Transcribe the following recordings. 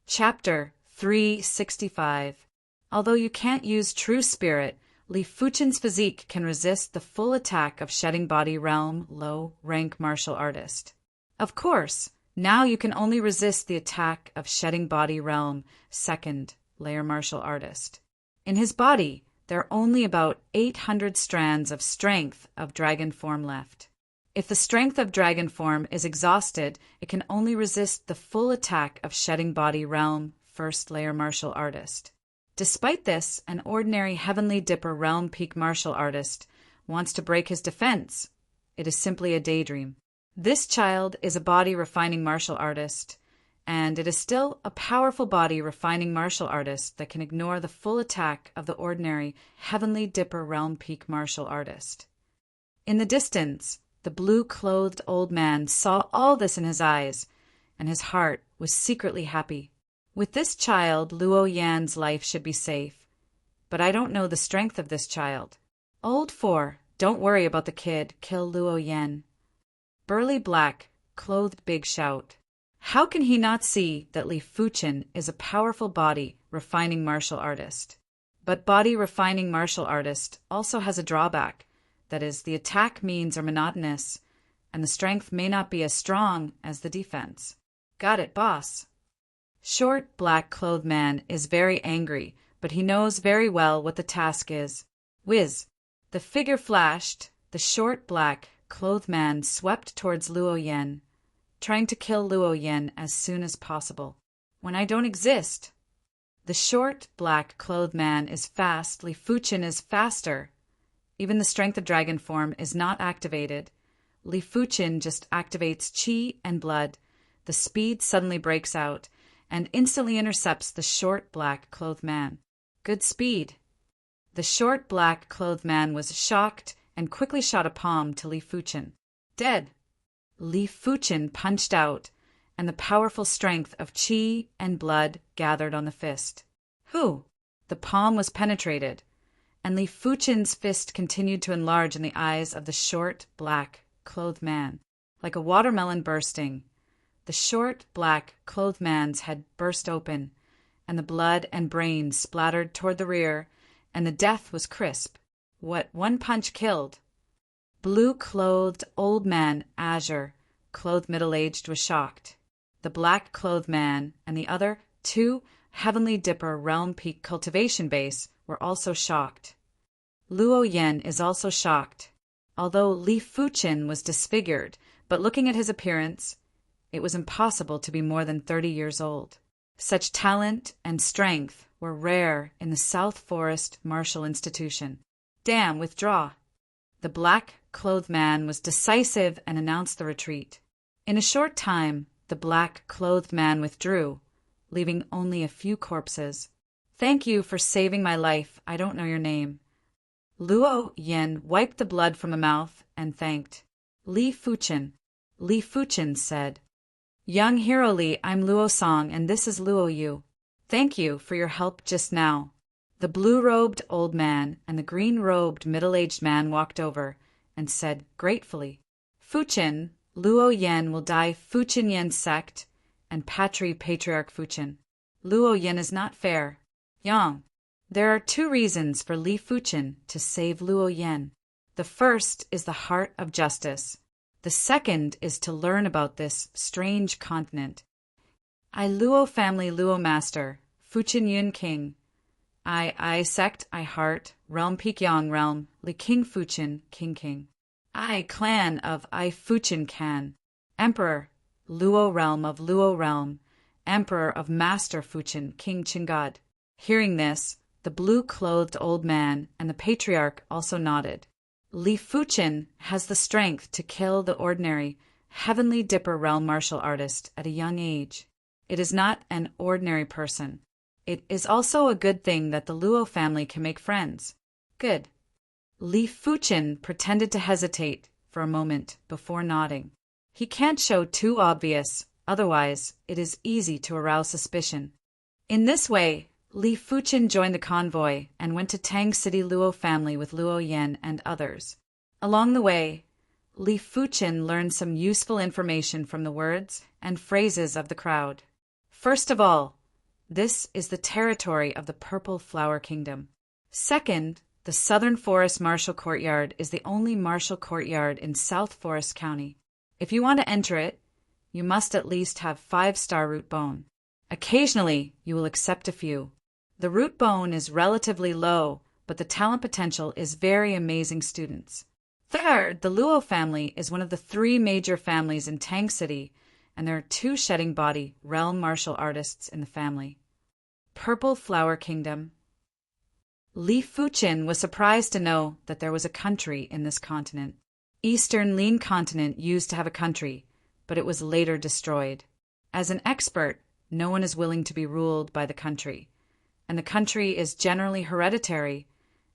Chapter 365. Although you can't use true spirit, Li Fuchen's physique can resist the full attack of Shedding Body Realm low-rank martial artist. Of course, now you can only resist the attack of Shedding Body Realm second-layer martial artist. In his body, there are only about 800 strands of strength of dragon form left. If the strength of dragon form is exhausted, it can only resist the full attack of Shedding Body Realm first-layer martial artist. Despite this, an ordinary Heavenly Dipper Realm Peak martial artist wants to break his defense. It is simply a daydream. This child is a body-refining martial artist, and it is still a powerful body-refining martial artist that can ignore the full attack of the ordinary Heavenly Dipper Realm Peak martial artist. In the distance, the blue-clothed old man saw all this in his eyes, and his heart was secretly happy. With this child, Luo Yan's life should be safe. But I don't know the strength of this child. Old 4, don't worry about the kid, kill Luo Yan. Burly black, clothed big shout. How can he not see that Li Fuchen is a powerful body-refining martial artist? But body-refining martial artist also has a drawback. That is, the attack means are monotonous, and the strength may not be as strong as the defense. Got it, boss. Short, black-clothed man is very angry, but he knows very well what the task is. Whiz! The figure flashed. The short, black-clothed man swept towards Luo Yan, trying to kill Luo Yan as soon as possible. When I don't exist. The short, black-clothed man is fast. Li Fuchen is faster. Even the strength of dragon form is not activated. Li Fuchen just activates chi and blood. The speed suddenly breaks out and instantly intercepts the short, black-clothed man. Good speed. The short, black-clothed man was shocked and quickly shot a palm to Li Fuchen. Dead. Li Fuchen punched out, and the powerful strength of chi and blood gathered on the fist. Whew! The palm was penetrated, and Li Fuchen's fist continued to enlarge in the eyes of the short, black-clothed man, like a watermelon bursting. The short, black-clothed man's head burst open, and the blood and brains splattered toward the rear, and the death was crisp. What one punch killed. Blue-clothed old man, azure-clothed middle-aged, was shocked. The black-clothed man and the other 2 Heavenly Dipper Realm Peak cultivation base were also shocked. Luo Yan is also shocked. Although Li Fuchen was disfigured, but looking at his appearance, it was impossible to be more than 30 years old. Such talent and strength were rare in the South Forest Martial Institution. Damn, withdraw. The black-clothed man was decisive and announced the retreat. In a short time, the black-clothed man withdrew, leaving only a few corpses. Thank you for saving my life. I don't know your name. Luo Yan wiped the blood from the mouth and thanked. Li Fuchen. Li Fuchen said, Young Hero Li, I'm Luo Song, and this is Luo Yu. Thank you for your help just now. The blue-robed old man and the green-robed middle-aged man walked over and said gratefully, Fuchen, Luo Yan will die Fuchen Yan sect and Patriarch Fuchen. Luo Yan is not fair. Yang. There are 2 reasons for Li Fuchen to save Luo Yan. The first is the heart of justice. The second is to learn about this strange continent. I Luo family Luo master, Fuchen Yun king. I sect, I heart, realm Peak Yang realm, Li King Fuchen, king. I clan of I Fuchen can. Emperor, Luo realm of Luo realm, emperor of Master Fuchen, King Chingad. Hearing this, the blue-clothed old man and the patriarch also nodded. Li Fuchen has the strength to kill the ordinary Heavenly Dipper Realm martial artist at a young age. It is not an ordinary person. It is also a good thing that the Luo family can make friends. Good. Li Fuchen pretended to hesitate for a moment before nodding. He can't show too obvious, otherwise it is easy to arouse suspicion. In this way, Li Fuchen joined the convoy and went to Tang City Luo family with Luo Yan and others. Along the way, Li Fuchen learned some useful information from the words and phrases of the crowd. First of all, This is the territory of the Purple Flower Kingdom. Second, the Southern Forest Martial Courtyard is the only martial courtyard in South Forest County. If you want to enter it, you must at least have 5-star root bone. Occasionally, you will accept a few. The root bone is relatively low, but the talent potential is very amazing students. Third, the Luo family is one of the 3 major families in Tang City, and there are 2 shedding body realm martial artists in the family. Purple Flower Kingdom. Li Fuqin was surprised to know that there was a country in this continent. Eastern Lin continent used to have a country, but it was later destroyed. As an expert, no one is willing to be ruled by the country, and the country is generally hereditary,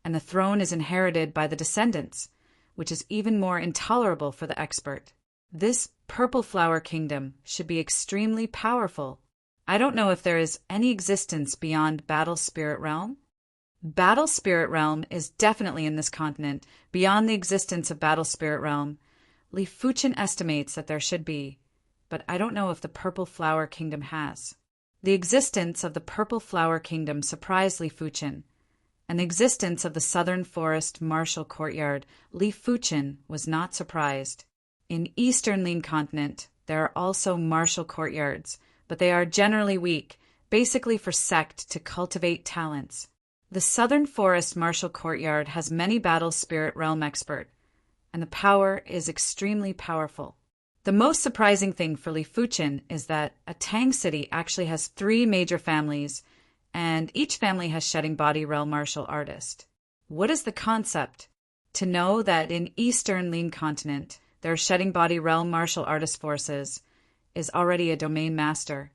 and the throne is inherited by the descendants, which is even more intolerable for the expert. This Purple Flower Kingdom should be extremely powerful. I don't know if there is any existence beyond Battle Spirit Realm. Battle Spirit Realm is definitely in this continent. Beyond the existence of Battle Spirit Realm, Li Fuqin estimates that there should be, but I don't know if the Purple Flower Kingdom has. The existence of the Purple Flower Kingdom surprised Li Fuqin, and the existence of the Southern Forest Martial Courtyard, Li Fuqin was not surprised. In Eastern Lin continent, there are also martial courtyards, but they are generally weak, basically for sect to cultivate talents. The Southern Forest Martial Courtyard has many Battle Spirit Realm expert, and the power is extremely powerful. The most surprising thing for Li Fuqin is that a Tang city actually has 3 major families, and each family has shedding body realm martial artist. What is the concept? To know that in Eastern Lin continent, there are shedding body realm martial artist forces is already a domain master.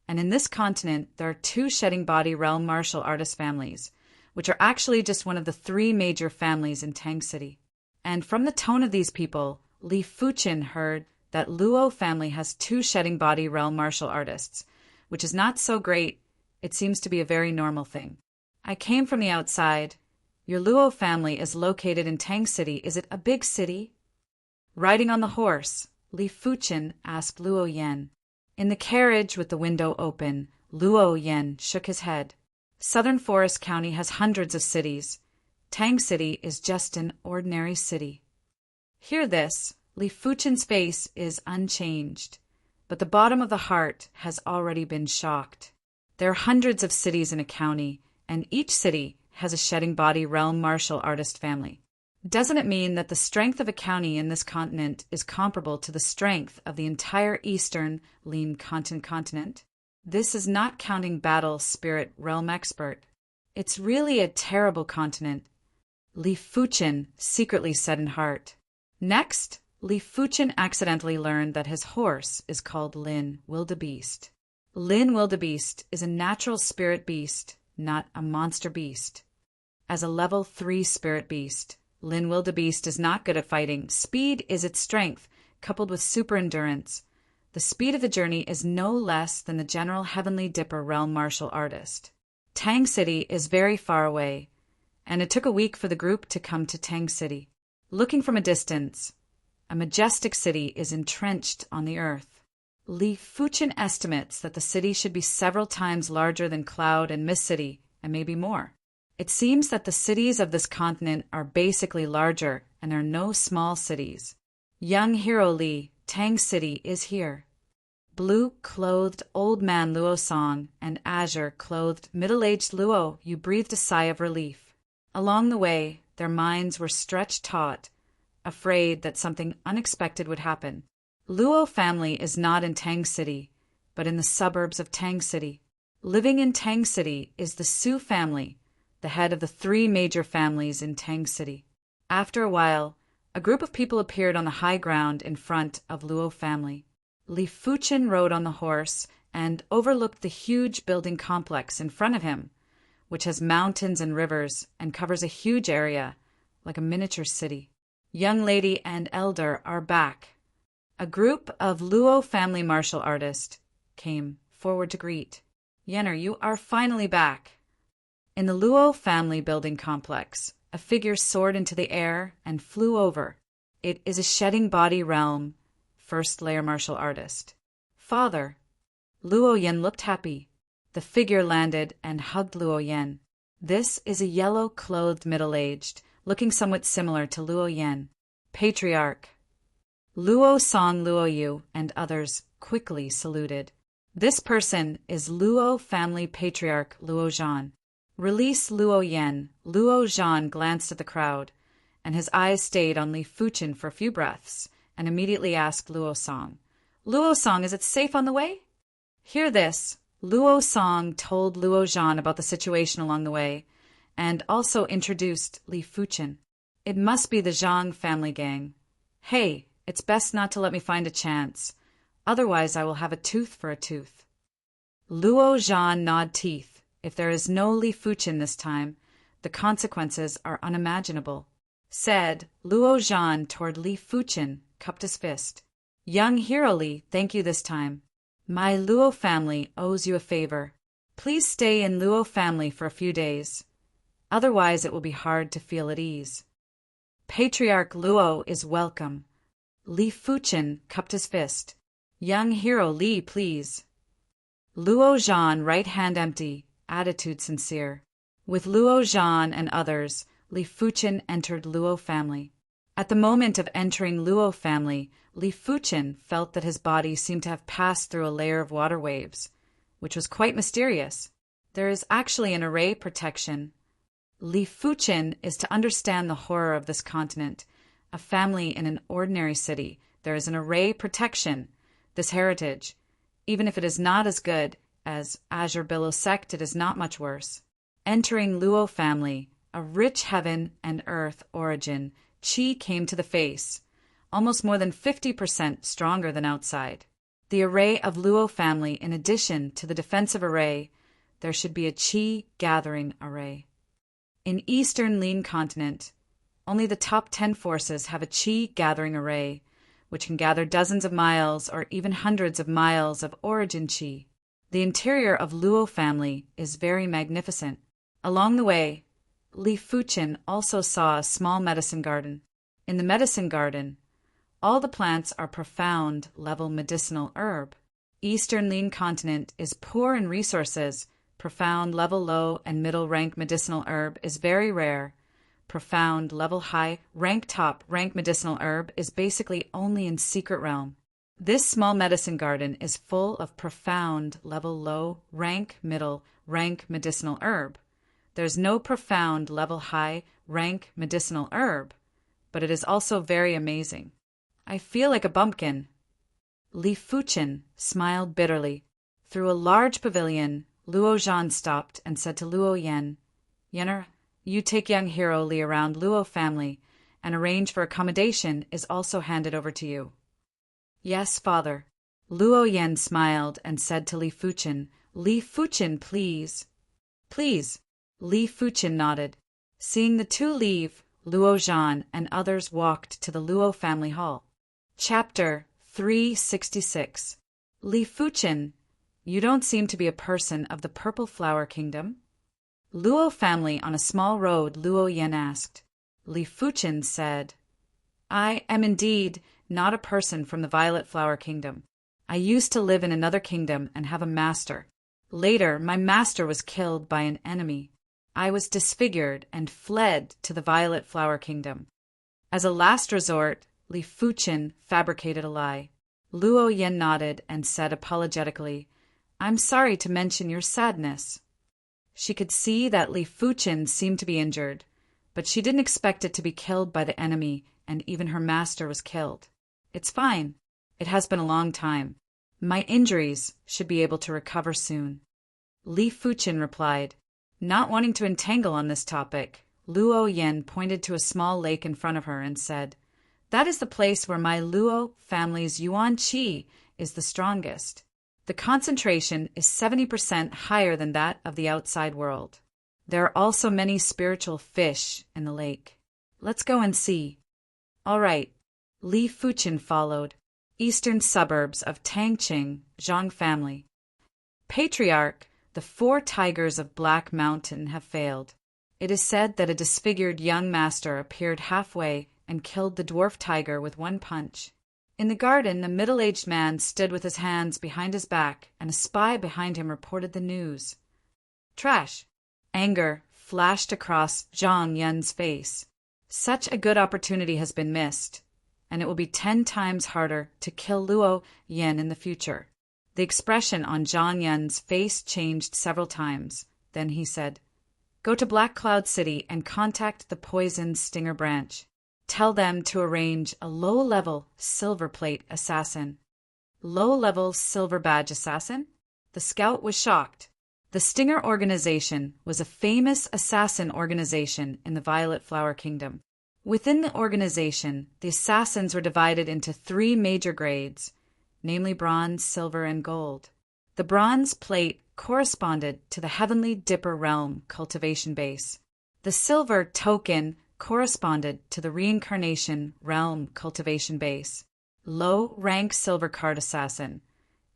And in this continent, there are 2 shedding body realm martial artist families, which are actually just one of the 3 major families in Tang City. And from the tone of these people, Li Fuqin heard that Luo family has 2 shedding body realm martial artists, which is not so great. It seems to be a very normal thing. I came from the outside. Your Luo family is located in Tang City. Is it a big city? Riding on the horse, Li Fuqin asked Luo Yan. In the carriage with the window open, Luo Yan shook his head. Southern Forest County has hundreds of cities. Tang City is just an ordinary city. Hear this, Li Fuqin's face is unchanged, but the bottom of the heart has already been shocked. There are hundreds of cities in a county, and each city has a shedding body realm martial artist family. Doesn't it mean that the strength of a county in this continent is comparable to the strength of the entire Eastern Lin continent? This is not counting Battle Spirit Realm expert. It's really a terrible continent, Li Fuqin secretly said in heart. Next, Li Fuqin accidentally learned that his horse is called Lin Wildebeest. Lin Wildebeest is a natural spirit beast, not a monster beast. As a level 3 spirit beast, Lin Wildebeest is not good at fighting. Speed is its strength, coupled with super endurance. The speed of the journey is no less than the general Heavenly Dipper realm martial artist. Tang City is very far away, and it took a week for the group to come to Tang City. Looking from a distance, a majestic city is entrenched on the earth. Li Fuqin estimates that the city should be several times larger than Cloud and Mist City, and maybe more. It seems that the cities of this continent are basically larger, and there are no small cities. Young hero Li, Tang City is here. Blue-clothed old man Luo Song and azure-clothed middle-aged Luo, you breathed a sigh of relief. Along the way, their minds were stretched taut, afraid that something unexpected would happen. Luo family is not in Tang City, but in the suburbs of Tang City. Living in Tang City is the Su family, the head of the 3 major families in Tang City. After a while, a group of people appeared on the high ground in front of Luo family. Li Fuqin rode on the horse and overlooked the huge building complex in front of him, which has mountains and rivers and covers a huge area, like a miniature city. Young lady and elder are back. A group of Luo family martial artists came forward to greet. Yenner, you are finally back. In the Luo family building complex, a figure soared into the air and flew over. It is a shedding body realm, first layer martial artist. Father. Luo Yan looked happy. The figure landed and hugged Luo Yan. This is a yellow-clothed middle-aged, looking somewhat similar to Luo Yan, patriarch. Luo Song Luo Yu and others quickly saluted. This person is Luo family patriarch Luo Zhan. Release Luo Yan. Luo Zhan glanced at the crowd, and his eyes stayed on Li Fuchen for a few breaths, and immediately asked Luo Song, "Luo Song, is it safe on the way?" Hear this. Luo Song told Luo Zhan about the situation along the way, and also introduced Li Fuchen. "It must be the Zhang family gang. Hey, it's best not to let me find a chance. Otherwise I will have a tooth for a tooth." Luo Zhan gnawed teeth. If there is no Li Fuchen this time, the consequences are unimaginable. Said Luo Zhan toward Li Fuchen, cupped his fist. "Young hero Li, thank you this time. My Luo family owes you a favor. Please stay in Luo family for a few days. Otherwise it will be hard to feel at ease." Patriarch Luo is welcome. Li Fuchen cupped his fist. "Young hero Li, please." Luo Zhan, right hand empty, attitude sincere. With Luo Zhan and others, Li Fuchen entered Luo family. At the moment of entering Luo family, Li Fuchen felt that his body seemed to have passed through a layer of water waves, which was quite mysterious. There is actually an array protection. Li Fuchen is to understand the horror of this continent. A family in an ordinary city, there is an array protection. This heritage, even if it is not as good as Azure Billow sect, it is not much worse. Entering Luo family, a rich heaven and earth origin, Qi came to the face, almost more than 50% stronger than outside. The array of Luo family, in addition to the defensive array, there should be a Qi gathering array. In Eastern Lin continent, only the top 10 forces have a Qi gathering array, which can gather dozens of miles or even hundreds of miles of origin Qi. The interior of Luo family is very magnificent. Along the way, Li Fuchen also saw a small medicine garden. In the medicine garden, all the plants are profound level medicinal herb. Eastern Lin continent is poor in resources. Profound level low and middle rank medicinal herb is very rare. Profound level high rank top rank medicinal herb is basically only in secret realm. This small medicine garden is full of profound level low rank middle rank medicinal herb. There's no profound level high rank medicinal herb, but it is also very amazing. I feel like a bumpkin. Li Fuchen smiled bitterly. Through a large pavilion, Luo Zhan stopped and said to Luo Yan, "Yenner, you take young hero Li around Luo family and arrange for accommodation is also handed over to you." "Yes, father." Luo Yan smiled and said to Li Fuchen, "Li Fuchen, please." "Please." Li Fuchen nodded. Seeing the two leave, Luo Zhan and others walked to the Luo family hall. Chapter 366. Li Fuchen, you don't seem to be a person of the Purple Flower Kingdom. Luo family on a small road, Luo Yan asked. Li Fuchen said, "I am indeed not a person from the Violet Flower Kingdom. I used to live in another kingdom and have a master. Later, my master was killed by an enemy. I was disfigured and fled to the Violet Flower Kingdom. As a last resort, Li Fuchen fabricated a lie." Luo Yan nodded and said apologetically, "I'm sorry to mention your sadness." She could see that Li Fuchen seemed to be injured, but she didn't expect it to be killed by the enemy, and even her master was killed. "It's fine. It has been a long time. My injuries should be able to recover soon." Li Fuchen replied. Not wanting to entangle on this topic, Luo Yan pointed to a small lake in front of her and said, "That is the place where my Luo family's Yuan Qi is the strongest. The concentration is 70% higher than that of the outside world. There are also many spiritual fish in the lake. Let's go and see." "All right." Li Fuchen followed. Eastern suburbs of Tangqing, Zhang family. Patriarch, the 4 tigers of Black Mountain have failed. It is said that a disfigured young master appeared halfway and killed the dwarf tiger with one punch. In the garden, a middle-aged man stood with his hands behind his back, and a spy behind him reported the news. Trash! Anger flashed across Zhang Yun's face. Such a good opportunity has been missed, and it will be 10 times harder to kill Luo Yan in the future. The expression on Zhang Yun's face changed several times. Then he said, "Go to Black Cloud City and contact the Poison Stinger branch. Tell them to arrange a low-level silver plate assassin." Low-level silver badge assassin? The scout was shocked. The Stinger organization was a famous assassin organization in the Violet Flower Kingdom. Within the organization, the assassins were divided into 3 major grades, namely bronze, silver, and gold. The bronze plate corresponded to the Heavenly Dipper Realm cultivation base. The silver token corresponded to the Reincarnation Realm cultivation base. Low-rank silver card assassin.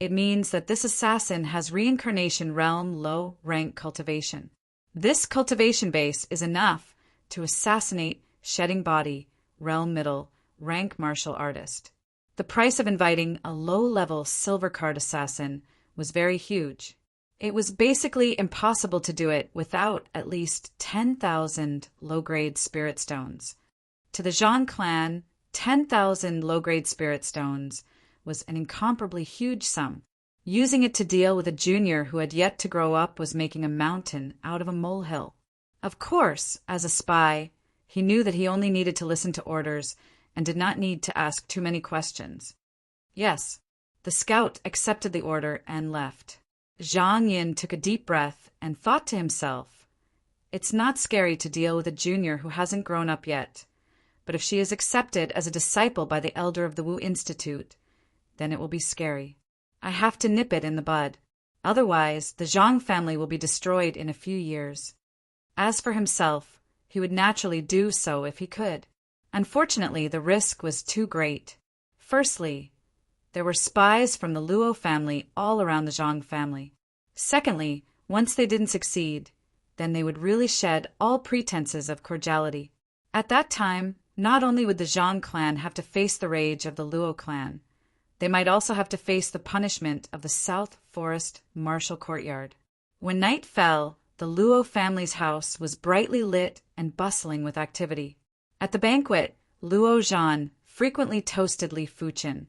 It means that this assassin has Reincarnation Realm low-rank cultivation. This cultivation base is enough to assassinate Shedding Body Realm middle rank martial artist. The price of inviting a low-level silver card assassin was very huge. It was basically impossible to do it without at least 10,000 low-grade spirit stones. To the Zhang clan, 10,000 low-grade spirit stones was an incomparably huge sum. Using it to deal with a junior who had yet to grow up was making a mountain out of a molehill. Of course, as a spy, he knew that he only needed to listen to orders and did not need to ask too many questions. Yes, the scout accepted the order and left. Zhang Yin took a deep breath and thought to himself, "It's not scary to deal with a junior who hasn't grown up yet, but if she is accepted as a disciple by the elder of the Wu Institute, then it will be scary. I have to nip it in the bud. Otherwise, the Zhang family will be destroyed in a few years." As for himself, he would naturally do so if he could. Unfortunately, the risk was too great. Firstly, there were spies from the Luo family all around the Zhang family. Secondly, once they didn't succeed, then they would really shed all pretenses of cordiality. At that time, not only would the Zhang clan have to face the rage of the Luo clan, they might also have to face the punishment of the South Forest Martial Courtyard. When night fell, the Luo family's house was brightly lit and bustling with activity. At the banquet, Luo Zhan frequently toasted Li Fuchen,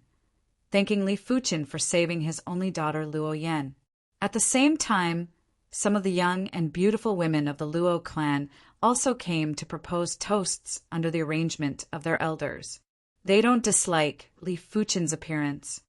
thanking Li Fuchen for saving his only daughter Luo Yan. At the same time, some of the young and beautiful women of the Luo clan also came to propose toasts under the arrangement of their elders. They don't dislike Li Fuchen's appearance.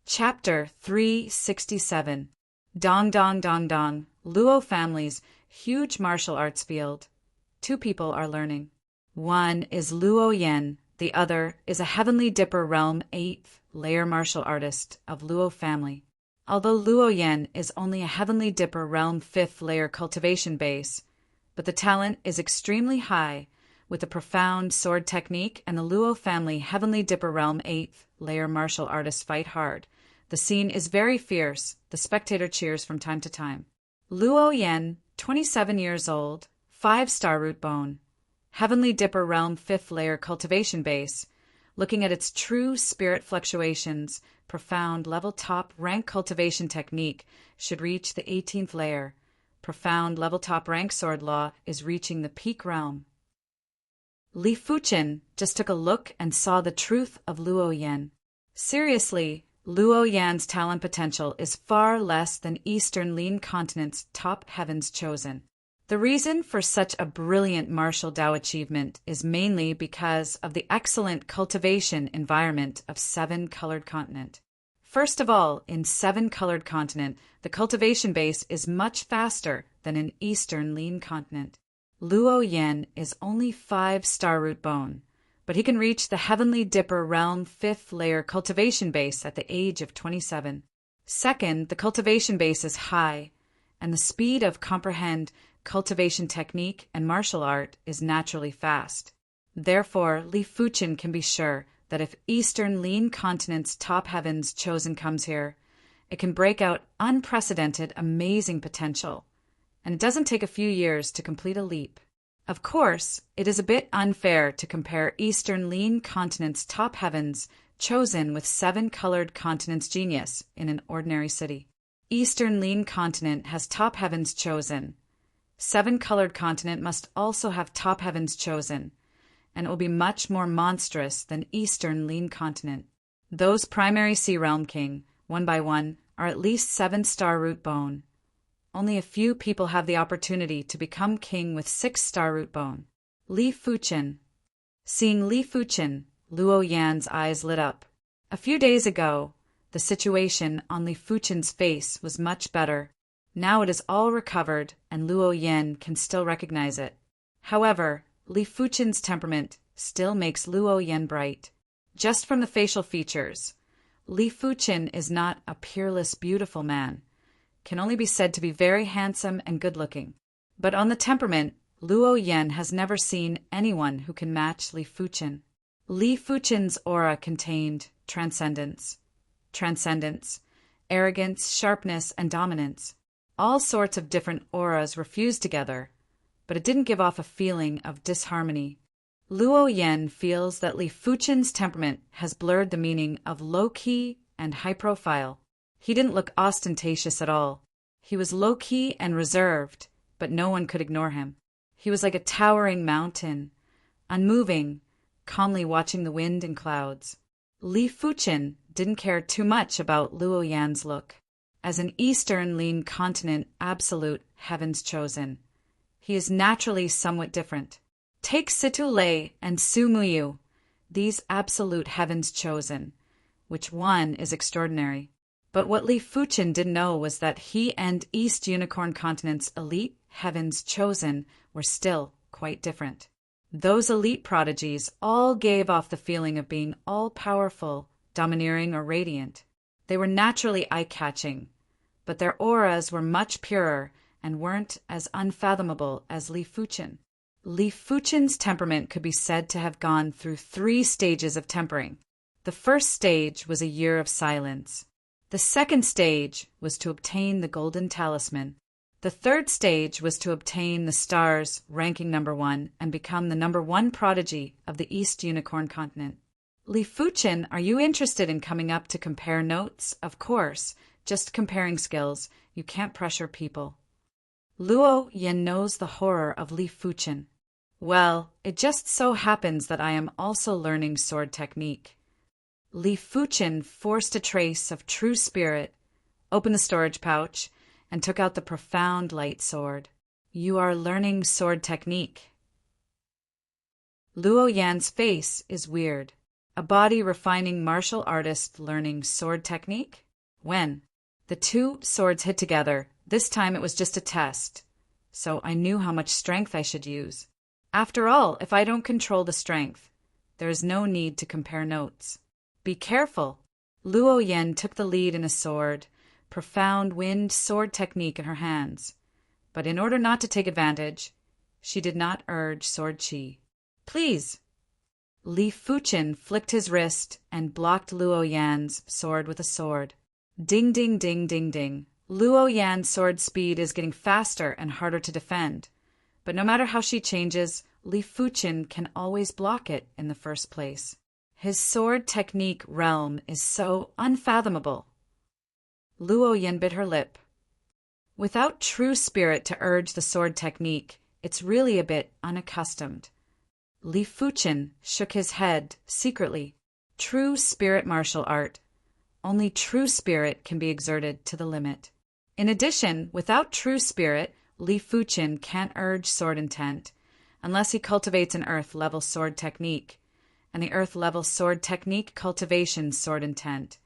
Chapter 367. Dong Dong Dong Dong, Luo family's huge martial arts field. 2 people are learning. One is Luo Yan, the other is a Heavenly Dipper Realm 8th layer martial artist of Luo family. Although Luo Yan is only a Heavenly Dipper Realm 5th layer cultivation base, but the talent is extremely high with a profound sword technique, and the Luo family Heavenly Dipper Realm 8th layer martial artists fight hard. The scene is very fierce. The spectator cheers from time to time. Luo Yan, 27 years old, 5-star root bone, Heavenly Dipper Realm 5th layer cultivation base. Looking at its true spirit fluctuations, profound level top rank cultivation technique should reach the 18th layer. Profound level top rank sword law is reaching the peak realm. Li Fuchen just took a look and saw the truth of Luo Yan. Seriously, Luo Yan's talent potential is far less than Eastern Lean Continent's top heavens chosen. The reason for such a brilliant martial Dao achievement is mainly because of the excellent cultivation environment of 7-colored continent. First of all, in 7-colored continent, the cultivation base is much faster than in Eastern Lean Continent. Luo Yan is only 5-star root bone, but he can reach the Heavenly Dipper Realm 5th layer cultivation base at the age of 27. Second, the cultivation base is high, and the speed of comprehend cultivation technique and martial art is naturally fast. Therefore, Li Fuchen can be sure that if Eastern Lean Continent's top heavens chosen comes here, it can break out unprecedented, amazing potential. And it doesn't take a few years to complete a leap. Of course, it is a bit unfair to compare Eastern Lean Continent's top heavens chosen with 7-colored continents genius in an ordinary city. Eastern Lean Continent has top heavens chosen. 7-colored continent must also have top heavens chosen, and it will be much more monstrous than Eastern Lean Continent. Those primary Sea Realm King, one by one, are at least 7-star root bone. Only a few people have the opportunity to become king with 6-star root bone. Li Fuchen. Seeing Li Fuchen, Luo Yan's eyes lit up. A few days ago, the situation on Li Fuchen's face was much better. Now it is all recovered, and Luo Yan can still recognize it. However, Li Fuchen's temperament still makes Luo Yan bright. Just from the facial features, Li Fuchen is not a peerless, beautiful man. Can only be said to be very handsome and good-looking. But on the temperament, Luo Yan has never seen anyone who can match Li Fuchen. Li Fuchen's aura contained transcendence, arrogance, sharpness, and dominance. All sorts of different auras were fused together, but it didn't give off a feeling of disharmony. Luo Yan feels that Li Fuchen's temperament has blurred the meaning of low-key and high-profile. He didn't look ostentatious at all. He was low-key and reserved, but no one could ignore him. He was like a towering mountain, unmoving, calmly watching the wind and clouds. Li Fuchen didn't care too much about Luo Yan's look. As an Eastern Lean Continent absolute heavens chosen, he is naturally somewhat different. Take Situ Lei and Su Muyu, these absolute heavens chosen, which one is extraordinary. But what Li Fuchen didn't know was that he and East Unicorn Continent's elite heavens chosen were still quite different. Those elite prodigies all gave off the feeling of being all-powerful, domineering, or radiant. They were naturally eye-catching, but their auras were much purer and weren't as unfathomable as Li Fuchen. Li Fuchen's temperament could be said to have gone through 3 stages of tempering. The first stage was a year of silence. The second stage was to obtain the golden talisman. The third stage was to obtain the stars ranking number 1 and become the number 1 prodigy of the East Unicorn Continent. Li Fuchen, are you interested in coming up to compare notes? Of course, just comparing skills. You can't pressure people. Luo Yan knows the horror of Li Fuchen. Well, it just so happens that I am also learning sword technique. Li Fuchen forced a trace of true spirit, opened the storage pouch, and took out the profound light sword. You are learning sword technique. Luo Yan's face is weird. A body refining martial artist learning sword technique? When? The 2 swords hit together. This time it was just a test, so I knew how much strength I should use. After all, if I don't control the strength, there is no need to compare notes. Be careful. Luo Yan took the lead in a sword, profound wind sword technique in her hands. But in order not to take advantage, she did not urge sword chi. Please. Li Fuchen flicked his wrist and blocked Luo Yan's sword with a sword. Ding, ding, ding, ding, ding. Luo Yan's sword speed is getting faster and harder to defend. But no matter how she changes, Li Fuchen can always block it in the first place. His sword technique realm is so unfathomable. Luo Yan bit her lip. Without true spirit to urge the sword technique, it's really a bit unaccustomed. Li Fuchen shook his head secretly. True spirit martial art. Only true spirit can be exerted to the limit. In addition, without true spirit, Li Fuchen can't urge sword intent unless he cultivates an earth-level sword technique, and the earth-level sword technique cultivation sword intent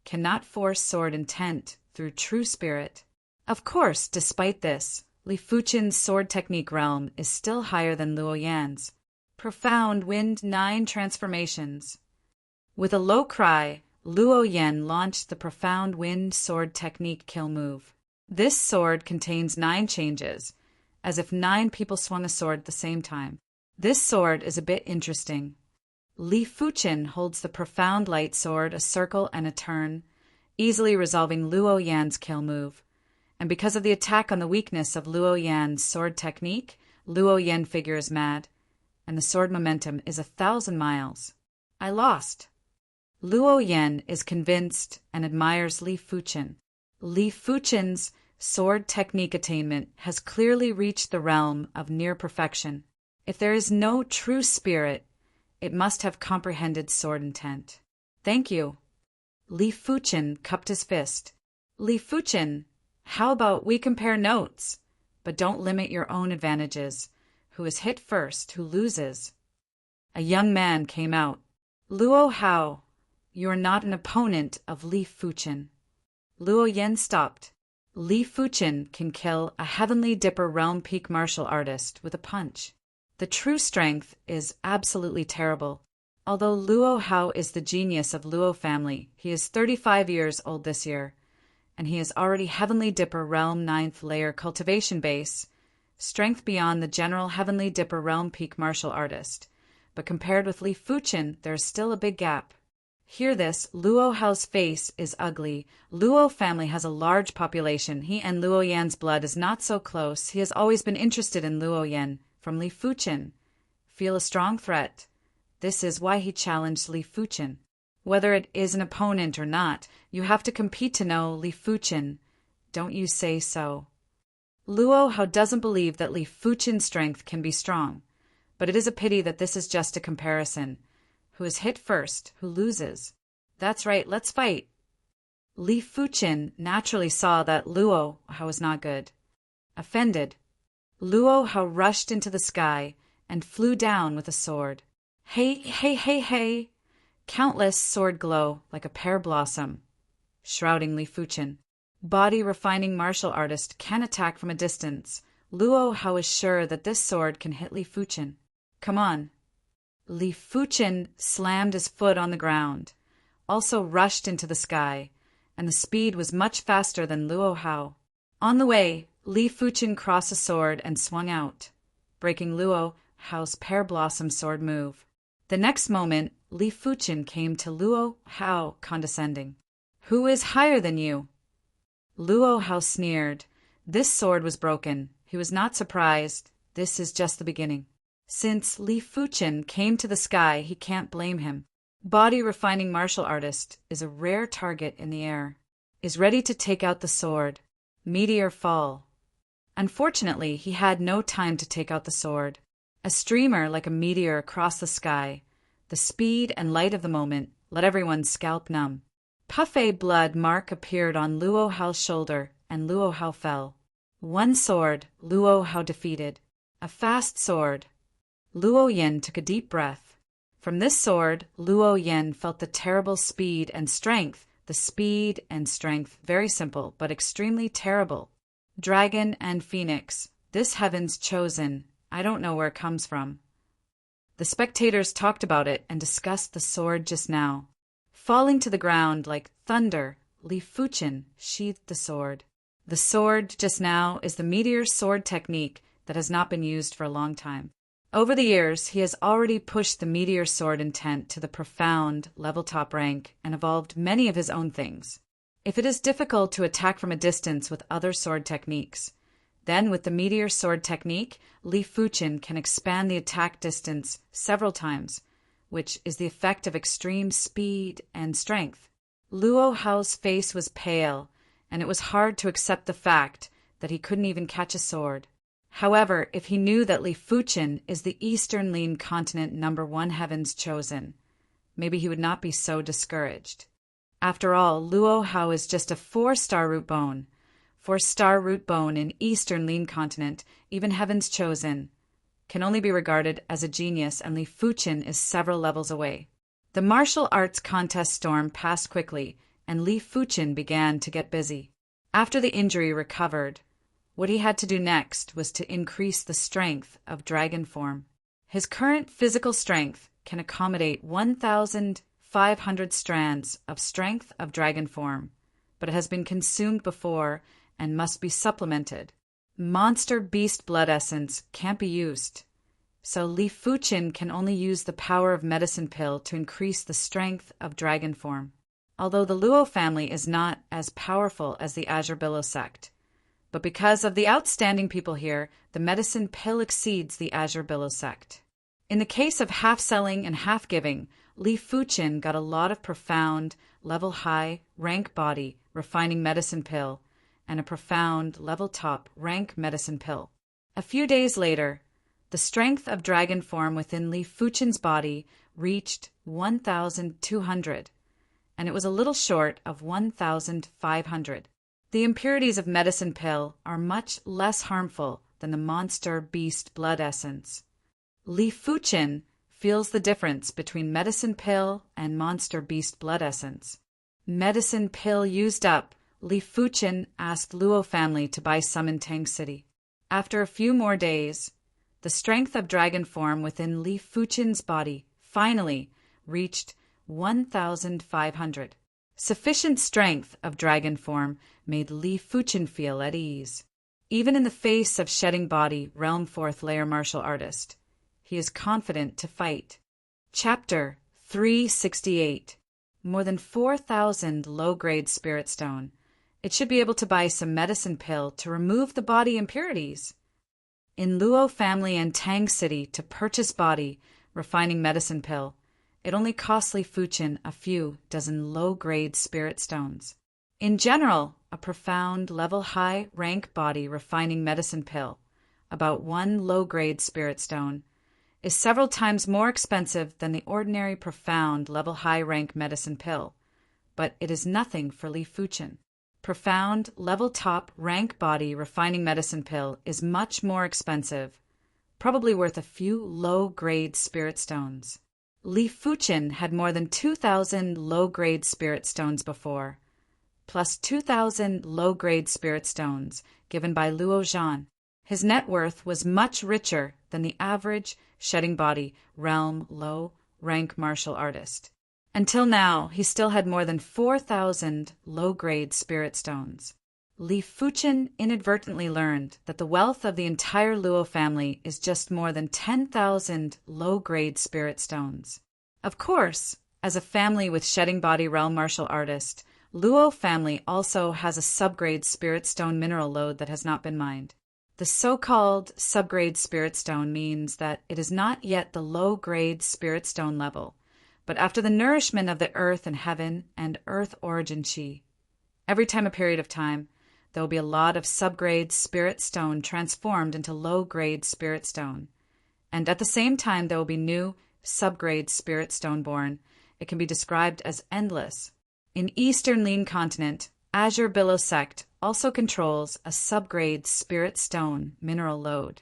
cannot force sword intent through true spirit. Of course, despite this, Li Fuchen's sword technique realm is still higher than Luo Yan's. Profound wind 9 transformations. With a low cry, Luo Yan launched the profound wind sword technique kill move. This sword contains 9 changes, as if 9 people swung a sword at the same time. This sword is a bit interesting. Li Fuchen holds the profound light sword, a circle and a turn, easily resolving Luo Yan's kill move. And because of the attack on the weakness of Luo Yan's sword technique, Luo Yan figures mad, and the sword momentum is 1,000 miles. I lost. Luo Yan is convinced and admires Li Fuchen. Li Fuchen's sword technique attainment has clearly reached the realm of near perfection. If there is no true spirit, it must have comprehended sword intent. Thank you. Li Fuchen cupped his fist. Li Fuchen, how about we compare notes? But don't limit your own advantages. Who is hit first, who loses? A young man came out. Luo Hao, you are not an opponent of Li Fuchen. Luo Yan stopped. Li Fuchen can kill a Heavenly Dipper Realm Peak martial artist with a punch. The true strength is absolutely terrible. Although Luo Hao is the genius of Luo family, he is 35 years old this year, and he is already Heavenly Dipper Realm 9th layer cultivation base, strength beyond the general Heavenly Dipper Realm Peak martial artist. But compared with Li Fuchen, there is still a big gap. Hear this, Luo Hao's face is ugly. Luo family has a large population. He and Luo Yan's blood is not so close. He has always been interested in Luo Yan. From Li Fuchen, feel a strong threat. This is why he challenged Li Fuchen. Whether it is an opponent or not, you have to compete to know Li Fuchen. Don't you say so? Luo Hao doesn't believe that Li Fuchen's strength can be strong, but it is a pity that this is just a comparison. Who is hit first, who loses? That's right, let's fight. Li Fuchen naturally saw that Luo Hao was not good. Offended, Luo Hao rushed into the sky and flew down with a sword. Hey, hey, hey, hey! Countless sword glow like a pear blossom, shrouding Li Fuchen. Body-refining martial artist can attack from a distance. Luo Hao is sure that this sword can hit Li Fuchen. Come on. Li Fuchen slammed his foot on the ground, also rushed into the sky, and the speed was much faster than Luo Hao. On the way, Li Fuchen crossed a sword and swung out, breaking Luo Hao's pear blossom sword move. The next moment, Li Fuchen came to Luo Hao condescending. Who is higher than you? Luo Hao sneered. This sword was broken. He was not surprised. This is just the beginning. Since Li Fuchen came to the sky, he can't blame him. Body-refining martial artist is a rare target in the air. Is ready to take out the sword. Meteor fall. Unfortunately, he had no time to take out the sword. A streamer like a meteor across the sky. The speed and light of the moment let everyone's scalp numb. Puffy blood mark appeared on Luo Hao's shoulder, and Luo Hao fell. One sword, Luo Hao defeated. A fast sword. Luo Yan took a deep breath. From this sword, Luo Yan felt the terrible speed and strength. The speed and strength, very simple, but extremely terrible. Dragon and Phoenix, this heaven's chosen. I don't know where it comes from. The spectators talked about it and discussed the sword just now. Falling to the ground like thunder, Li Fuchen sheathed the sword. The sword just now is the meteor sword technique that has not been used for a long time. Over the years, he has already pushed the meteor sword intent to the profound level top rank and evolved many of his own things. If it is difficult to attack from a distance with other sword techniques, then with the meteor sword technique, Li Fuchen can expand the attack distance several times, which is the effect of extreme speed and strength. Luo Hao's face was pale, and it was hard to accept the fact that he couldn't even catch a sword. However, if he knew that Li Fuchen is the Eastern Lean Continent #1 heaven's chosen, maybe he would not be so discouraged. After all, Luo Hao is just a 4-star root bone. 4-star root bone in Eastern Lean Continent, even heaven's chosen, can only be regarded as a genius, and Li Fuchen is several levels away. The martial arts contest storm passed quickly, and Li Fuchen began to get busy. After the injury recovered, what he had to do next was to increase the strength of dragon form. His current physical strength can accommodate 1,500 strands of strength of dragon form, but it has been consumed before and must be supplemented. Monster beast blood essence can't be used. so Li Fuqin can only use the power of medicine pill to increase the strength of dragon form. Although the Luo family is not as powerful as the Azure Billow sect, but because of the outstanding people here, the medicine pill exceeds the Azure Billow sect. In the case of half-selling and half-giving, Li Fuqin got a lot of profound, level-high, rank body, refining medicine pill, and a profound, level-top, rank medicine pill. A few days later, the strength of dragon form within Li Fuqin's body reached 1,200, and it was a little short of 1,500. The impurities of medicine pill are much less harmful than the monster beast blood essence. Li Fuqin feels the difference between medicine pill and monster beast blood essence. Medicine pill used up, Li Fuqin asked Luo family to buy some in Tang City. After a few more days, the strength of dragon form within Li Fuqin's body finally reached 1,500. Sufficient strength of dragon form made Li Fuqin feel at ease. Even in the face of shedding body, realm 4th layer martial artist, he is confident to fight. Chapter 368. More than 4,000 low-grade spirit stone. It should be able to buy some medicine pill to remove the body impurities. In Luo family and Tang City to purchase body, refining medicine pill, it only cost Li Fuqin a few dozen low-grade spirit stones. In general, a profound, level-high, rank body refining medicine pill, about 1 low-grade spirit stone, is several times more expensive than the ordinary profound, level-high rank medicine pill, but it is nothing for Li Fuqin. Profound, level-top, rank body refining medicine pill is much more expensive, probably worth a few low-grade spirit stones. Li Fuqin had more than 2,000 low-grade spirit stones before, plus 2,000 low-grade spirit stones given by Luo Zhan. His net worth was much richer than the average shedding body realm low-rank martial artist. Until now, he still had more than 4,000 low-grade spirit stones. Li Fuqin inadvertently learned that the wealth of the entire Luo family is just more than 10,000 low-grade spirit stones. Of course, as a family with shedding body realm martial artist, Luo family also has a subgrade spirit stone mineral load that has not been mined. The so-called subgrade spirit stone means that it is not yet the low-grade spirit stone level, but after the nourishment of the earth and heaven and earth origin chi. Every time a period of time, there will be a lot of subgrade spirit stone transformed into low-grade spirit stone. And at the same time, there will be new subgrade spirit stone born. It can be described as endless. In Eastern Lean Continent, Azure Billow sect also controls a subgrade spirit stone mineral load.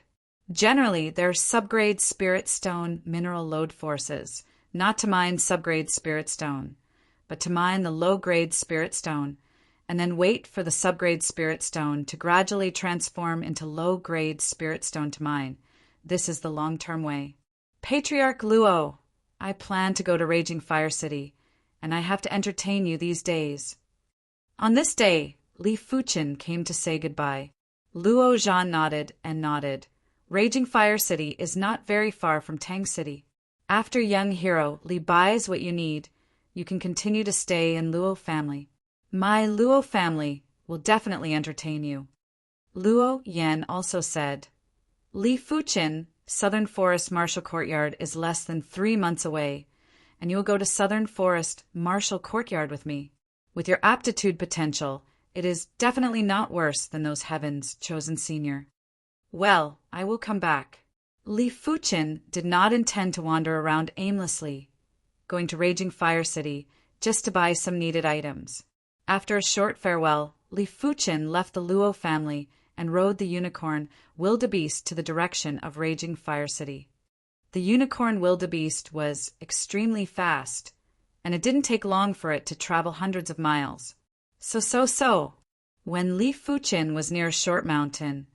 Generally, there are subgrade spirit stone mineral load forces, not to mine subgrade spirit stone, but to mine the low-grade spirit stone, and then wait for the subgrade spirit stone to gradually transform into low-grade spirit stone to mine. This is the long-term way. Patriarch Luo, I plan to go to Raging Fire City, and I have to entertain you these days. On this day, Li Fuqin came to say goodbye. Luo Zhan nodded and nodded. Raging Fire City is not very far from Tang City. After young hero Li buys what you need, you can continue to stay in Luo family. My Luo family will definitely entertain you. Luo Yan also said, Li Fuqin, Southern Forest Martial Courtyard is less than 3 months away, and you will go to Southern Forest Martial Courtyard with me. With your aptitude potential, it is definitely not worse than those heavens chosen senior. Well, I will come back. Li Fuqin did not intend to wander around aimlessly, going to Raging Fire City just to buy some needed items. After a short farewell, Li Fuqin left the Luo family and rode the unicorn wildebeest to the direction of Raging Fire City. The unicorn wildebeest was extremely fast, and it didn't take long for it to travel hundreds of miles. So. When Li Fuqin was near a short mountain,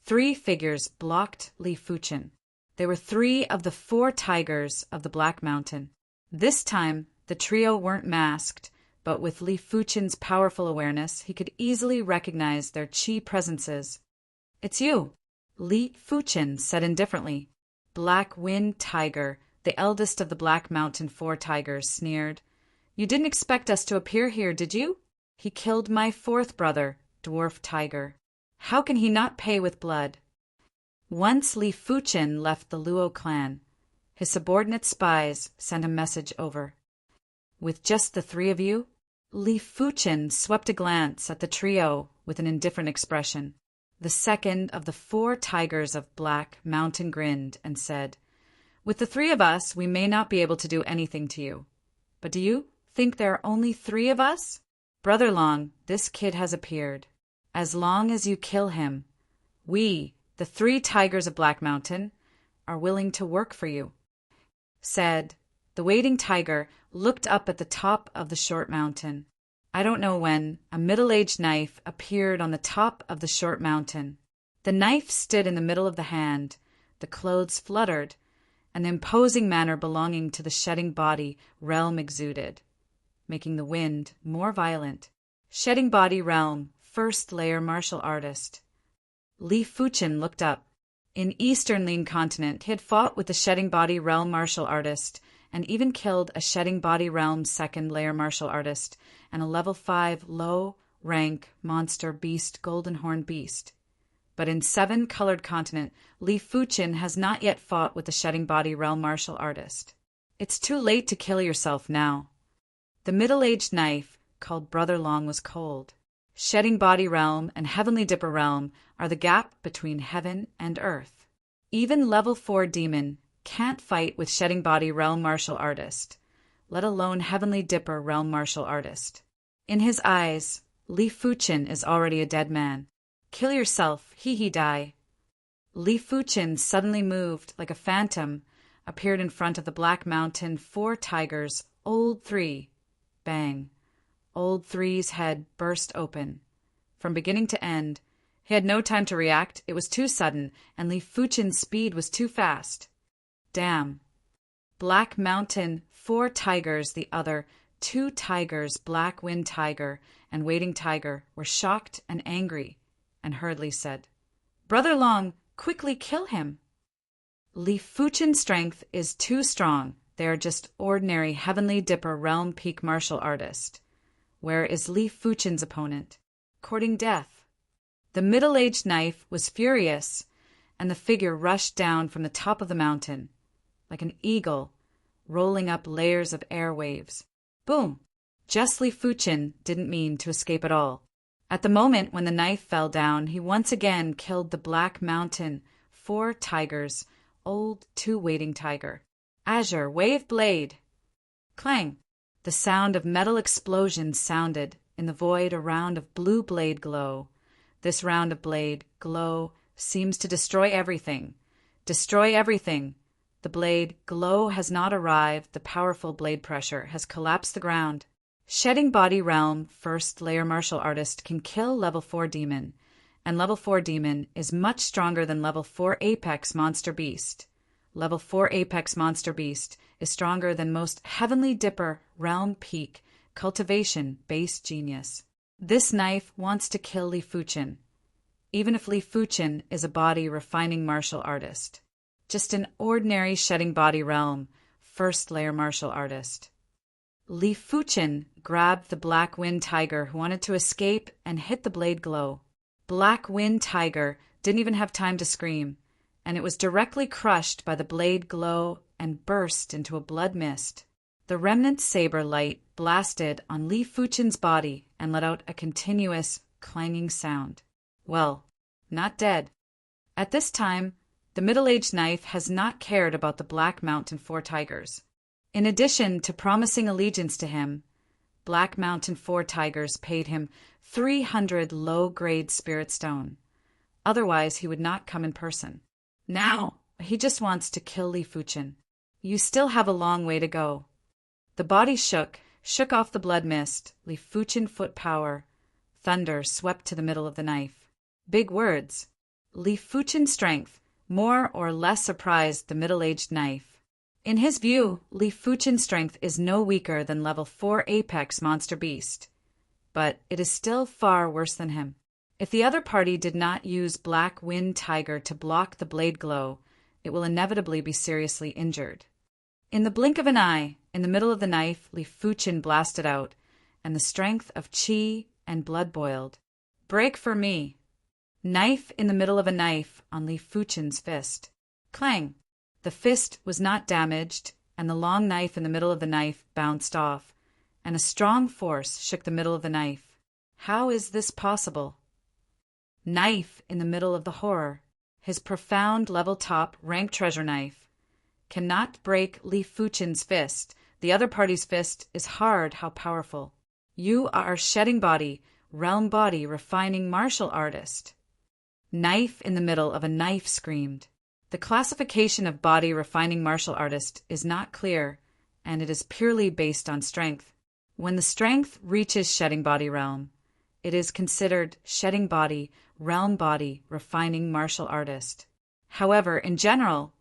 3 figures blocked Li Fuqin. They were 3 of the 4 tigers of the Black Mountain. This time, the trio weren't masked, but with Li Fuqin's powerful awareness, he could easily recognize their chi presences. It's you, Li Fuqin said indifferently. Black Wind Tiger, the eldest of the Black Mountain 4 tigers, sneered. You didn't expect us to appear here, did you? He killed my 4th brother, Dwarf Tiger. How can he not pay with blood? Once Li Fuchin left the Luo clan, his subordinate spies sent a message over. With just the 3 of you? Li Fuchin swept a glance at the trio with an indifferent expression. The second of the 4 tigers of Black Mountain grinned and said, With the 3 of us, we may not be able to do anything to you. But do you think there are only 3 of us? Brother Long, this kid has appeared. As long as you kill him, we, the 3 tigers of Black Mountain, are willing to work for you. Said, the waiting tiger looked up at the top of the short mountain. I don't know when, a middle-aged knife appeared on the top of the short mountain. The knife stood in the middle of the hand, the clothes fluttered, and the imposing manner belonging to the shedding body realm exuded, making the wind more violent. Shedding body realm, 1st layer martial artist. Li Fuchin looked up. In Eastern Lean Continent, he had fought with the Shedding Body Realm martial artist and even killed a Shedding Body Realm 2nd layer martial artist and a level 5 low-rank monster beast golden horn beast. But in 7 colored continent, Li Fuchin has not yet fought with the Shedding Body Realm martial artist. It's too late to kill yourself now. The middle-aged knife, called Brother Long, was cold. Shedding Body Realm and Heavenly Dipper Realm are the gap between heaven and earth. Even level 4 demon can't fight with Shedding Body Realm martial artist, let alone Heavenly Dipper Realm martial artist. In his eyes, Li Fuchin is already a dead man. Kill yourself, he die. Li Fuchin suddenly moved like a phantom, appeared in front of the Black Mountain 4 tigers, Old 3. Bang. Old 3's head burst open. From beginning to end, he had no time to react. It was too sudden, and Li Fuchin's speed was too fast. Damn. Black Mountain 4 tigers, the other 2 tigers, Black Wind Tiger and Waiting Tiger, were shocked and angry, and hurriedly said, Brother Long, quickly kill him. Li Fuchin's strength is too strong. They are just ordinary Heavenly Dipper Realm Peak martial artist. Where is Li Fuchin's opponent? Courting death. The middle-aged knife was furious, and the figure rushed down from the top of the mountain, like an eagle, rolling up layers of air waves. Boom! Just Li Fuchin didn't mean to escape at all. At the moment when the knife fell down, he once again killed the Black Mountain 4 tigers, Old 2 Waiting Tiger. Azure, wave blade! Clang! The sound of metal explosions sounded in the void, a round of blue blade glow. This round of blade glow seems to destroy everything. Destroy everything. The blade glow has not arrived. The powerful blade pressure has collapsed the ground. Shedding Body Realm 1st layer martial artist can kill level 4 demon, and level 4 demon is much stronger than level 4 apex monster beast. Level 4 apex monster beast is stronger than most Heavenly Dipper Realm Peak cultivation-based genius. This knife wants to kill Li Fuchin, even if Li Fuchin is a body refining martial artist. Just an ordinary Shedding Body Realm 1st layer martial artist. Li Fuchin grabbed the Black Wind Tiger who wanted to escape and hit the blade glow. Black Wind Tiger didn't even have time to scream, and it was directly crushed by the blade glow and burst into a blood mist. The remnant saber light blasted on Li Fuchin's body and let out a continuous clanging sound. Well, not dead. At this time, the middle-aged knife has not cared about the Black Mountain 4 tigers. In addition to promising allegiance to him, Black Mountain 4 tigers paid him 300 low-grade spirit stone. Otherwise, he would not come in person. Now, he just wants to kill Li Fuchin. You still have a long way to go. The body shook off the blood mist. Li Fuchin foot power. Thunder swept to the middle of the knife. Big words. Li Fuchin's strength more or less surprised the middle-aged knife. In his view, Li Fuchin's strength is no weaker than level 4 apex monster beast. But it is still far worse than him. If the other party did not use Black Wind Tiger to block the blade glow, it will inevitably be seriously injured. In the blink of an eye, in the middle of the knife, Li Fuchin blasted out, and the strength of qi and blood boiled. Break for me! Knife in the middle of a knife on Li Fuchin's fist. Clang! The fist was not damaged, and the long knife in the middle of the knife bounced off, and a strong force shook the middle of the knife. How is this possible? Knife in the middle of the horror, his profound level top rank treasure knife, cannot break Li Fuchin's fist. The other party's fist is hard. How powerful. You are shedding body, realm body, refining martial artist. Knife in the middle of a knife screamed. The classification of body refining martial artist is not clear, and it is purely based on strength. When the strength reaches shedding body realm, it is considered shedding body, realm body, refining martial artist. However, in general,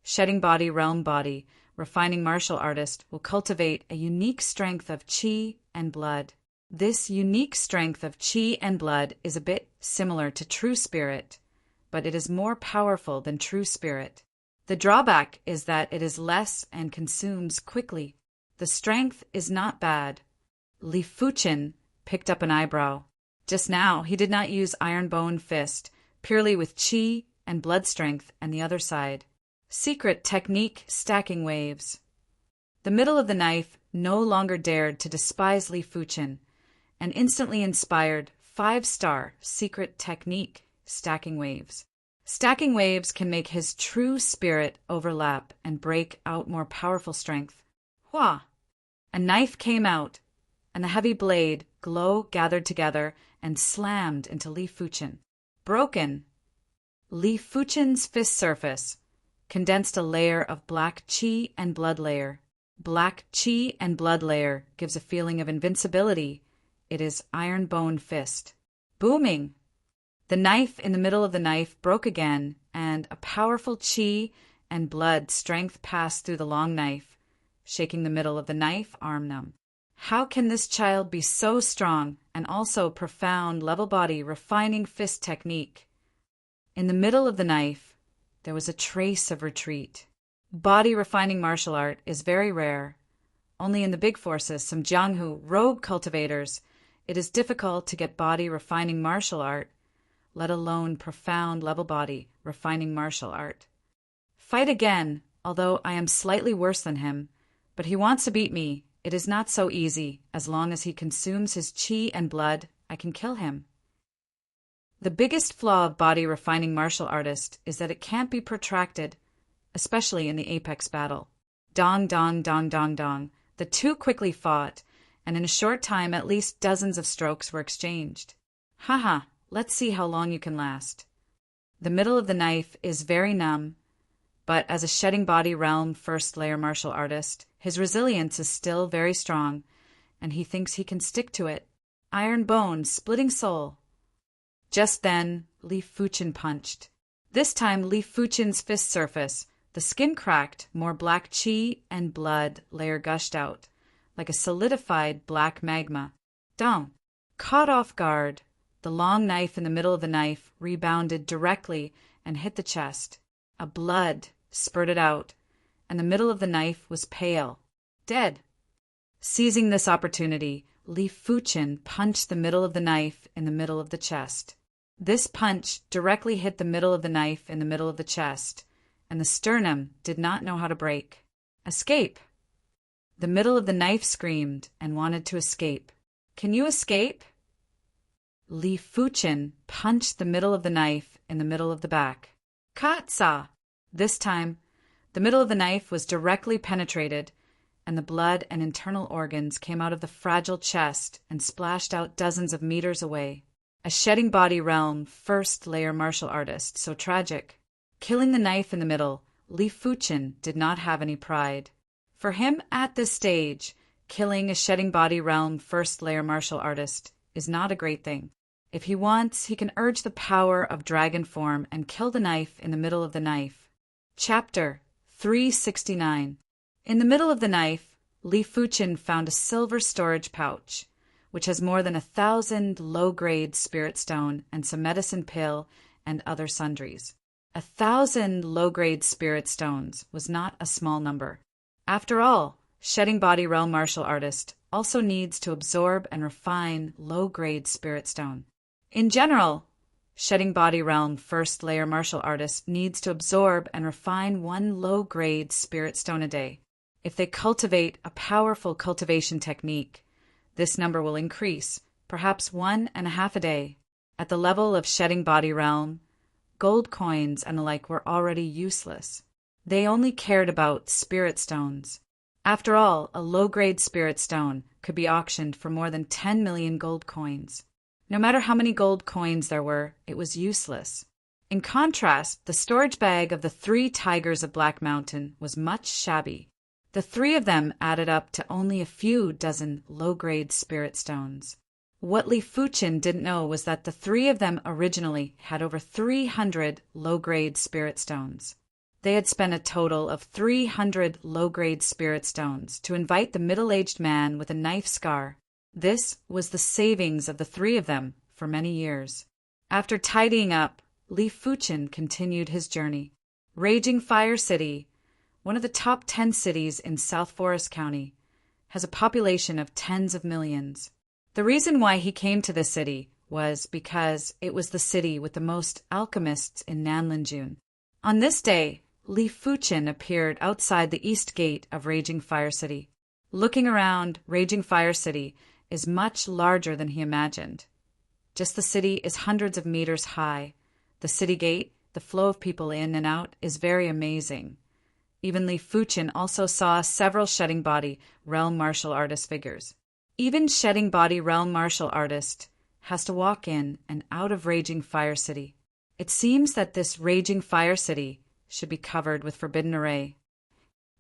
shedding body, realm body, refining martial artist will cultivate a unique strength of qi and blood. This unique strength of qi and blood is a bit similar to true spirit, but it is more powerful than true spirit. The drawback is that it is less and consumes quickly. The strength is not bad. Li Fuchin picked up an eyebrow. Just now, he did not use iron bone fist, purely with qi and blood strength and the other side. Secret technique stacking waves. The middle of the knife no longer dared to despise Li Fuchin, and instantly inspired 5-star secret technique stacking waves. Stacking waves can make his true spirit overlap and break out more powerful strength. Hua! A knife came out, and the heavy blade, glow, gathered together and slammed into Li Fuchin. Broken. Li Fuchin's fist surface condensed a layer of black qi and blood layer. Black qi and blood layer gives a feeling of invincibility. It is iron bone fist. Booming. The knife in the middle of the knife broke again, and a powerful qi and blood strength passed through the long knife, shaking the middle of the knife arm numb. How can this child be so strong and also profound level body refining fist technique? In the middle of the knife, there was a trace of retreat. Body refining martial art is very rare. Only in the big forces, some Jianghu rogue cultivators, it is difficult to get body refining martial art, let alone profound level body refining martial art. Fight again, although I am slightly worse than him, but he wants to beat me. It is not so easy. As long as he consumes his qi and blood, I can kill him. The biggest flaw of body refining martial artist is that it can't be protracted, especially in the apex battle. Dong, dong, dong, dong, dong. The two quickly fought, and in a short time at least dozens of strokes were exchanged. Haha, let's see how long you can last. The middle of the knife is very numb, but as a shedding body realm first layer martial artist, his resilience is still very strong, and he thinks he can stick to it. Iron bone, splitting soul. Just then, Li Fuchin punched. This time, Li Fuchin's fist surface, the skin cracked, more black qi and blood layer gushed out, like a solidified black magma. Dong! Caught off guard, the long knife in the middle of the knife rebounded directly and hit the chest. A blood spurted out, and the middle of the knife was pale. Dead. Seizing this opportunity, Li Fuchin punched the middle of the knife in the middle of the chest. This punch directly hit the middle of the knife in the middle of the chest, and the sternum did not know how to break. Escape! The middle of the knife screamed and wanted to escape. Can you escape? Li Fuchin punched the middle of the knife in the middle of the back. Katsa! This time, the middle of the knife was directly penetrated, and the blood and internal organs came out of the fragile chest and splashed out dozens of meters away. A shedding body realm first layer martial artist, so tragic. Killing the knife in the middle, Li Fuchin did not have any pride. For him at this stage, killing a shedding body realm first layer martial artist is not a great thing. If he wants, he can urge the power of dragon form and kill the knife in the middle of the knife. Chapter 369. In the middle of the knife, Li Fuchin found a silver storage pouch, which has more than 1,000 low-grade spirit stone and some medicine pill and other sundries. 1,000 low-grade spirit stones was not a small number. After all, shedding body realm martial artist also needs to absorb and refine low-grade spirit stone. In general, shedding body realm first layer martial artist needs to absorb and refine 1 low-grade spirit stone a day. If they cultivate a powerful cultivation technique, this number will increase, perhaps 1.5 a day. At the level of shedding body realm, gold coins and the like were already useless. They only cared about spirit stones. After all, a low-grade spirit stone could be auctioned for more than 10 million gold coins. No matter how many gold coins there were, it was useless. In contrast, the storage bag of the 3 tigers of Black Mountain was much shabby. The 3 of them added up to only a few dozen low-grade spirit stones. What Li Fuchen didn't know was that the 3 of them originally had over 300 low-grade spirit stones. They had spent a total of 300 low-grade spirit stones to invite the middle-aged man with a knife scar. This was the savings of the 3 of them for many years. After tidying up, Li Fuchen continued his journey. Raging Fire City, one of the top 10 cities in South Forest County, has a population of tens of millions. The reason why he came to this city was because it was the city with the most alchemists in Nanlinjun. On this day, Li Fuchen appeared outside the east gate of Raging Fire City. Looking around, Raging Fire City is much larger than he imagined. Just the city is hundreds of meters high. The city gate, the flow of people in and out, is very amazing. Even Li Fuchen also saw several shedding body realm martial artist figures. Even shedding body realm martial artist has to walk in and out of Raging Fire City. It seems that this Raging Fire City should be covered with forbidden array.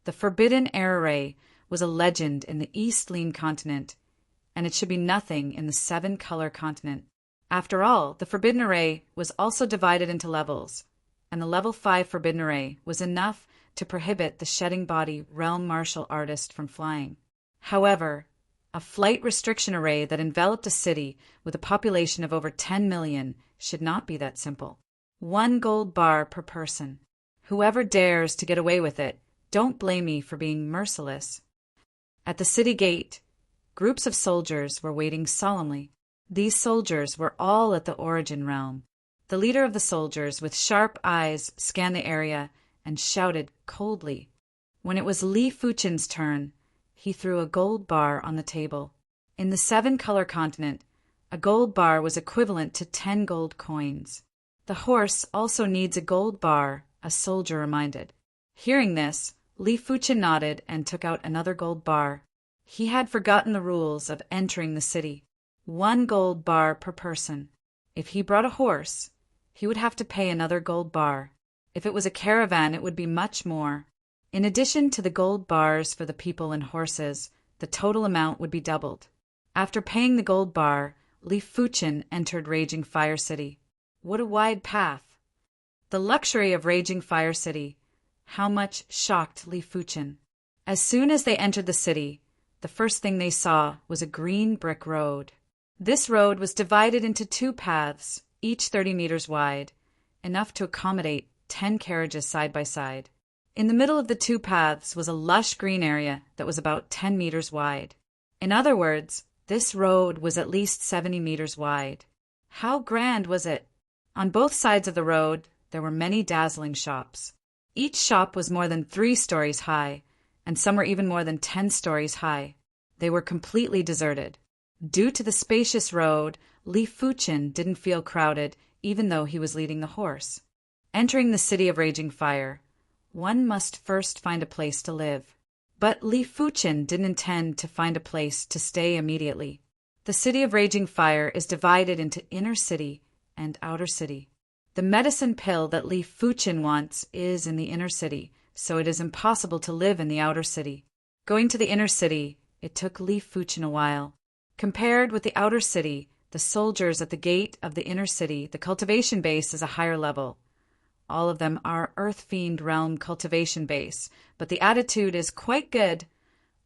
The forbidden air array was a legend in the East Lean continent, and it should be nothing in the 7-color continent. After all, the forbidden array was also divided into levels, and the level 5 forbidden array was enough to prohibit the shedding body realm martial artist from flying. However, a flight restriction array that enveloped a city with a population of over 10 million should not be that simple. 1 gold bar per person. Whoever dares to get away with it, don't blame me for being merciless. At the city gate, groups of soldiers were waiting solemnly. These soldiers were all at the origin realm. The leader of the soldiers, with sharp eyes, scanned the area and shouted coldly. When it was Li Fuchen's turn, he threw a gold bar on the table. In the 7-color continent, a gold bar was equivalent to 10 gold coins. The horse also needs a gold bar, a soldier reminded. Hearing this, Li Fuchen nodded and took out another gold bar. He had forgotten the rules of entering the city. 1 gold bar per person. If he brought a horse, he would have to pay another gold bar. If it was a caravan, it would be much more. In addition to the gold bars for the people and horses, the total amount would be doubled. After paying the gold bar, Li Fuchen entered Raging Fire City. What a wide path! The luxury of Raging Fire City. How much shocked Li Fuchen. As soon as they entered the city, the first thing they saw was a green brick road. This road was divided into 2 paths, each 30 meters wide, enough to accommodate 10 carriages side by side. In the middle of the 2 paths was a lush green area that was about 10 meters wide. In other words, this road was at least 70 meters wide. How grand was it? On both sides of the road, there were many dazzling shops. Each shop was more than 3 stories high, and some were even more than 10 stories high. They were completely deserted. Due to the spacious road, Li Fuchen didn't feel crowded, even though he was leading the horse. Entering the city of Raging Fire, one must first find a place to live. But Li Fuchen didn't intend to find a place to stay immediately. The city of Raging Fire is divided into inner city and outer city. The medicine pill that Li Fuchen wants is in the inner city, so it is impossible to live in the outer city. Going to the inner city, it took Li Fuchen a while. Compared with the outer city, the soldiers at the gate of the inner city, the cultivation base is a higher level. All of them are Earth Fiend Realm cultivation base, but the attitude is quite good.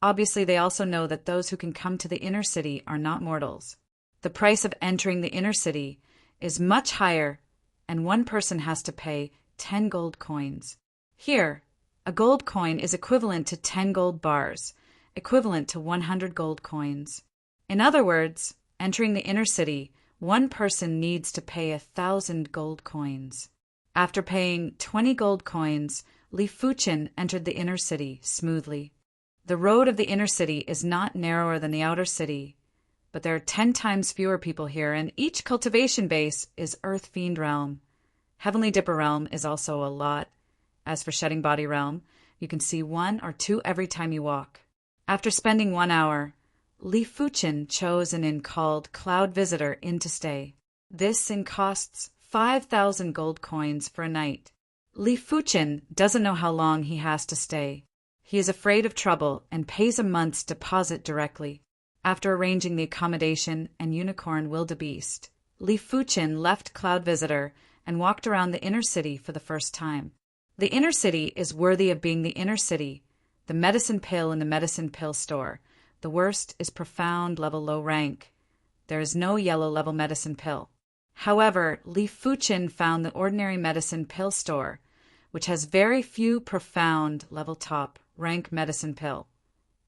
Obviously, they also know that those who can come to the inner city are not mortals. The price of entering the inner city is much higher, and one person has to pay 10 gold coins. Here, a gold coin is equivalent to 10 gold bars, equivalent to 100 gold coins. In other words, entering the inner city, one person needs to pay 1,000 gold coins. After paying 20 gold coins, Li Fuchen entered the inner city smoothly. The road of the inner city is not narrower than the outer city, but there are 10 times fewer people here, and each cultivation base is Earth Fiend Realm. Heavenly Dipper Realm is also a lot. As for Shedding Body Realm, you can see 1 or 2 every time you walk. After spending 1 hour, Li Fuchen chose an inn called Cloud Visitor Inn to stay. This inn costs 5,000 gold coins for a night. Li Fuchen doesn't know how long he has to stay. He is afraid of trouble and pays a month's deposit directly. After arranging the accommodation and unicorn wildebeest, Li Fuchen left Cloud Visitor and walked around the inner city for the first time. The inner city is worthy of being the inner city, the medicine pill in the medicine pill store. The worst is profound level low rank. There is no yellow level medicine pill. However, Li Fuchen found the ordinary medicine pill store, which has very few profound level top rank medicine pill,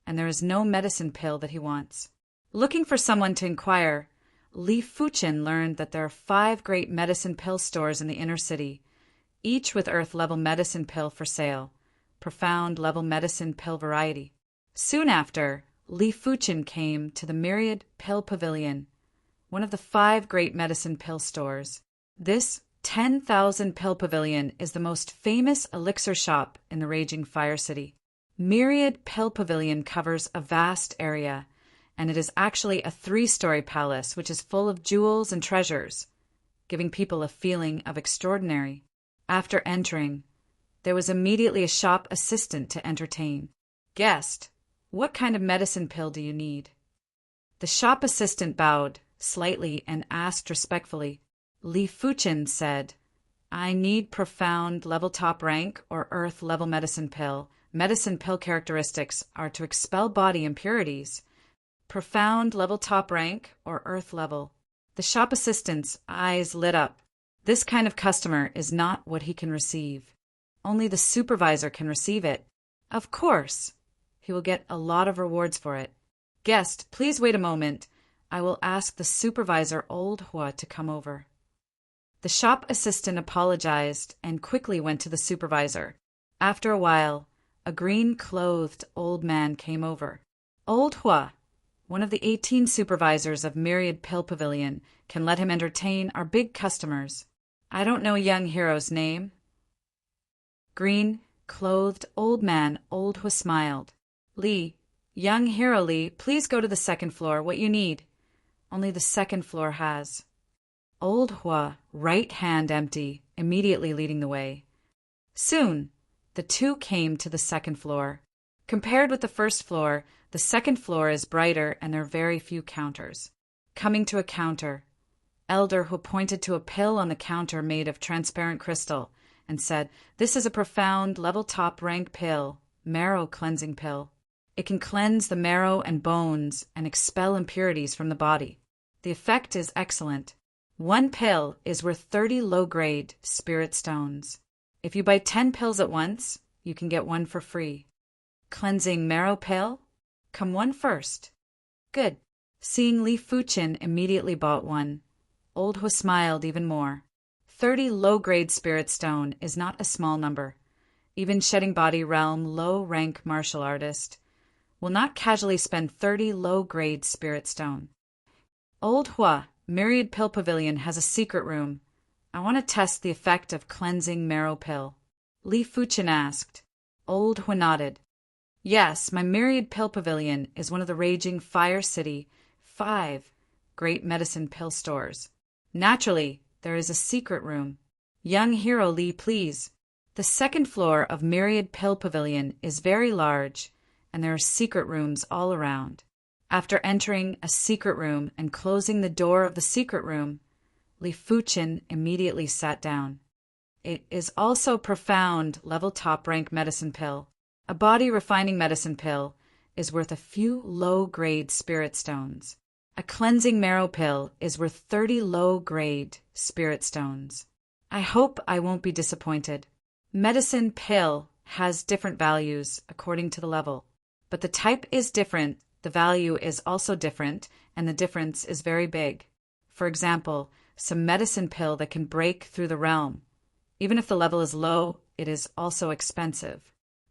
and there is no medicine pill that he wants. Looking for someone to inquire, Li Fuchen learned that there are 5 great medicine pill stores in the inner city, each with earth level medicine pill for sale, profound level medicine pill variety. Soon after, Li Fuchen came to the Myriad Pill Pavilion, one of the 5 great medicine pill stores. This 10,000 pill pavilion is the most famous elixir shop in the raging Fire City. Myriad Pill Pavilion covers a vast area, and it is actually a 3-story palace which is full of jewels and treasures, giving people a feeling of extraordinary. After entering, there was immediately a shop assistant to entertain. "Guest, what kind of medicine pill do you need?" The shop assistant bowed slightly and asked respectfully. Li Fuchen said, "I need profound level top rank or earth level medicine pill. Medicine pill characteristics are to expel body impurities. Profound level top rank or earth level." The shop assistant's eyes lit up. This kind of customer is not what he can receive. Only the supervisor can receive it. Of course, he will get a lot of rewards for it. "Guest, please wait a moment. I will ask the supervisor Old Hua to come over." The shop assistant apologized and quickly went to the supervisor. After a while, a green-clothed old man came over. Old Hua, one of the 18 supervisors of Myriad Pill Pavilion, can let him entertain our big customers. "I don't know young hero's name." Green-clothed old man Old Hua smiled. Young hero Li, please go to the 2nd floor. What you need? Only the 2nd floor has." Old Hua, right hand empty, immediately leading the way. Soon, the 2 came to the 2nd floor. Compared with the 1st floor, the 2nd floor is brighter and there are very few counters. Coming to a counter, Elder Hua pointed to a pill on the counter made of transparent crystal and said, "This is a profound level top rank pill, marrow cleansing pill. It can cleanse the marrow and bones and expel impurities from the body. The effect is excellent. 1 pill is worth 30 low-grade spirit stones. If you buy 10 pills at once, you can get 1 for free. Cleansing marrow pill? Come 1 first." "Good." Seeing Li Fuchen immediately bought 1. Old Hua smiled even more. 30 low-grade spirit stone is not a small number. Even Shedding Body Realm low-rank martial artist will not casually spend 30 low-grade spirit stone. "Old Hua, Myriad Pill Pavilion has a secret room. I want to test the effect of cleansing marrow pill." Li Fuchen asked. Old Hua nodded. "Yes, my Myriad Pill Pavilion is one of the raging Fire City 5 great medicine pill stores. Naturally, there is a secret room. Young hero Li, please." The 2nd floor of Myriad Pill Pavilion is very large, and there are secret rooms all around. After entering a secret room and closing the door of the secret room, Li Fuchen immediately sat down. It is also profound level top rank medicine pill. A body refining medicine pill is worth a few low-grade spirit stones. A cleansing marrow pill is worth 30 low-grade spirit stones. I hope I won't be disappointed. Medicine pill has different values according to the level, but the type is different, the value is also different, and the difference is very big. For example, some medicine pill that can break through the realm. Even if the level is low, it is also expensive.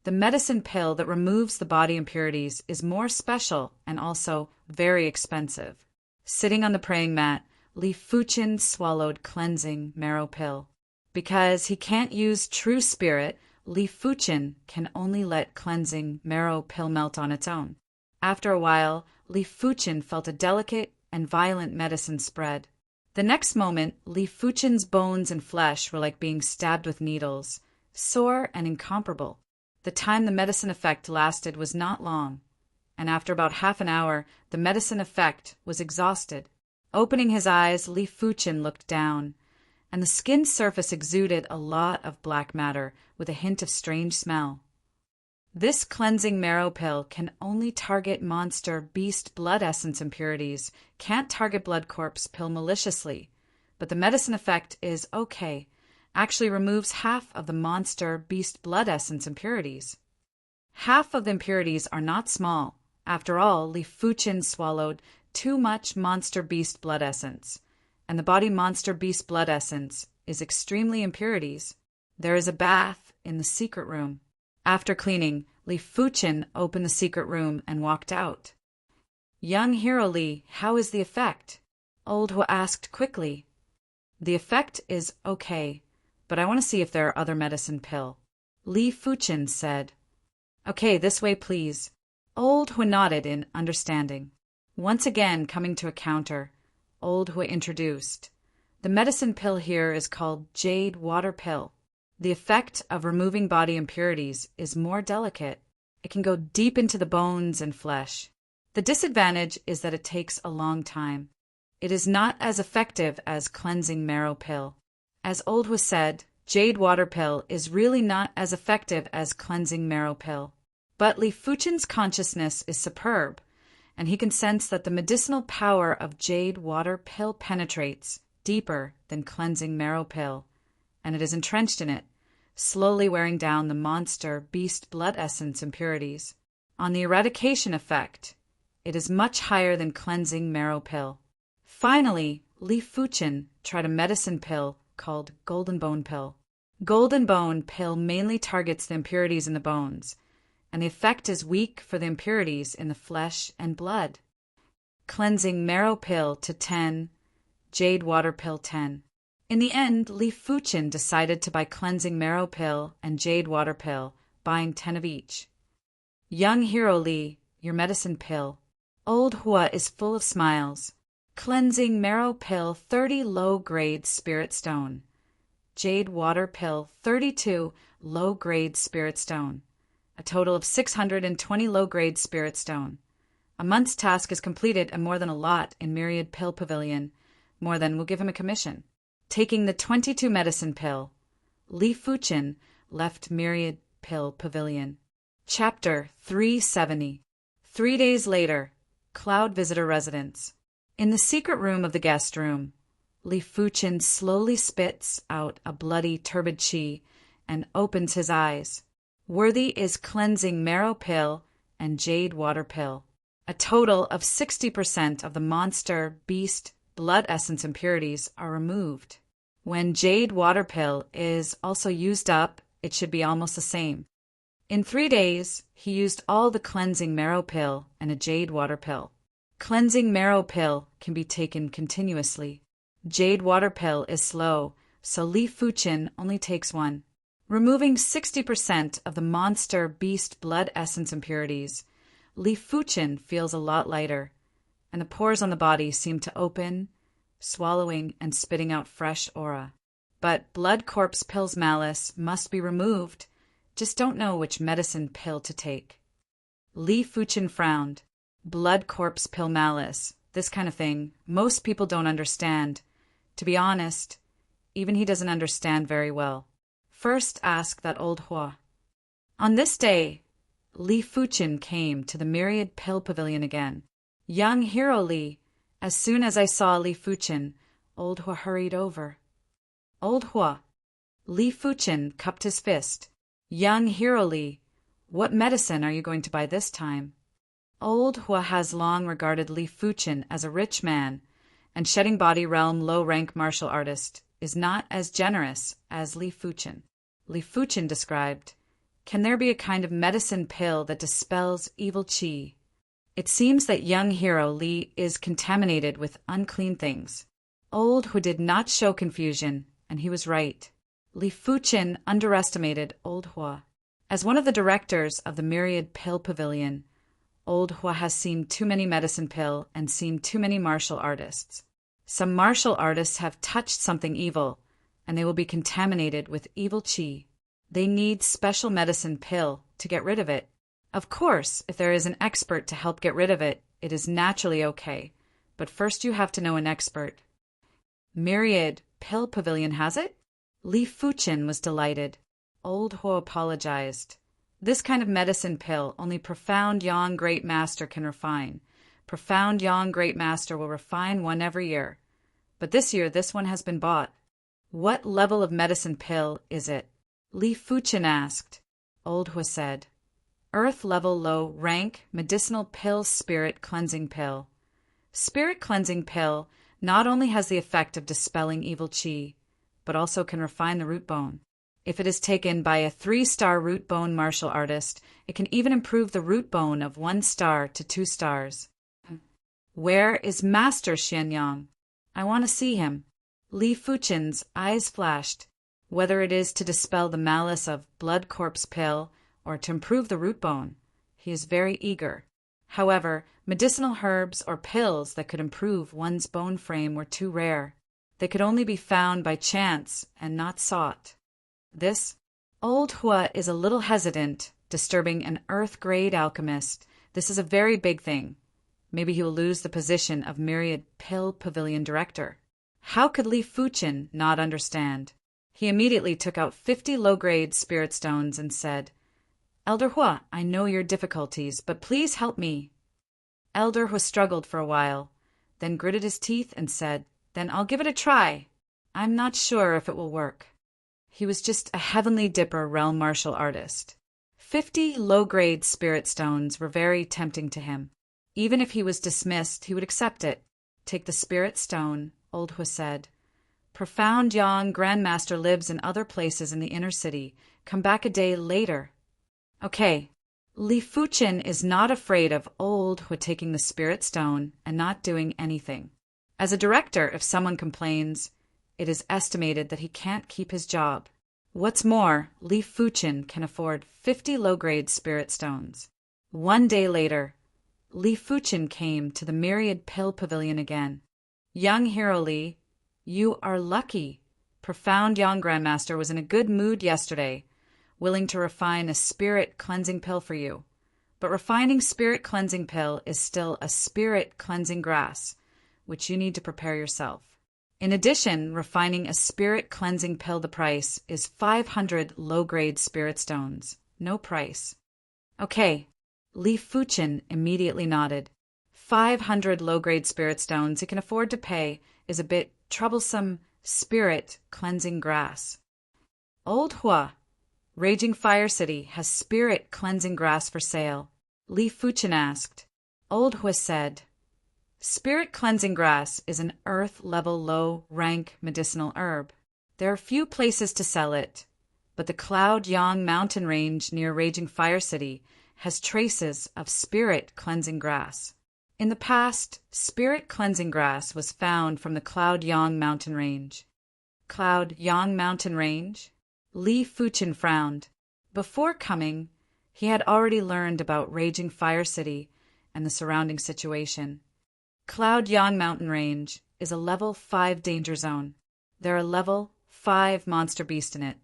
The medicine pill that removes the body impurities is more special and also very expensive. Sitting on the praying mat, Li Fuchin swallowed cleansing marrow pill. Because he can't use true spirit, Li Fuchin can only let cleansing marrow pill melt on its own. After a while, Li Fuchin felt a delicate and violent medicine spread. The next moment, Li Fuchin's bones and flesh were like being stabbed with needles, sore and incomparable. The time the medicine effect lasted was not long, and after about half an hour, the medicine effect was exhausted. Opening his eyes, Li Fuchin looked down, and the skin surface exuded a lot of black matter with a hint of strange smell. This cleansing marrow pill can only target monster beast blood essence impurities, can't target blood corpse pill maliciously, but the medicine effect is okay. Actually removes half of the monster beast blood essence impurities. Half of the impurities are not small. After all, Li Fuchin swallowed too much monster beast blood essence, and the body monster beast blood essence is extremely impurities. There is a bath in the secret room. After cleaning, Li Fuchin opened the secret room and walked out. Young hero Li, how is the effect? Old Hua asked quickly. The effect is okay, but I want to see if there are other medicine pill. Li Fuchin said. Okay, this way please. Old Hua nodded in understanding. Once again coming to a counter, Old Hua introduced. The medicine pill here is called Jade Water Pill. The effect of removing body impurities is more delicate. It can go deep into the bones and flesh. The disadvantage is that it takes a long time. It is not as effective as cleansing marrow pill. As Old Hua said, Jade Water Pill is really not as effective as cleansing marrow pill. But Li Fuchin's consciousness is superb, and he can sense that the medicinal power of Jade Water Pill penetrates deeper than cleansing marrow pill, and it is entrenched in it, slowly wearing down the monster beast blood essence impurities. On the eradication effect, it is much higher than cleansing marrow pill. Finally, Li Fuchin tried a medicine pill called Golden Bone Pill. Golden Bone Pill mainly targets the impurities in the bones, and the effect is weak for the impurities in the flesh and blood. Cleansing marrow pill to 10, Jade Water Pill 10. In the end, Li Fuchin decided to buy cleansing marrow pill and Jade Water Pill, buying 10 of each. Young hero Li, your medicine pill. Old Hua is full of smiles. Cleansing marrow pill 30 low-grade spirit stone. Jade Water Pill 32 low-grade spirit stone. A total of 620 low-grade spirit stone. A month's task is completed and more than a lot in Myriad Pill Pavilion. More than will give him a commission. Taking the 22 medicine pill, Li Fuchin left Myriad Pill Pavilion. Chapter 370. 3 days later, Cloud Visitor Residence. In the secret room of the guest room, Li Fuchin slowly spits out a bloody turbid chi and opens his eyes. Worthy is cleansing marrow pill and Jade Water Pill. A total of 60% of the monster beast blood essence impurities are removed. When Jade Water Pill is also used up, it should be almost the same. In 3 days, he used all the cleansing marrow pill and a Jade Water Pill. Cleansing marrow pill can be taken continuously. Jade Water Pill is slow, so Li Fuchin only takes one. Removing 60% of the monster beast blood essence impurities, Li Fuchin feels a lot lighter, and the pores on the body seem to open, swallowing and spitting out fresh aura. But blood corpse pill's malice must be removed. Just don't know which medicine pill to take. Li Fuchin frowned. Blood corpse pill malice, this kind of thing, most people don't understand. To be honest, even he doesn't understand very well. First ask that old Hua. On this day, Li Fuchin came to the Myriad Pill Pavilion again. Young hero Li, as soon as I saw Li Fuchin, old Hua hurried over. Old Hua, Li Fuchen cupped his fist. Young hero Li, what medicine are you going to buy this time? Old Hua has long regarded Li Fuchen as a rich man, and shedding body realm low-rank martial artist is not as generous as Li Fuchen. Li Fuchen described, "Can there be a kind of medicine pill that dispels evil qi? It seems that young hero Li is contaminated with unclean things." Old Hua did not show confusion, and he was right. Li Fuchen underestimated Old Hua. As one of the directors of the Myriad Pill Pavilion, Old Hua has seen too many medicine pill and seen too many martial artists. Some martial artists have touched something evil, and they will be contaminated with evil qi. They need special medicine pill to get rid of it. Of course, if there is an expert to help get rid of it, it is naturally okay. But first you have to know an expert. Myriad Pill Pavilion has it? Li Fuchen was delighted. Old Hua apologized. This kind of medicine pill only profound young great master can refine. Profound young great master will refine one every year. But this year this one has been bought. What level of medicine pill is it? Li Fuchen asked. Old Hua said, Earth level low rank medicinal pill spirit cleansing pill. Spirit cleansing pill not only has the effect of dispelling evil qi, but also can refine the root bone. If it is taken by a 3-star root bone martial artist, it can even improve the root bone of 1 star to 2 stars. Where is Master Xianyang? I want to see him. Li Fuchen's eyes flashed. Whether it is to dispel the malice of blood corpse pill or to improve the root bone, he is very eager. However, medicinal herbs or pills that could improve one's bone frame were too rare. They could only be found by chance and not sought. This, Old Hua is a little hesitant, disturbing an earth-grade alchemist. This is a very big thing. Maybe he will lose the position of Myriad Pill Pavilion director. How could Li Fuchen not understand? He immediately took out 50 low-grade spirit stones and said, Elder Hua, I know your difficulties, but please help me. Elder Hua struggled for a while, then gritted his teeth and said, Then I'll give it a try. I'm not sure if it will work. He was just a heavenly dipper realm martial artist. 50 low-grade spirit stones were very tempting to him. Even if he was dismissed, he would accept it. Take the spirit stone, Old Hua said. Profound Yang Grandmaster lives in other places in the inner city. Come back a day later. Okay. Li Fuchen is not afraid of Old Hua taking the spirit stone and not doing anything. As a director, if someone complains, it is estimated that he can't keep his job. What's more, Li Fuchen can afford 50 low-grade spirit stones. 1 day later, Li Fuchen came to the Myriad Pill Pavilion again. Young hero Li, you are lucky. Profound Yang Grandmaster was in a good mood yesterday, willing to refine a spirit cleansing pill for you. But refining spirit cleansing pill is still a spirit cleansing grass, which you need to prepare yourself. In addition, refining a spirit cleansing pill, the price is 500 low-grade spirit stones. No price. Okay. Li Fuchen immediately nodded. 500 low-grade spirit stones he can afford to pay is a bit troublesome spirit cleansing grass. Old Hua, Raging Fire City, has spirit cleansing grass for sale. Li Fuchen asked. Old Hua said, Spirit cleansing grass is an earth-level low-rank medicinal herb. There are few places to sell it, but the Cloud Yang mountain range near Raging Fire City has traces of spirit cleansing grass. In the past, spirit cleansing grass was found from the Cloud Yang mountain range. Cloud Yang mountain range? Li Fuchen frowned. Before coming, he had already learned about Raging Fire City and the surrounding situation. Cloud Yang mountain range is a level 5 danger zone. There are level 5 monster beasts in it.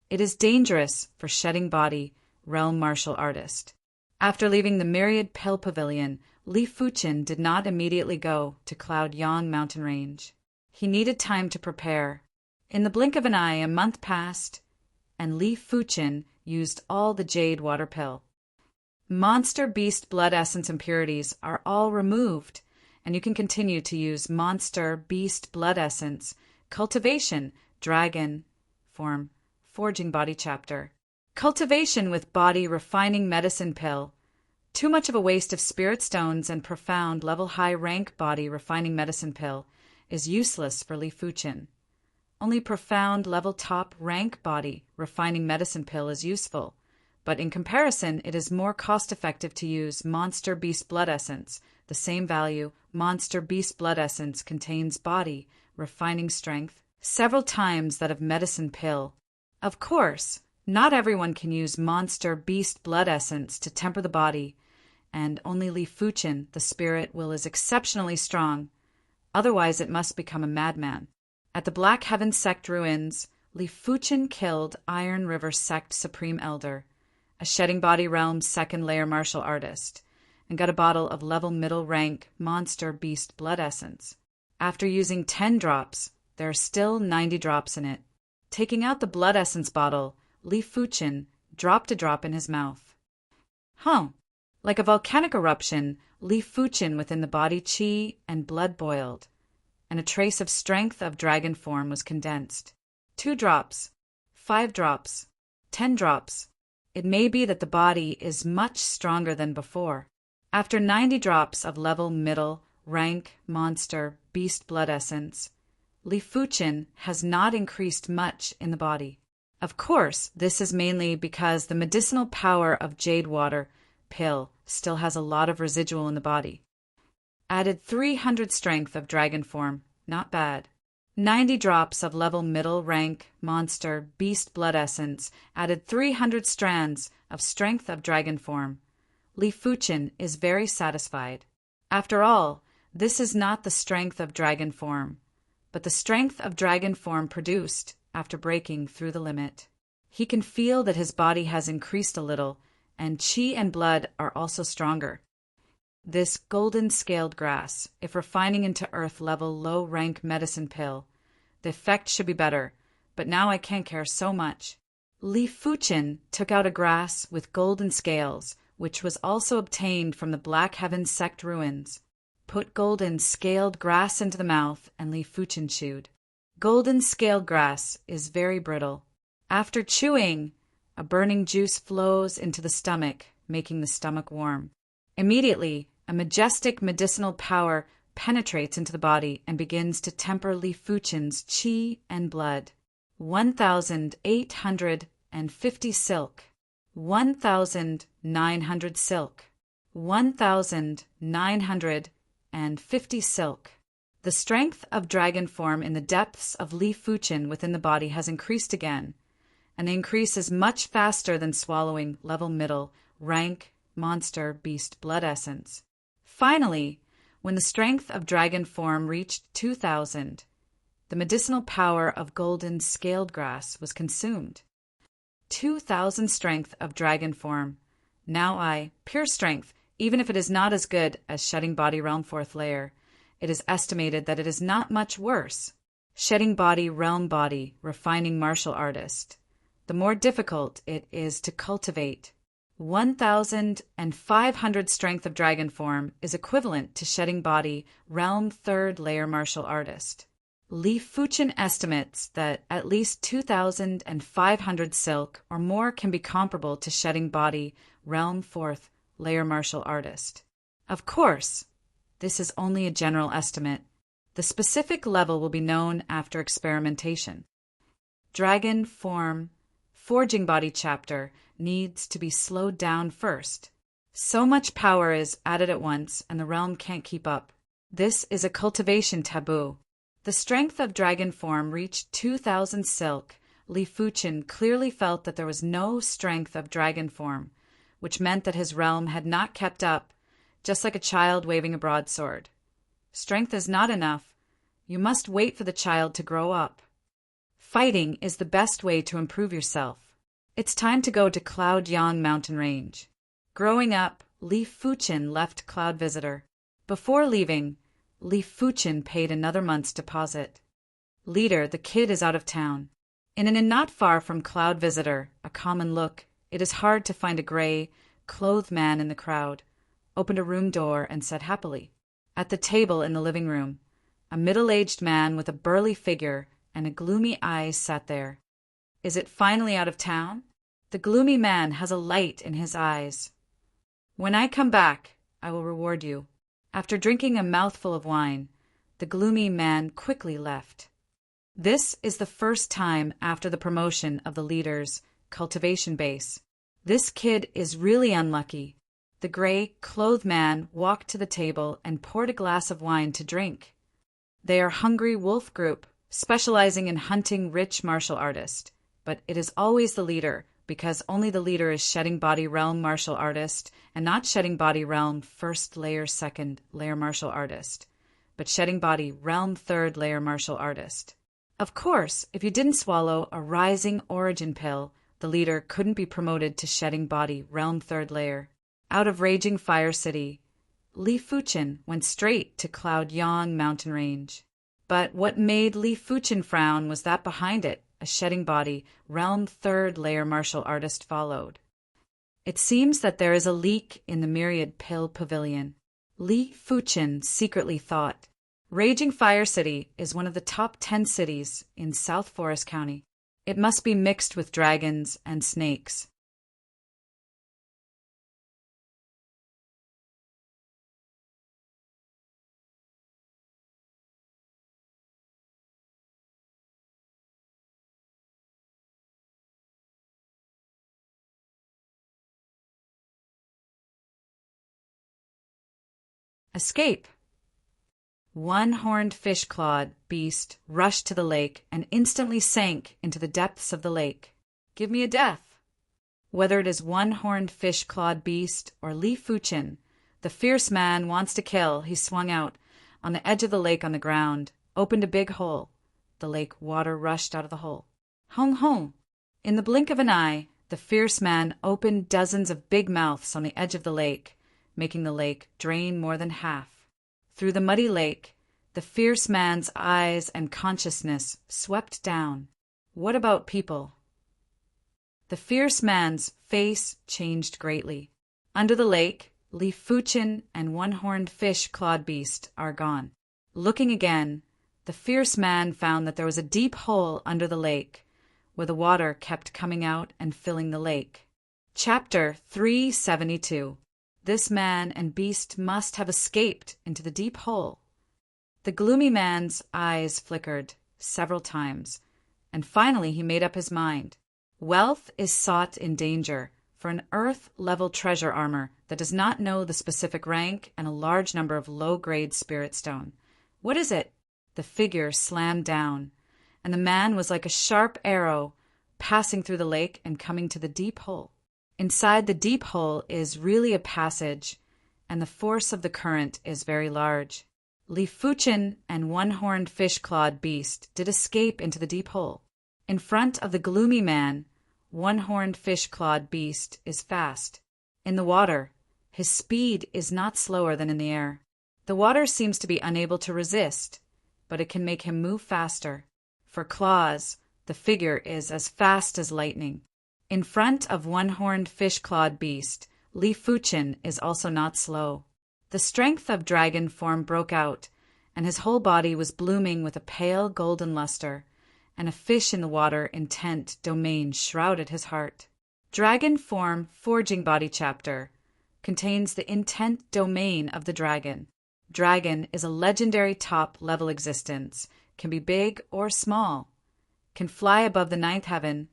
It is dangerous for shedding body realm martial artist. After leaving the Myriad Pill Pavilion, Li Fuchen did not immediately go to Cloud Yang mountain range. He needed time to prepare. In the blink of an eye, a month passed, and Li Fuchen used all the jade water pill. Monster beast blood essence impurities are all removed, and you can continue to use monster beast blood essence cultivation dragon form Forging Body chapter. Cultivation with body refining medicine pill. Too much of a waste of spirit stones and profound level high rank body refining medicine pill is useless for Li Fuchin. Only profound level top rank body refining medicine pill is useful, but in comparison it is more cost effective to use Monster Beast Blood Essence. The same value, Monster Beast Blood Essence contains body refining strength several times that of medicine pill. Of course, not everyone can use Monster Beast Blood Essence to temper the body, and only Li Fuchin, the spirit will, is exceptionally strong. Otherwise it must become a madman. At the Black Heaven Sect ruins, Li Fuchin killed Iron River Sect Supreme Elder, a Shedding Body Realm second layer martial artist, and got a bottle of level middle rank Monster Beast Blood Essence. After using 10 drops, there are still 90 drops in it. Taking out the blood essence bottle, Li Fuchin dropped a drop in his mouth. Like a volcanic eruption, Li Fuchin within the body chi and blood boiled, and a trace of strength of dragon form was condensed. 2 drops, 5 drops, 10 drops. It may be that the body is much stronger than before. After 90 drops of level middle rank monster beast blood essence, Li Fuchin has not increased much in the body. Of course, this is mainly because the medicinal power of jade water pill still has a lot of residual in the body. Added 300 strength of dragon form, not bad. 90 drops of level middle rank monster beast blood essence added 300 strands of strength of dragon form. Li Fuchin is very satisfied. After all, this is not the strength of dragon form, but the strength of dragon form produced after breaking through the limit. He can feel that his body has increased a little, and chi and blood are also stronger. This golden scaled grass, if refining into earth level low rank medicine pill, the effect should be better, but now I can't care so much. Li Fuchin took out a grass with golden scales, which was also obtained from the Black Heaven Sect ruins. Put golden scaled grass into the mouth, and Li Fuchin chewed. Golden scaled grass is very brittle. After chewing, a burning juice flows into the stomach, making the stomach warm. Immediately, a majestic medicinal power penetrates into the body and begins to temper Li Fuchin's chi and blood. 1,850 silk. 1,900 silk. 1,950 silk. The strength of dragon form in the depths of Li Fuchin within the body has increased again, and the increase is much faster than swallowing level middle rank monster beast blood essence. Finally, when the strength of dragon form reached 2,000, the medicinal power of golden scaled grass was consumed. 2,000 strength of dragon form. Now pure strength, even if it is not as good as Shedding Body Realm 4th layer, it is estimated that it is not much worse. Shedding Body Realm Body Refining Martial Artist. The more difficult it is to cultivate. 1,500 strength of dragon form is equivalent to Shedding Body Realm 3rd layer martial artist. Li Fuchin estimates that at least 2,500 silk or more can be comparable to Shedding Body Realm 4th layer martial artist. Of course, this is only a general estimate. The specific level will be known after experimentation. Dragon form Forging Body chapter needs to be slowed down first. So much power is added at once and the realm can't keep up. This is a cultivation taboo. The strength of dragon form reached 2,000 silk. Li Fuchin clearly felt that there was no strength of dragon form, which meant that his realm had not kept up, just like a child waving a broadsword. Strength is not enough. You must wait for the child to grow up. Fighting is the best way to improve yourself. It's time to go to Cloud Yang mountain range. Growing up, Li Fuchin left Cloud Visitor. Before leaving, Li Fuchin paid another month's deposit. Leader, the kid is out of town. In an inn not far from Cloud Visitor, a common look, it is hard to find a gray, clothed man in the crowd, opened a room door and said happily. At the table in the living room, a middle-aged man with a burly figure and a gloomy eye sat there. Is it finally out of town? The gloomy man has a light in his eyes. When I come back, I will reward you. After drinking a mouthful of wine, the gloomy man quickly left. This is the first time after the promotion of the leader's cultivation base. This kid is really unlucky. The gray-clothed man walked to the table and poured a glass of wine to drink. They are Hungry Wolf Group, specializing in hunting rich martial artists. But it is always the leader, because only the leader is Shedding Body Realm martial artist, and not Shedding Body Realm first layer, second layer martial artist, but Shedding Body Realm third layer martial artist. Of course, if you didn't swallow a rising origin pill, the leader couldn't be promoted to Shedding Body Realm third layer. Out of Raging Fire City, Li Fuchin went straight to Cloud Yang mountain range. But what made Li Fuchin frown was that behind it, a Shedding Body Realm third layer martial artist followed. It seems that there is a leak in the Myriad Pill Pavilion. Li Fuchin secretly thought. Raging Fire City is one of the top 10 cities in South Forest County. It must be mixed with dragons and snakes. Escape. One-horned fish-clawed beast rushed to the lake and instantly sank into the depths of the lake. Give me a death. Whether it is one-horned fish-clawed beast or Li Fuchin, the fierce man wants to kill. He swung out on the edge of the lake on the ground, opened a big hole. The lake water rushed out of the hole. Hong hong! In the blink of an eye, the fierce man opened dozens of big mouths on the edge of the lake, making the lake drain more than half. Through the muddy lake, the fierce man's eyes and consciousness swept down. What about people? The fierce man's face changed greatly. Under the lake, Li Fuchin and one-horned fish-clawed beast are gone. Looking again, the fierce man found that there was a deep hole under the lake, where the water kept coming out and filling the lake. Chapter 372. This man and beast must have escaped into the deep hole. The gloomy man's eyes flickered several times, and finally he made up his mind. Wealth is sought in danger for an earth-level treasure armor that does not know the specific rank and a large number of low-grade spirit stone. What is it? The figure slammed down, and the man was like a sharp arrow passing through the lake and coming to the deep hole. Inside the deep hole is really a passage, and the force of the current is very large. Li Fuchin and one-horned fish-clawed beast did escape into the deep hole. In front of the gloomy man, one-horned fish-clawed beast is fast. In the water, his speed is not slower than in the air. The water seems to be unable to resist, but it can make him move faster. For claws, the figure is as fast as lightning. In front of one-horned fish-clawed beast, Li Fuchin is also not slow. The strength of dragon form broke out, and his whole body was blooming with a pale golden luster, and a fish in the water intent domain shrouded his heart. Dragon form forging body chapter contains the intent domain of the dragon. Dragon is a legendary top-level existence, can be big or small, can fly above the ninth heaven,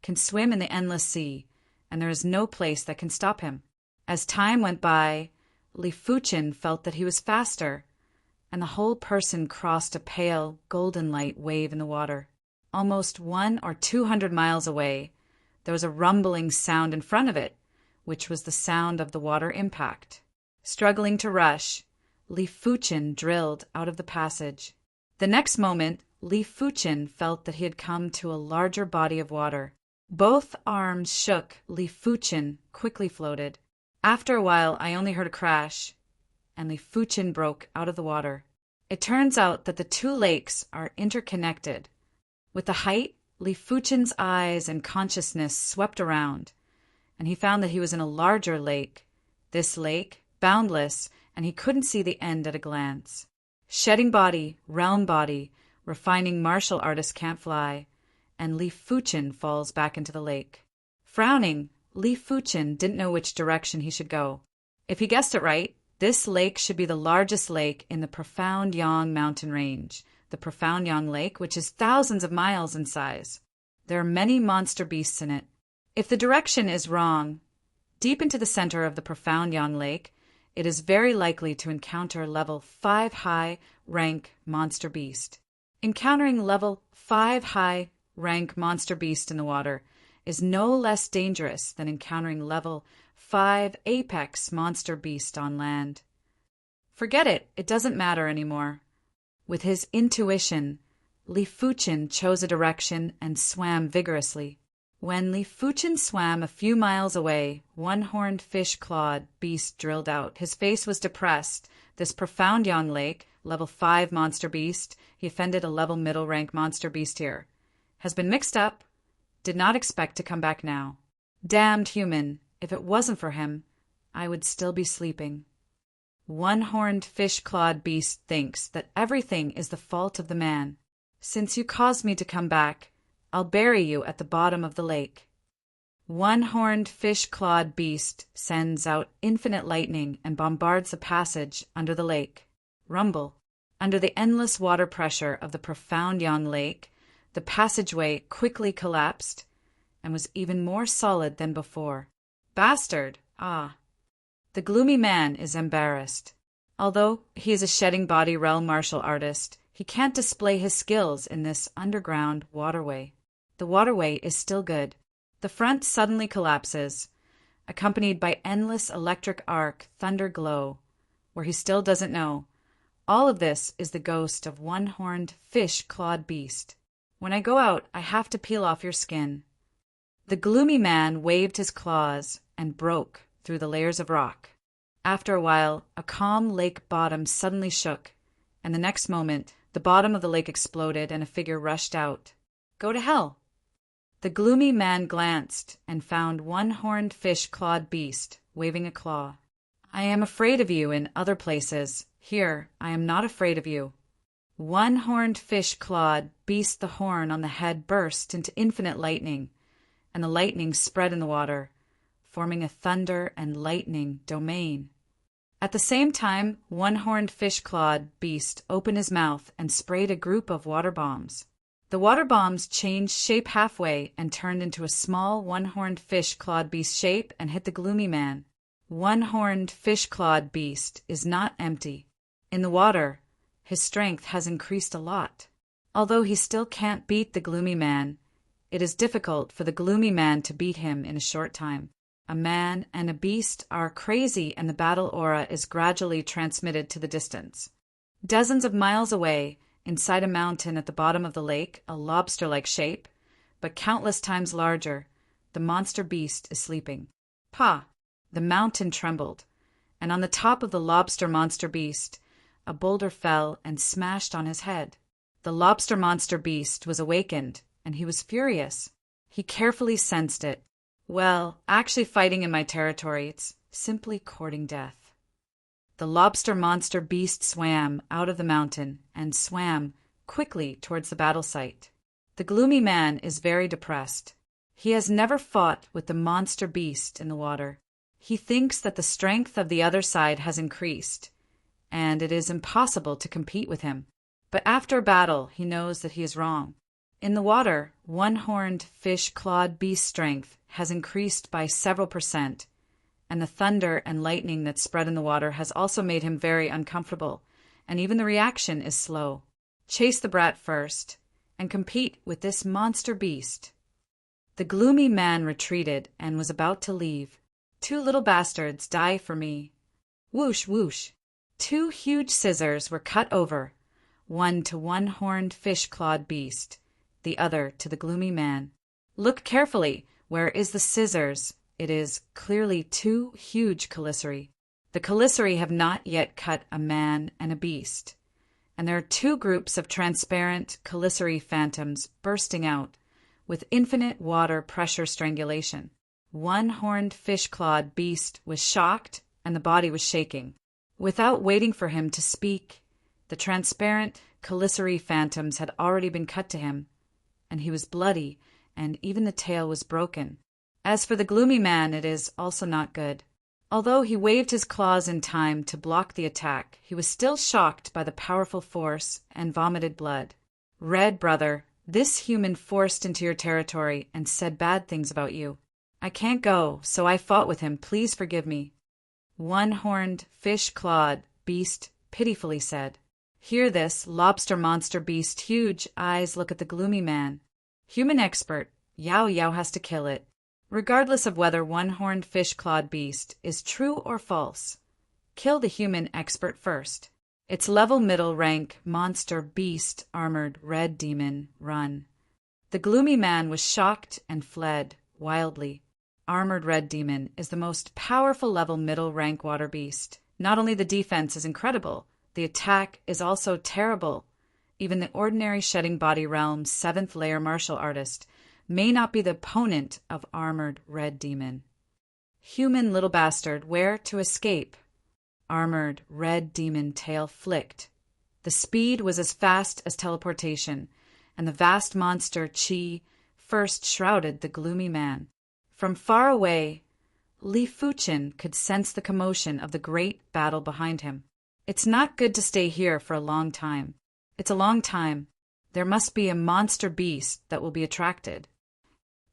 can swim in the endless sea, and there is no place that can stop him. As time went by, Li Fuchin felt that he was faster, and the whole person crossed a pale, golden light wave in the water. Almost 100 or 200 miles away, there was a rumbling sound in front of it, which was the sound of the water impact. Struggling to rush, Li Fuchin drilled out of the passage. The next moment, Li Fuchin felt that he had come to a larger body of water. Both arms shook. Li Fuchin quickly floated. After a while, I only heard a crash, and Li Fuchin broke out of the water. It turns out that the two lakes are interconnected. With the height, Li Fuchin's eyes and consciousness swept around, and he found that he was in a larger lake. This lake, boundless, and he couldn't see the end at a glance. Shedding body, realm body, refining martial artist can't fly, and Li Fuchen falls back into the lake. Frowning, Li Fuchen didn't know which direction he should go. If he guessed it right, this lake should be the largest lake in the Profound Yang mountain range, the Profound Yang Lake, which is thousands of miles in size. There are many monster beasts in it. If the direction is wrong, deep into the center of the Profound Yang Lake, it is very likely to encounter level 5 high rank monster beast. Encountering level 5 high rank monster beast in the water is no less dangerous than encountering level 5 apex monster beast on land. Forget it, it doesn't matter anymore. With his intuition, Li Fuchen chose a direction and swam vigorously. When Li Fuchen swam a few miles away, one-horned fish-clawed beast drilled out. His face was depressed. This Profound Yang Lake, level 5 monster beast, he offended a level middle rank monster beast here, has been mixed up, did not expect to come back now. Damned human, if it wasn't for him, I would still be sleeping. One-horned fish-clawed beast thinks that everything is the fault of the man. Since you caused me to come back, I'll bury you at the bottom of the lake. One-horned fish-clawed beast sends out infinite lightning and bombards the passage under the lake. Rumble. Under the endless water pressure of the Profound Yang Lake, the passageway quickly collapsed and was even more solid than before. Bastard! Ah! The gloomy man is embarrassed. Although he is a shedding body realm martial artist, he can't display his skills in this underground waterway. The waterway is still good. The front suddenly collapses, accompanied by endless electric arc thunder glow, where he still doesn't know. All of this is the ghost of one-horned fish-clawed beast. When I go out, I have to peel off your skin. The gloomy man waved his claws and broke through the layers of rock. After a while, a calm lake bottom suddenly shook, and the next moment, the bottom of the lake exploded and a figure rushed out. Go to hell! The gloomy man glanced and found one-horned fish-clawed beast, waving a claw. I am afraid of you in other places. Here, I am not afraid of you. One-horned fish-clawed beast, the horn on the head burst into infinite lightning, and the lightning spread in the water, forming a thunder and lightning domain. At the same time, one-horned fish-clawed beast opened his mouth and sprayed a group of water bombs. The water bombs changed shape halfway and turned into a small one-horned fish-clawed beast shape and hit the gloomy man. One-horned fish-clawed beast is not empty. In the water, his strength has increased a lot. Although he still can't beat the gloomy man, it is difficult for the gloomy man to beat him in a short time. A man and a beast are crazy, and the battle aura is gradually transmitted to the distance. Dozens of miles away, inside a mountain at the bottom of the lake, a lobster-like shape, but countless times larger, the monster beast is sleeping. Pah! The mountain trembled, and on the top of the lobster monster beast, a boulder fell and smashed on his head. The lobster monster beast was awakened, and he was furious. He carefully sensed it. Well, actually fighting in my territory, it's simply courting death. The lobster monster beast swam out of the mountain and swam quickly towards the battle site. The gloomy man is very depressed. He has never fought with the monster beast in the water. He thinks that the strength of the other side has increased, and it is impossible to compete with him. But after a battle, he knows that he is wrong. In the water, one-horned fish-clawed beast strength has increased by several %, and the thunder and lightning that spread in the water has also made him very uncomfortable, and even the reaction is slow. Chase the brat first, and compete with this monster beast. The gloomy man retreated and was about to leave. Two little bastards die for me. Whoosh, whoosh. Two huge scissors were cut over, one to one-horned fish-clawed beast, the other to the gloomy man. Look carefully. Where is the scissors? It is clearly two huge caliceri. The caliceri have not yet cut a man and a beast, and there are two groups of transparent caliceri phantoms bursting out with infinite water pressure strangulation. One-horned fish-clawed beast was shocked, and the body was shaking. Without waiting for him to speak, the transparent caliceri phantoms had already been cut to him, and he was bloody, and even the tail was broken. As for the gloomy man, it is also not good. Although he waved his claws in time to block the attack, he was still shocked by the powerful force and vomited blood. Red brother, this human forced into your territory and said bad things about you. I can't go, so I fought with him. Please forgive me. One-horned, fish-clawed beast pitifully said. Hear this, lobster monster beast, huge eyes look at the gloomy man. Human expert, Yao Yao has to kill it. Regardless of whether one-horned fish-clawed beast is true or false, kill the human expert first. It's level middle rank monster beast armored red demon run. The gloomy man was shocked and fled wildly. Armored red demon is the most powerful level middle rank water beast. Not only the defense is incredible, the attack is also terrible. Even the ordinary shedding body realm's 7th layer martial artist may not be the opponent of armored red demon. Human little bastard, where to escape? Armored red demon tail flicked. The speed was as fast as teleportation, and the vast monster Chi first shrouded the gloomy man. From far away, Li Fuchen could sense the commotion of the great battle behind him. It's not good to stay here for a long time. It's a long time. There must be a monster beast that will be attracted.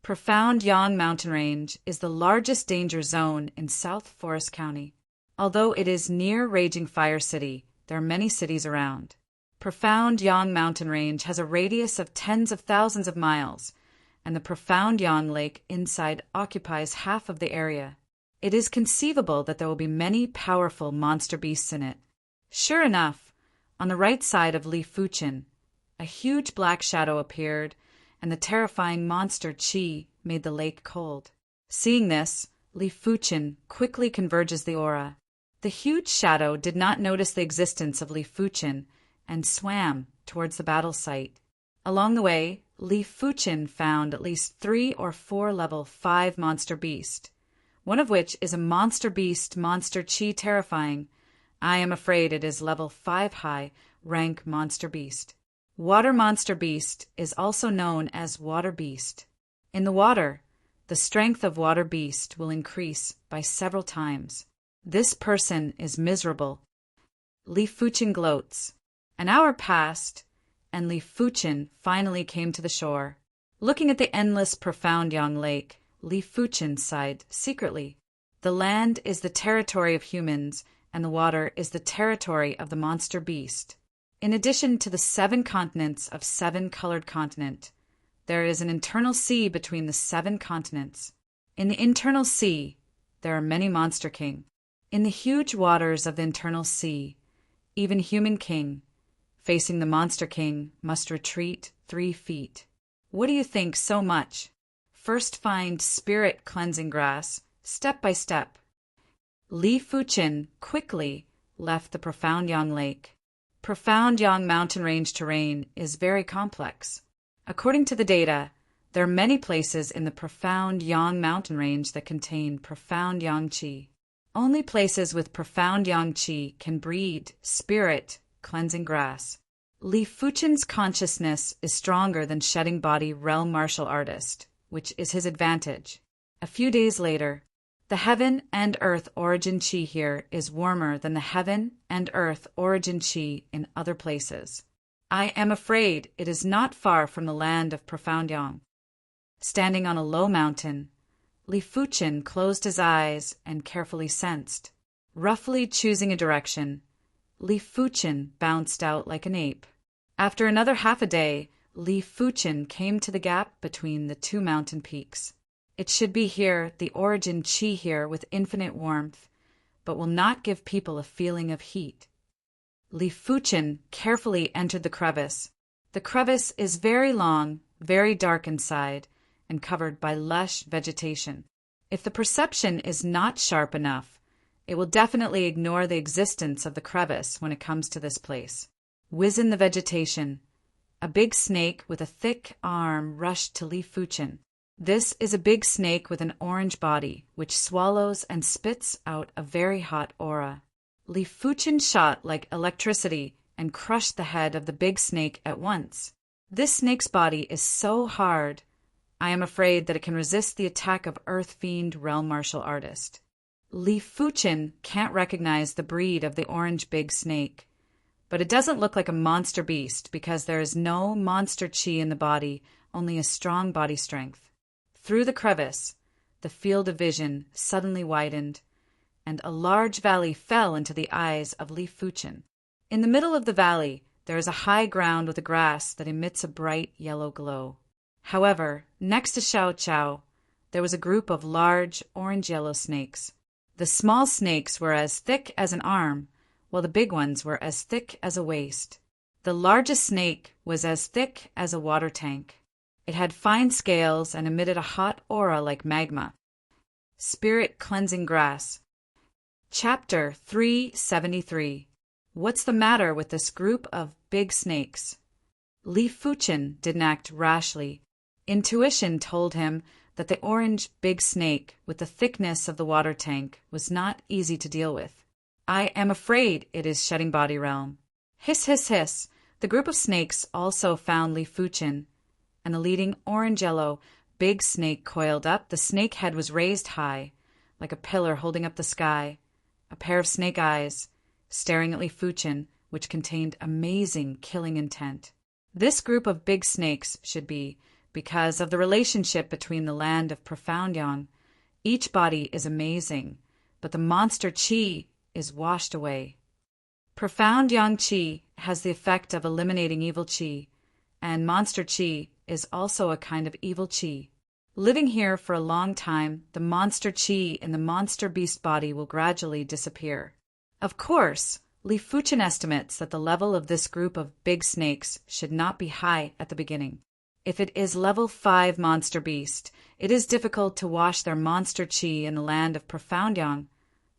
Profound Yang Mountain Range is the largest danger zone in South Forest County. Although it is near Raging Fire City, there are many cities around. Profound Yang Mountain Range has a radius of tens of thousands of miles, and the Profound Yang Lake inside occupies half of the area. It is conceivable that there will be many powerful monster beasts in it. Sure enough, on the right side of Li Fuchen, a huge black shadow appeared, and the terrifying monster Chi made the lake cold. Seeing this, Li Fuchen quickly converges the aura. The huge shadow did not notice the existence of Li Fuchen and swam towards the battle site. Along the way, Li Fuchen found at least 3 or 4 level 5 monster beasts, one of which is a monster beast monster Chi terrifying. I am afraid it is level 5 high rank monster beast. Water monster beast is also known as water beast. In the water, the strength of water beast will increase by several times. This person is miserable. Li Fuchen gloats. An hour passed, and Li Fuchen finally came to the shore. Looking at the endless Profound Yang Lake, Li Fuchen sighed secretly. The land is the territory of humans, and the water is the territory of the monster beast. In addition to the 7 continents of 7 colored continent, there is an internal sea between the 7 continents. In the internal sea, there are many monster king. In the huge waters of the internal sea, even human king, facing the monster king, must retreat 3 feet. What do you think so much? First find spirit cleansing grass, step by step. Li Fuchen quickly left the Profound Yang Lake. Profound Yang Mountain Range terrain is very complex. According to the data, there are many places in the Profound Yang Mountain Range that contain Profound Yang Qi. Only places with Profound Yang Qi can breed spirit cleansing grass. Li Fuchen's consciousness is stronger than shedding body realm martial artist, which is his advantage. A few days later, the heaven and earth origin Qi here is warmer than the heaven and earth origin Qi in other places. I am afraid it is not far from the land of Profound Yang. Standing on a low mountain, Li Fuchen closed his eyes and carefully sensed. Roughly choosing a direction, Li Fuchen bounced out like an ape. After another half a day, Li Fuchen came to the gap between the 2 mountain peaks. It should be here, the origin Qi here with infinite warmth, but will not give people a feeling of heat. Li Fuchen carefully entered the crevice. The crevice is very long, very dark inside, and covered by lush vegetation. If the perception is not sharp enough, it will definitely ignore the existence of the crevice when it comes to this place. Whiz in the vegetation. A big snake with a thick arm rushed to Li Fuchen. This is a big snake with an orange body, which swallows and spits out a very hot aura. Li Fuchen shot like electricity and crushed the head of the big snake at once. This snake's body is so hard, I am afraid that it can resist the attack of Earth Fiend Realm Martial Artist. Li Fuchin can't recognize the breed of the orange big snake, but it doesn't look like a monster beast because there is no monster chi in the body, only a strong body strength. Through the crevice, the field of vision suddenly widened, and a large valley fell into the eyes of Li Fuchin. In the middle of the valley, there is a high ground with a grass that emits a bright yellow glow. However, next to Xiao Chao, there was a group of large orange-yellow snakes. The small snakes were as thick as an arm, while the big ones were as thick as a waist. The largest snake was as thick as a water tank. It had fine scales and emitted a hot aura like magma. Spirit Cleansing Grass. Chapter 373. What's the matter with this group of big snakes? Li Fuchin didn't act rashly. Intuition told him that the orange big snake with the thickness of the water tank was not easy to deal with. I am afraid it is Shedding Body Realm. Hiss, hiss, hiss. The group of snakes also found Li Fuchin, and the leading orange-yellow big snake coiled up. The snake head was raised high, like a pillar holding up the sky. A pair of snake eyes, staring at Li Fuchin, which contained amazing killing intent. This group of big snakes should be, because of the relationship between the land of Profound Yang. Each body is amazing, but the monster chi is washed away. Profound Yang Chi has the effect of eliminating evil chi, and monster chi is also a kind of evil chi. Living here for a long time, the monster chi in the monster beast body will gradually disappear. Of course, Li Fuchin estimates that the level of this group of big snakes should not be high at the beginning. If it is level 5 monster beast, it is difficult to wash their monster chi in the land of Profound Yang,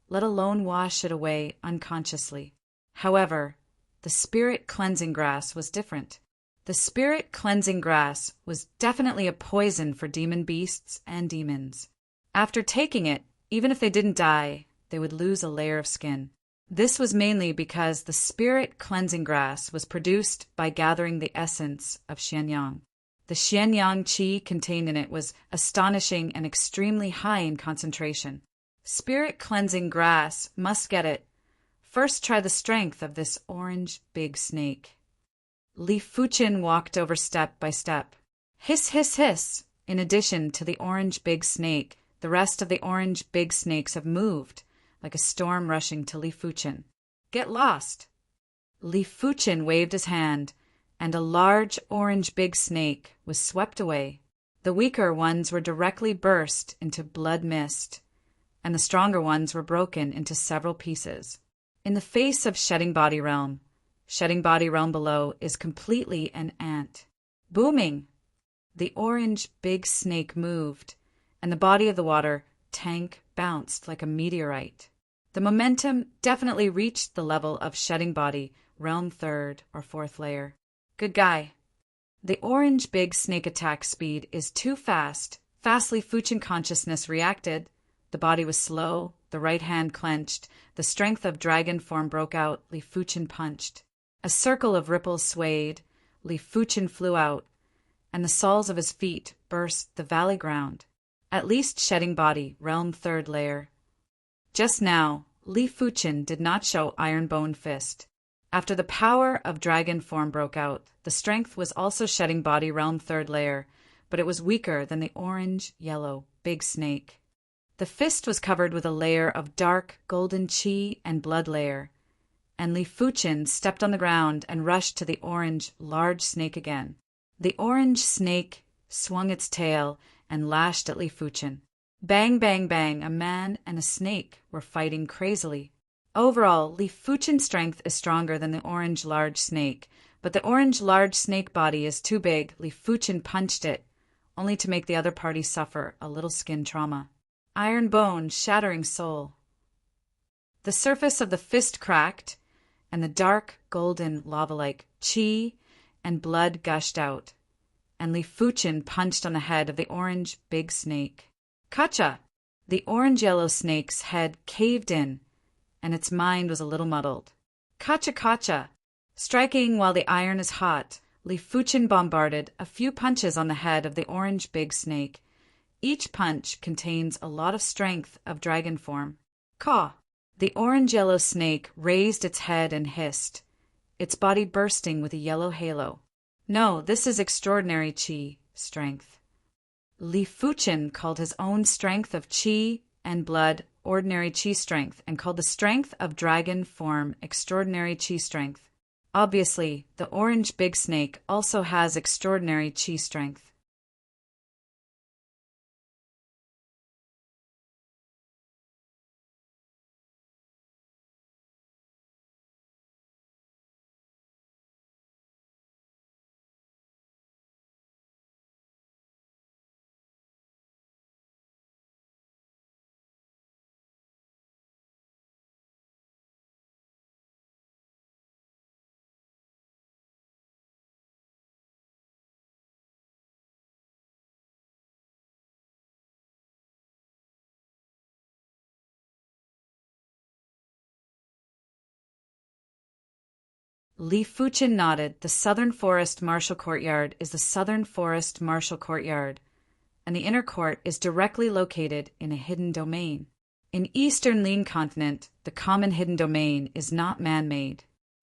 let alone wash it away unconsciously. However, the Spirit Cleansing Grass was different. The Spirit Cleansing Grass was definitely a poison for demon beasts and demons. After taking it, even if they didn't die, they would lose a layer of skin. This was mainly because the Spirit Cleansing Grass was produced by gathering the essence of Xianyang. The Xianyang chi contained in it was astonishing and extremely high in concentration. Spirit Cleansing Grass must get it. First try the strength of this orange big snake. Li Fuchin walked over step by step. Hiss, hiss, hiss. In addition to the orange big snake, the rest of the orange big snakes have moved, like a storm rushing to Li Fuchin. Get lost. Li Fuchin waved his hand, and a large orange big snake was swept away. The weaker ones were directly burst into blood mist, and the stronger ones were broken into several pieces. In the face of Shedding Body Realm below is completely an ant. Booming! The orange big snake moved, and the body of the water tank bounced like a meteorite. The momentum definitely reached the level of Shedding Body Realm 3rd or 4th layer. Good guy. The orange big snake attack speed is too fast. Fastly Fuchin consciousness reacted. The body was slow, the right hand clenched, the strength of dragon form broke out, Li Fuchin punched. A circle of ripples swayed, Li Fuchin flew out, and the soles of his feet burst the valley ground. At least Shedding Body, Realm 3rd layer. Just now, Li Fuchin did not show Iron Bone Fist. After the power of dragon form broke out, the strength was also Shedding Body, Realm 3rd layer, but it was weaker than the orange-yellow big snake. The fist was covered with a layer of dark golden chi and blood layer, and Li Fuchin stepped on the ground and rushed to the orange large snake again. The orange snake swung its tail and lashed at Li Fuchin. Bang, bang, bang, a man and a snake were fighting crazily. Overall, Li Fuchin's strength is stronger than the orange large snake, but the orange large snake body is too big. Li Fuchin punched it, only to make the other party suffer a little skin trauma. Iron bone, shattering soul. The surface of the fist cracked, and the dark, golden, lava-like chi and blood gushed out, and Li Fuchin punched on the head of the orange big snake. Kacha! The orange-yellow snake's head caved in, and its mind was a little muddled. Kacha, kacha! Striking while the iron is hot Li Fuchen bombarded a few punches on the head of the orange big snake. Each punch contains a lot of strength of dragon form. Caw! The orange-yellow snake raised its head and hissed, its body bursting with a yellow halo. No, this is extraordinary qi, strength. Li Fuchen called his own strength of qi and blood ordinary qi strength and called the strength of dragon form extraordinary qi strength. Obviously, the orange big snake also has extraordinary qi strength. Li Fuchen nodded. The Southern Forest Martial Courtyard is the Southern Forest Martial Courtyard, and the inner court is directly located in a hidden domain. In Eastern Lin Continent, the common hidden domain is not man-made.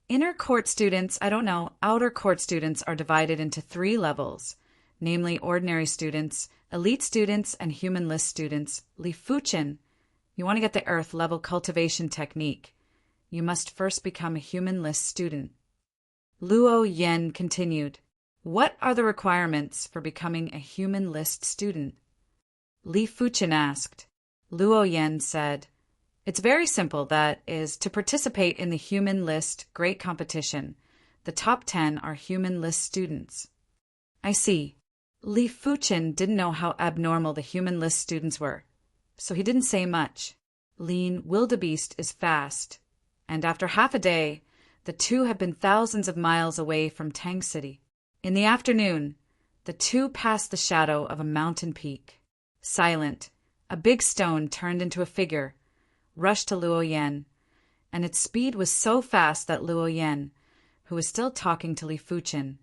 Outer court students are divided into 3 levels, namely ordinary students, elite students, and human list students. Li Fuchen, you want to get the earth level cultivation technique. You must first become a human list student. Luo Yen continued, "What are the requirements for becoming a human list student?" Li Fuchen asked. Luo Yen said, "It's very simple, that is, to participate in the human list great competition. The top 10 are human list students." I see. Li Fuchen didn't know how abnormal the human list students were, so he didn't say much. Lin Wildebeest is fast, and after half a day, the two had been thousands of miles away from Tang City. In the afternoon, the two passed the shadow of a mountain peak. Silent, a big stone turned into a figure, rushed to Luo Yen, and its speed was so fast that Luo Yen, who was still talking to Li Fuchen,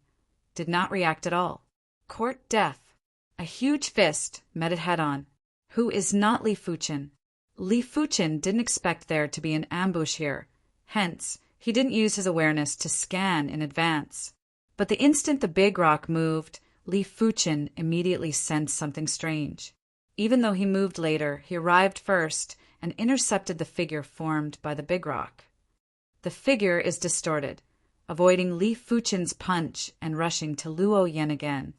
did not react at all. Court death. A huge fist met it head-on. Who is not Li Fuchen? Li Fuchen didn't expect there to be an ambush here, hence, he didn't use his awareness to scan in advance. But the instant the big rock moved, Li Fuchen immediately sensed something strange. Even though he moved later, he arrived first and intercepted the figure formed by the big rock. The figure is distorted, avoiding Li Fuchen's punch and rushing to Luo Yen again.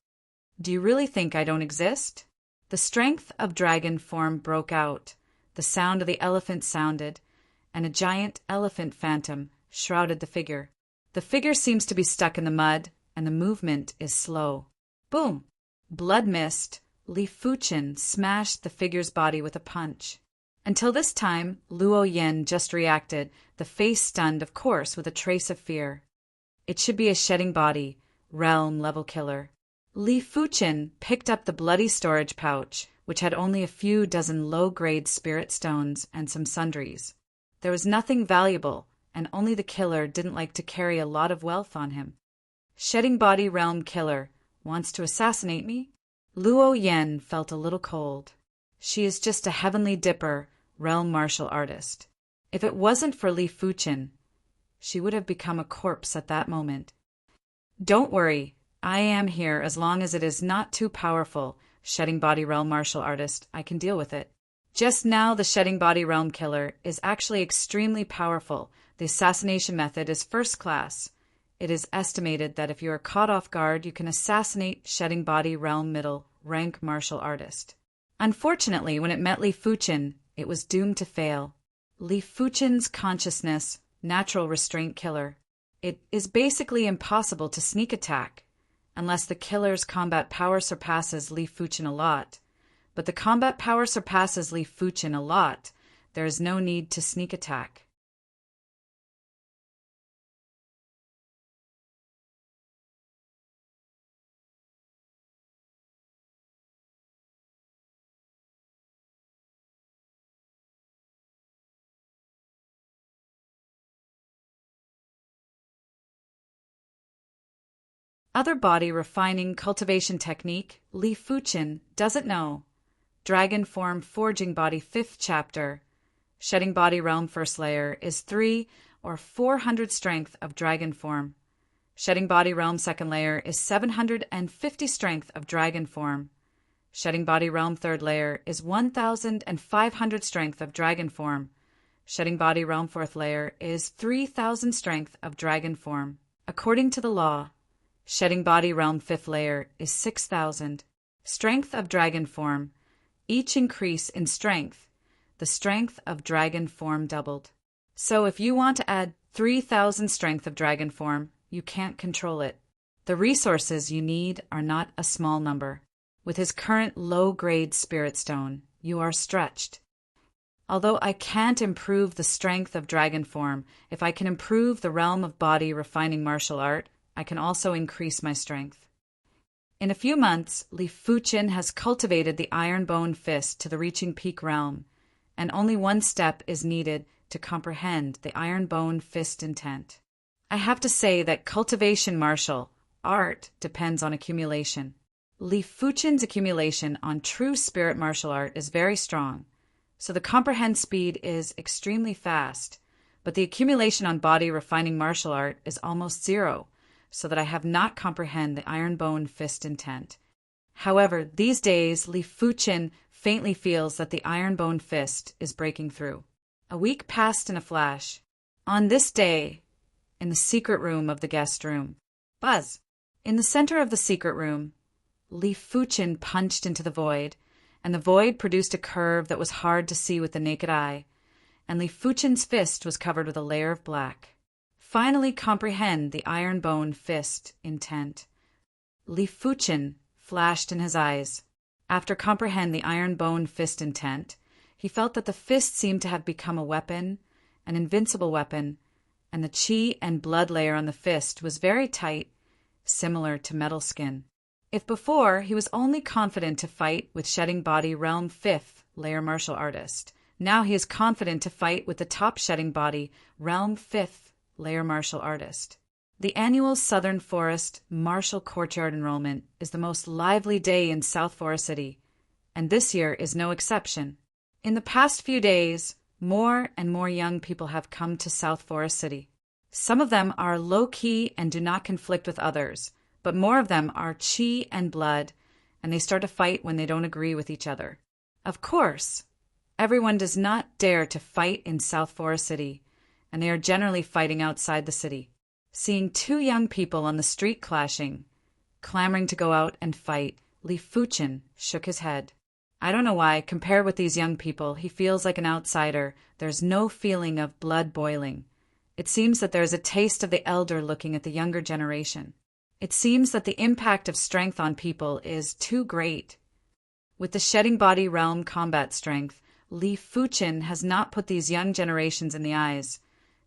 "Do you really think I don't exist?" The strength of dragon form broke out, the sound of the elephant sounded, and a giant elephant phantom shrouded the figure. The figure seems to be stuck in the mud, and the movement is slow. Boom! Blood mist. Li Fuchen smashed the figure's body with a punch. Until this time, Luo Yen just reacted, the face stunned, of course, with a trace of fear. It should be a shedding body, realm-level killer. Li Fuchen picked up the bloody storage pouch, which had only a few dozen low-grade spirit stones and some sundries. There was nothing valuable, and only the killer didn't like to carry a lot of wealth on him. Shedding body realm killer wants to assassinate me? Luo Yen felt a little cold. She is just a heavenly dipper, realm martial artist. If it wasn't for Li Fuchen, she would have become a corpse at that moment. "Don't worry, I am here as long as it is not too powerful, shedding body realm martial artist. I can deal with it." Just now, the shedding body realm killer is actually extremely powerful. The assassination method is first class. It is estimated that if you are caught off guard, you can assassinate shedding body realm middle rank martial artist. Unfortunately, when it met Li Fuchen, it was doomed to fail. Li Fuchen's consciousness, natural restraint killer. It is basically impossible to sneak attack, unless the killer's combat power surpasses Li Fuchen a lot. But the combat power surpasses Li Fuchen a lot. There is no need to sneak attack. Other body refining cultivation technique Li Fuqin doesn't know. Dragon form forging body 5th chapter. Shedding body realm first layer is 3 or 400 strength of dragon form. Shedding body realm second layer is 750 strength of dragon form. Shedding body realm third layer is 1,500 strength of dragon form. Shedding body realm fourth layer is 3,000 strength of dragon form. According to the law, shedding body realm fifth layer is 6,000 strength of dragon form. Each increase in strength, the strength of dragon form doubled. So if you want to add 3,000 strength of dragon form, you can't control it. The resources you need are not a small number. With his current low-grade spirit stone, you are stretched. Although I can't improve the strength of dragon form, if I can improve the realm of body refining martial art, I can also increase my strength. In a few months, Li Fuqin has cultivated the iron bone fist to the reaching peak realm, and only one step is needed to comprehend the iron bone fist intent. I have to say that cultivation martial art depends on accumulation. Li Fuqin's accumulation on true spirit martial art is very strong, so the comprehend speed is extremely fast, but the accumulation on body refining martial art is almost zero, so that I have not comprehend the iron bone fist intent. However, these days Li Fuqin faintly feels that the iron bone fist is breaking through. A week passed in a flash. On this day, in the secret room of the guest room, buzz! In the center of the secret room, Li Fuqin punched into the void, and the void produced a curve that was hard to see with the naked eye, and Li Fuqin's fist was covered with a layer of black. Finally comprehend the iron bone fist intent. Li Fuqin flashed in his eyes. After comprehend the iron bone fist intent, he felt that the fist seemed to have become a weapon, an invincible weapon, and the chi and blood layer on the fist was very tight, similar to metal skin. If before he was only confident to fight with shedding body realm 5th layer martial artist, now he is confident to fight with the top shedding body realm 5th layer martial artist. The annual Southern Forest Martial Courtyard enrollment is the most lively day in South Forest City, and this year is no exception. In the past few days, more and more young people have come to South Forest City. Some of them are low-key and do not conflict with others, but more of them are chi and blood, and they start to fight when they don't agree with each other. Of course, everyone does not dare to fight in South Forest City, and they are generally fighting outside the city. Seeing two young people on the street clashing, clamoring to go out and fight, Li Fuqin shook his head. I don't know why, compared with these young people, he feels like an outsider. There's no feeling of blood boiling. It seems that there's a taste of the elder looking at the younger generation. It seems that the impact of strength on people is too great. With the shedding body realm combat strength, Li Fuqin has not put these young generations in the eyes.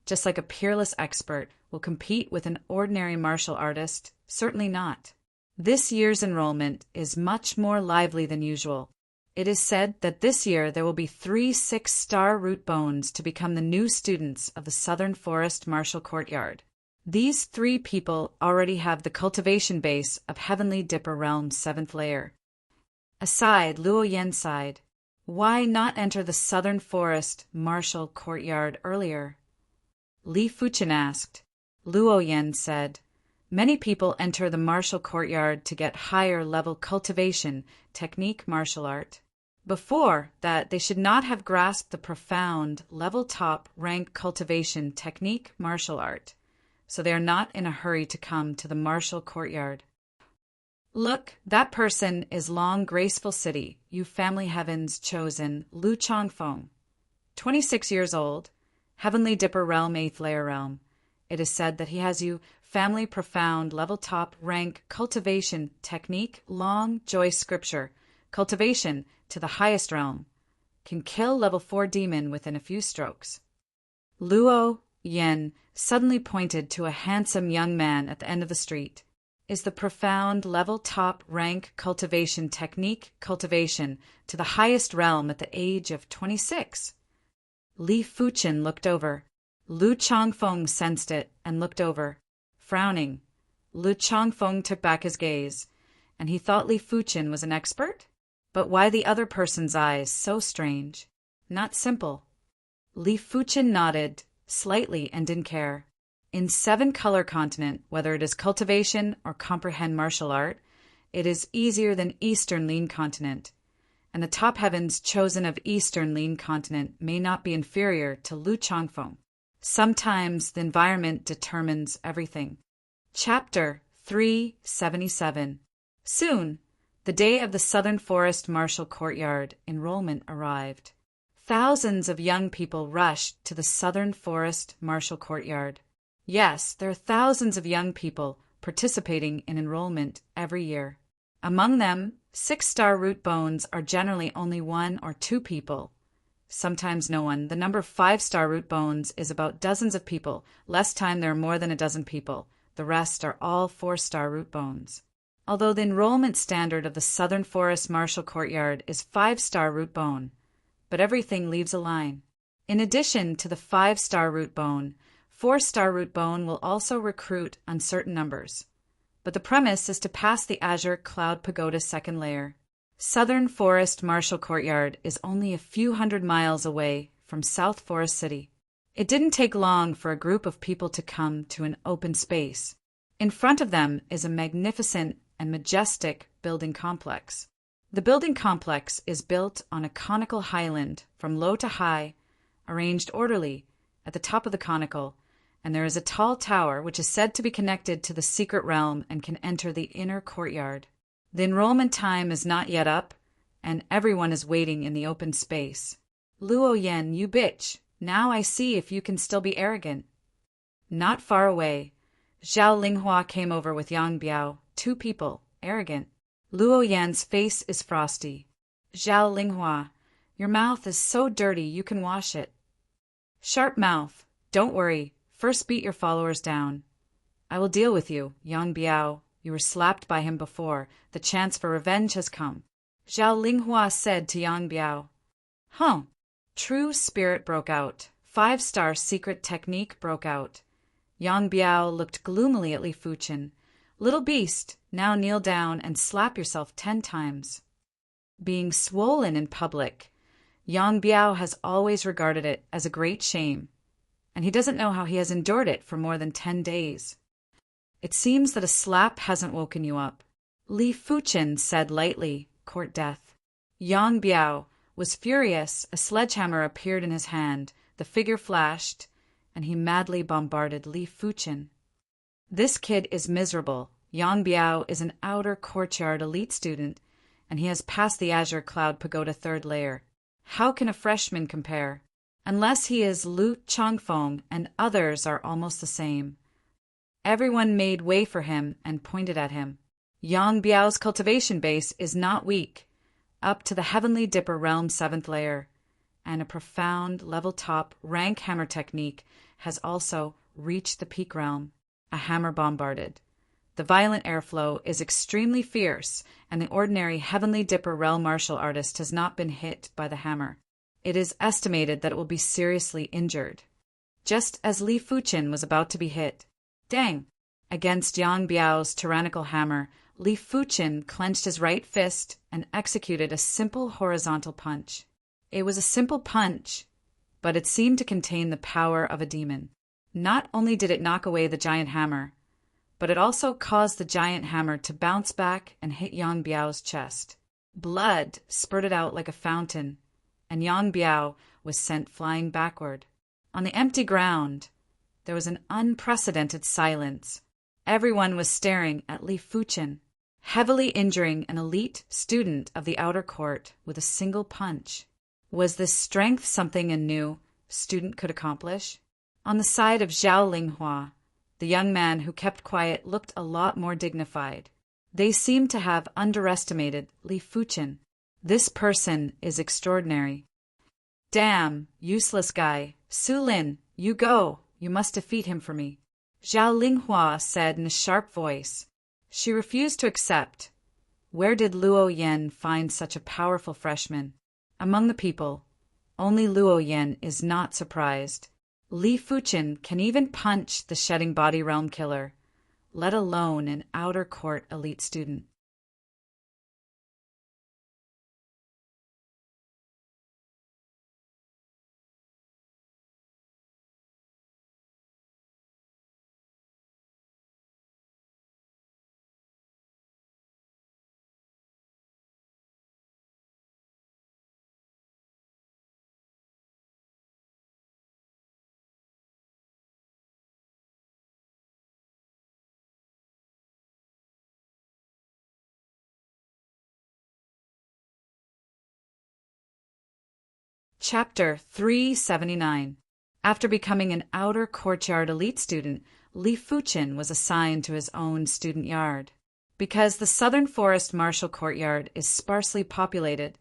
Just like a peerless expert will compete with an ordinary martial artist, certainly not. This year's enrollment is much more lively than usual. It is said that this year there will be 3 6-star root bones to become the new students of the Southern Forest Martial Courtyard. These 3 people already have the cultivation base of Heavenly Dipper Realm 7th layer. Aside, Luo Yen sighed. Why not enter the Southern Forest Martial Courtyard earlier? Li Fuqin asked. Luo Yen said, many people enter the martial courtyard to get higher level cultivation technique martial art. Before that, they should not have grasped the profound level top rank cultivation technique martial art, so they are not in a hurry to come to the martial courtyard. Look, that person is Long Graceful City, you family heavens chosen Lu Chongfeng, 26 years old, Heavenly Dipper Realm 8th layer realm. It is said that he has you family profound level top rank cultivation technique long joy scripture cultivation to the highest realm, can kill level 4 demon within a few strokes. Luo Yen suddenly pointed to a handsome young man at the end of the street. Is the profound level top rank cultivation technique cultivation to the highest realm at the age of 26? Li Fuqin looked over. Lu Chongfeng sensed it and looked over. Frowning, Lu Changfeng took back his gaze, and he thought Li Fuqin was an expert? But why the other person's eyes so strange? Not simple. Li Fuqin nodded slightly and didn't care. In 7-color continent, whether it is cultivation or comprehend martial art, it is easier than Eastern lean continent, and the top heavens chosen of Eastern lean continent may not be inferior to Lu Changfeng. Sometimes the environment determines everything. Chapter 377. Soon, the day of the Southern Forest Martial Courtyard enrollment arrived. Thousands of young people rushed to the Southern Forest Martial Courtyard. Yes, there are thousands of young people participating in enrollment every year. Among them, 6-star root bones are generally only 1 or 2 people. Sometimes no one. The number of 5-star root bones is about dozens of people. Less time there are more than a dozen people. The rest are all 4-star root bones. Although the enrollment standard of the Southern Forest Martial Courtyard is 5-star root bone, but everything leaves a line. In addition to the 5-star root bone, 4-star root bone will also recruit uncertain numbers. But the premise is to pass the Azure Cloud Pagoda's second layer. Southern Forest Martial Courtyard is only a few hundred miles away from South Forest City. It didn't take long for a group of people to come to an open space. In front of them is a magnificent and majestic building complex. The building complex is built on a conical highland from low to high, arranged orderly at the top of the conical, and there is a tall tower which is said to be connected to the secret realm and can enter the inner courtyard. The enrollment time is not yet up, and everyone is waiting in the open space. Luo Yan, you bitch! Now I see if you can still be arrogant. Not far away, Zhao Linghua came over with Yang Biao, 2 people, arrogant. Luo Yan's face is frosty. Zhao Linghua, your mouth is so dirty you can wash it. Sharp mouth, don't worry, first beat your followers down. I will deal with you, Yang Biao. You were slapped by him before. The chance for revenge has come. Zhao Linghua said to Yang Biao. True spirit broke out. 5-star secret technique broke out. Yang Biao looked gloomily at Li Fuqin. Little beast, now kneel down and slap yourself 10 times. Being swollen in public, Yang Biao has always regarded it as a great shame, and he doesn't know how he has endured it for more than 10 days. It seems that a slap hasn't woken you up. Li Fuqin said lightly, court death. Yang Biao was furious. A sledgehammer appeared in his hand, the figure flashed, and he madly bombarded Li Fuqin. This kid is miserable. Yang Biao is an outer courtyard elite student, and he has passed the Azure Cloud Pagoda 3rd layer. How can a freshman compare? Unless he is Lu Changfeng, and others are almost the same. Everyone made way for him and pointed at him. Yang Biao's cultivation base is not weak, up to the Heavenly Dipper Realm 7th layer, and a profound level top rank hammer technique has also reached the peak realm, a hammer bombarded. The violent airflow is extremely fierce, and the ordinary Heavenly Dipper realm martial artist has not been hit by the hammer. It is estimated that it will be seriously injured, just as Li Fuqin was about to be hit. Dang! Against Yang Biao's tyrannical hammer, Li Fuqin clenched his right fist and executed a simple horizontal punch. It was a simple punch, but it seemed to contain the power of a demon. Not only did it knock away the giant hammer, but it also caused the giant hammer to bounce back and hit Yang Biao's chest. Blood spurted out like a fountain, and Yang Biao was sent flying backward. On the empty ground, there was an unprecedented silence. Everyone was staring at Li Fuqin, heavily injuring an elite student of the outer court with a single punch. Was this strength something a new student could accomplish? On the side of Zhao Linghua, the young man who kept quiet looked a lot more dignified. They seemed to have underestimated Li Fuqin. This person is extraordinary. Damn, useless guy. Su Lin, you go. You must defeat him for me. Zhao Linghua said in a sharp voice. She refused to accept. Where did Luo Yan find such a powerful freshman? Among the people, only Luo Yan is not surprised. Li Fuqin can even punch the shedding body realm killer. let alone an outer court elite student. Chapter 379. After becoming an outer courtyard elite student, Li Fuchin was assigned to his own student yard. Because the Southern Forest Martial Courtyard is sparsely populated,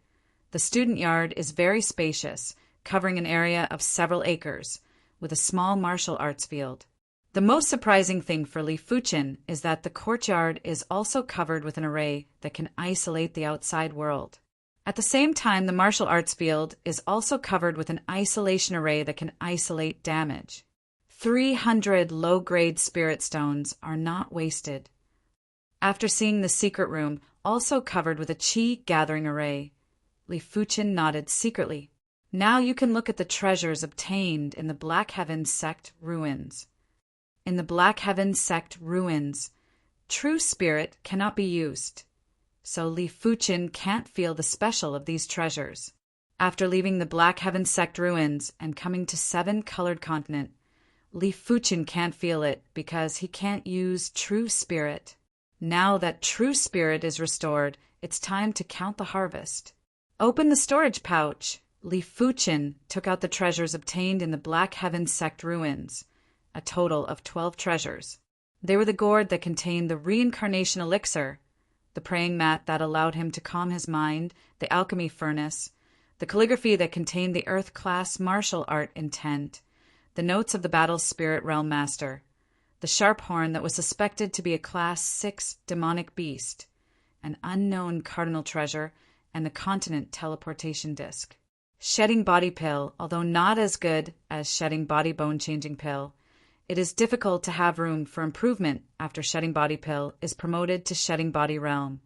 the student yard is very spacious, covering an area of several acres, with a small martial arts field. The most surprising thing for Li Fuchin is that the courtyard is also covered with an array that can isolate the outside world. At the same time, the martial arts field is also covered with an isolation array that can isolate damage. 300 low-grade spirit stones are not wasted. After seeing the secret room, also covered with a chi gathering array, Li Fuchin nodded secretly. Now you can look at the treasures obtained in the Black Heaven Sect ruins. In the Black Heaven Sect ruins, true spirit cannot be used, so Li Fuchin can't feel the special of these treasures. After leaving the Black Heaven Sect ruins and coming to 7 Colored Continent, Li Fuchin can't feel it because he can't use true spirit. Now that true spirit is restored, it's time to count the harvest. Open the storage pouch. Li Fuchin took out the treasures obtained in the Black Heaven Sect ruins, a total of 12 treasures. They were the gourd that contained the reincarnation elixir, the praying mat that allowed him to calm his mind, the alchemy furnace, the calligraphy that contained the Earth-class martial art intent, the notes of the battle spirit realm master, the sharp horn that was suspected to be a Class 6 demonic beast, an unknown cardinal treasure, and the continent teleportation disc. Shedding body pill, although not as good as shedding body bone-changing pill, it is difficult to have room for improvement after shedding body pill is promoted to shedding body realm.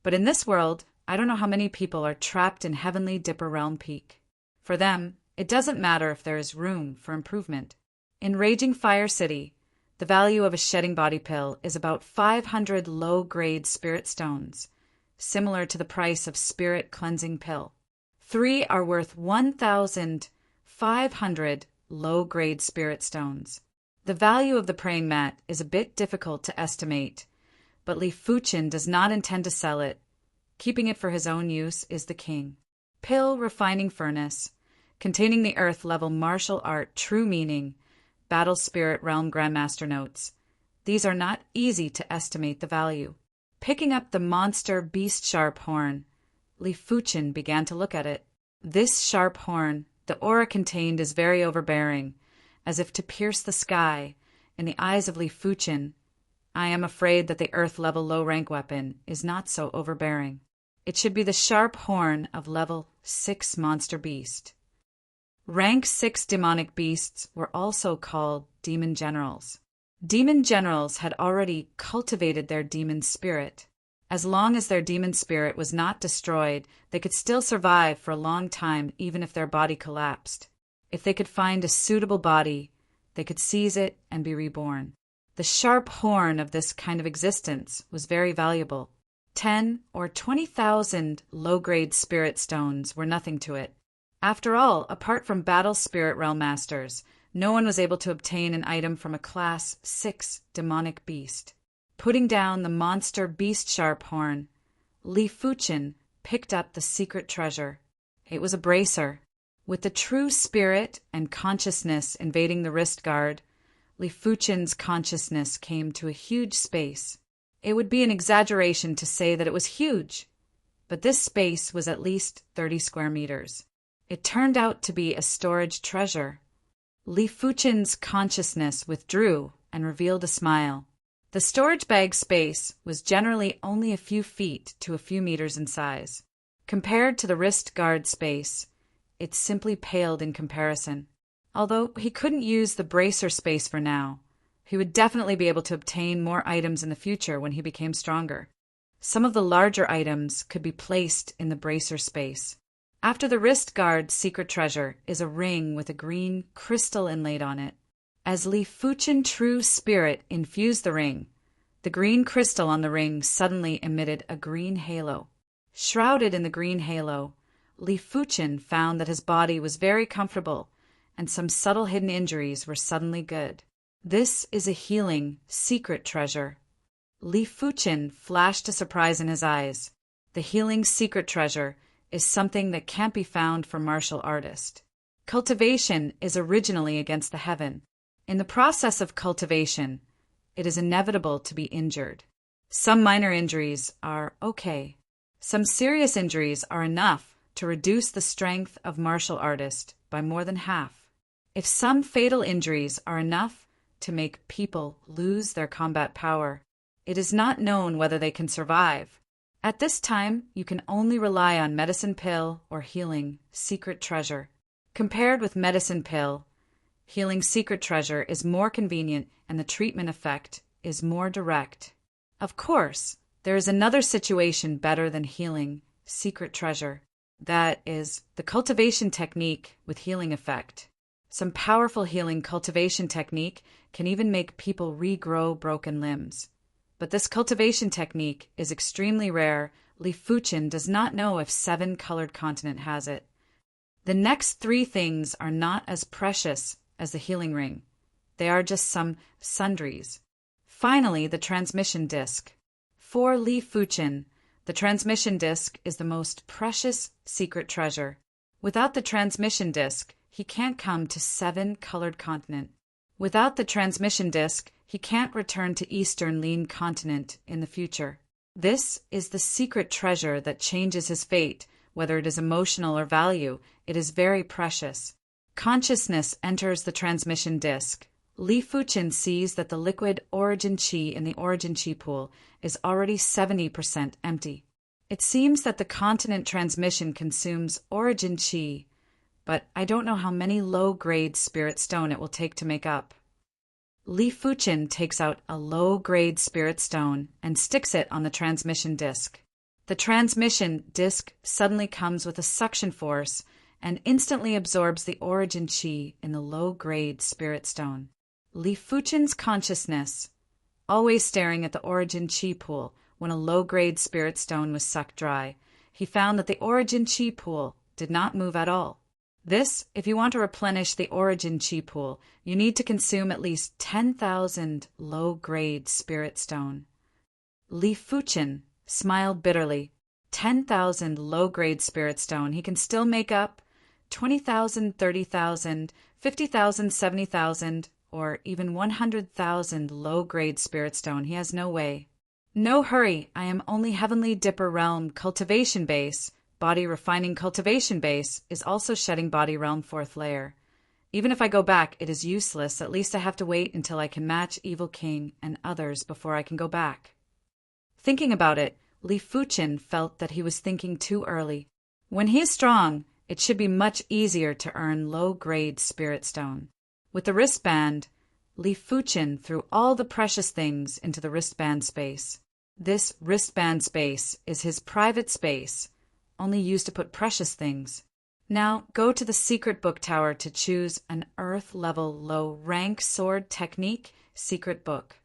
But in this world, I don't know how many people are trapped in heavenly dipper realm peak. For them, it doesn't matter if there is room for improvement. In Raging Fire City, the value of a shedding body pill is about 500 low-grade spirit stones, similar to the price of spirit cleansing pill. 3 are worth 1,500 low-grade spirit stones. The value of the praying mat is a bit difficult to estimate, but Li Fuchin does not intend to sell it. Keeping it for his own use is the king. Pill refining furnace, containing the earth-level martial art true meaning, battle spirit realm grandmaster notes. These are not easy to estimate the value. Picking up the monster beast sharp horn, Li Fuchin began to look at it. This sharp horn, the aura contained is very overbearing, as if to pierce the sky. In the eyes of Li Fuchin, I am afraid that the earth-level low-rank weapon is not so overbearing. It should be the sharp horn of level 6 monster beast. Rank 6 demonic beasts were also called demon generals. Demon generals had already cultivated their demon spirit. As long as their demon spirit was not destroyed, they could still survive for a long time even if their body collapsed. If they could find a suitable body, they could seize it and be reborn. The sharp horn of this kind of existence was very valuable. 10 or 20,000 low-grade spirit stones were nothing to it. After all, apart from battle spirit realm masters, no one was able to obtain an item from a Class 6 demonic beast. Putting down the monster beast sharp horn, Li Fuchin picked up the secret treasure. It was a bracer. With the true spirit and consciousness invading the wrist guard, Li Fuchin's consciousness came to a huge space. It would be an exaggeration to say that it was huge, but this space was at least 30 square meters. It turned out to be a storage treasure. Li Fuchin's consciousness withdrew and revealed a smile. The storage bag space was generally only a few feet to a few meters in size. Compared to the wrist guard space, it simply paled in comparison. Although he couldn't use the bracer space for now, He would definitely be able to obtain more items in the future when he became stronger. Some of the larger items could be placed in the bracer space. After the wrist guard's secret treasure is a ring with a green crystal inlaid on it. As Li Fuchin True Spirit infused the ring, the green crystal on the ring suddenly emitted a green halo. Shrouded in the green halo, Li Fuchin found that his body was very comfortable, and some subtle hidden injuries were suddenly good. This is a healing, secret treasure. Li Fuchin flashed a surprise in his eyes. The healing secret treasure is something that can't be found for martial artists. Cultivation is originally against the heaven. In the process of cultivation, it is inevitable to be injured. Some minor injuries are okay. Some serious injuries are enough to reduce the strength of martial artists by more than half. If some fatal injuries are enough to make people lose their combat power, it is not known whether they can survive. At this time, you can only rely on medicine pill or healing secret treasure. Compared with medicine pill, healing secret treasure is more convenient and the treatment effect is more direct. Of course, there is another situation better than healing secret treasure. That is the cultivation technique with healing effect. Some powerful healing cultivation technique can even make people regrow broken limbs. But this cultivation technique is extremely rare. Li Fuchin does not know if 7 Colored Continent has it. The next 3 things are not as precious as the healing ring. They are just some sundries. Finally, the transmission disc. For Li Fuchin, the transmission disc is the most precious secret treasure. Without the transmission disc, he can't come to 7 Colored Continent. Without the transmission disc, he can't return to Eastern Lean Continent in the future. This is the secret treasure that changes his fate, whether it is emotional or value. It is very precious. Consciousness enters the transmission disc. Li Fuchin sees that the liquid origin chi in the origin chi pool is already 70% empty. It seems that the continent transmission consumes origin chi, but I don't know how many low-grade spirit stone it will take to make up. Li Fuchin takes out a low-grade spirit stone and sticks it on the transmission disc. The transmission disc suddenly comes with a suction force and instantly absorbs the origin chi in the low-grade spirit stone. Li Fuchin's consciousness, always staring at the origin chi pool when a low-grade spirit stone was sucked dry, he found that the origin chi pool did not move at all. This, if you want to replenish the origin chi pool, you need to consume at least 10,000 low-grade spirit stone. Li Fuchin smiled bitterly. 10,000 low-grade spirit stone. He can still make up 20,000, 30,000, 50,000, 70,000, or even 100,000 low-grade spirit stone. He has no way. No hurry, I am only Heavenly Dipper Realm cultivation base. Body refining cultivation base is also shedding body realm 4th layer. Even if I go back, it is useless. At least I have to wait until I can match Evil King and others before I can go back. Thinking about it, Li Fuchin felt that he was thinking too early. When he is strong, it should be much easier to earn low-grade spirit stone. With the wristband, Li Fuchin threw all the precious things into the wristband space. This wristband space is his private space, only used to put precious things. Now go to the secret book tower to choose an earth-level low-rank sword technique secret book.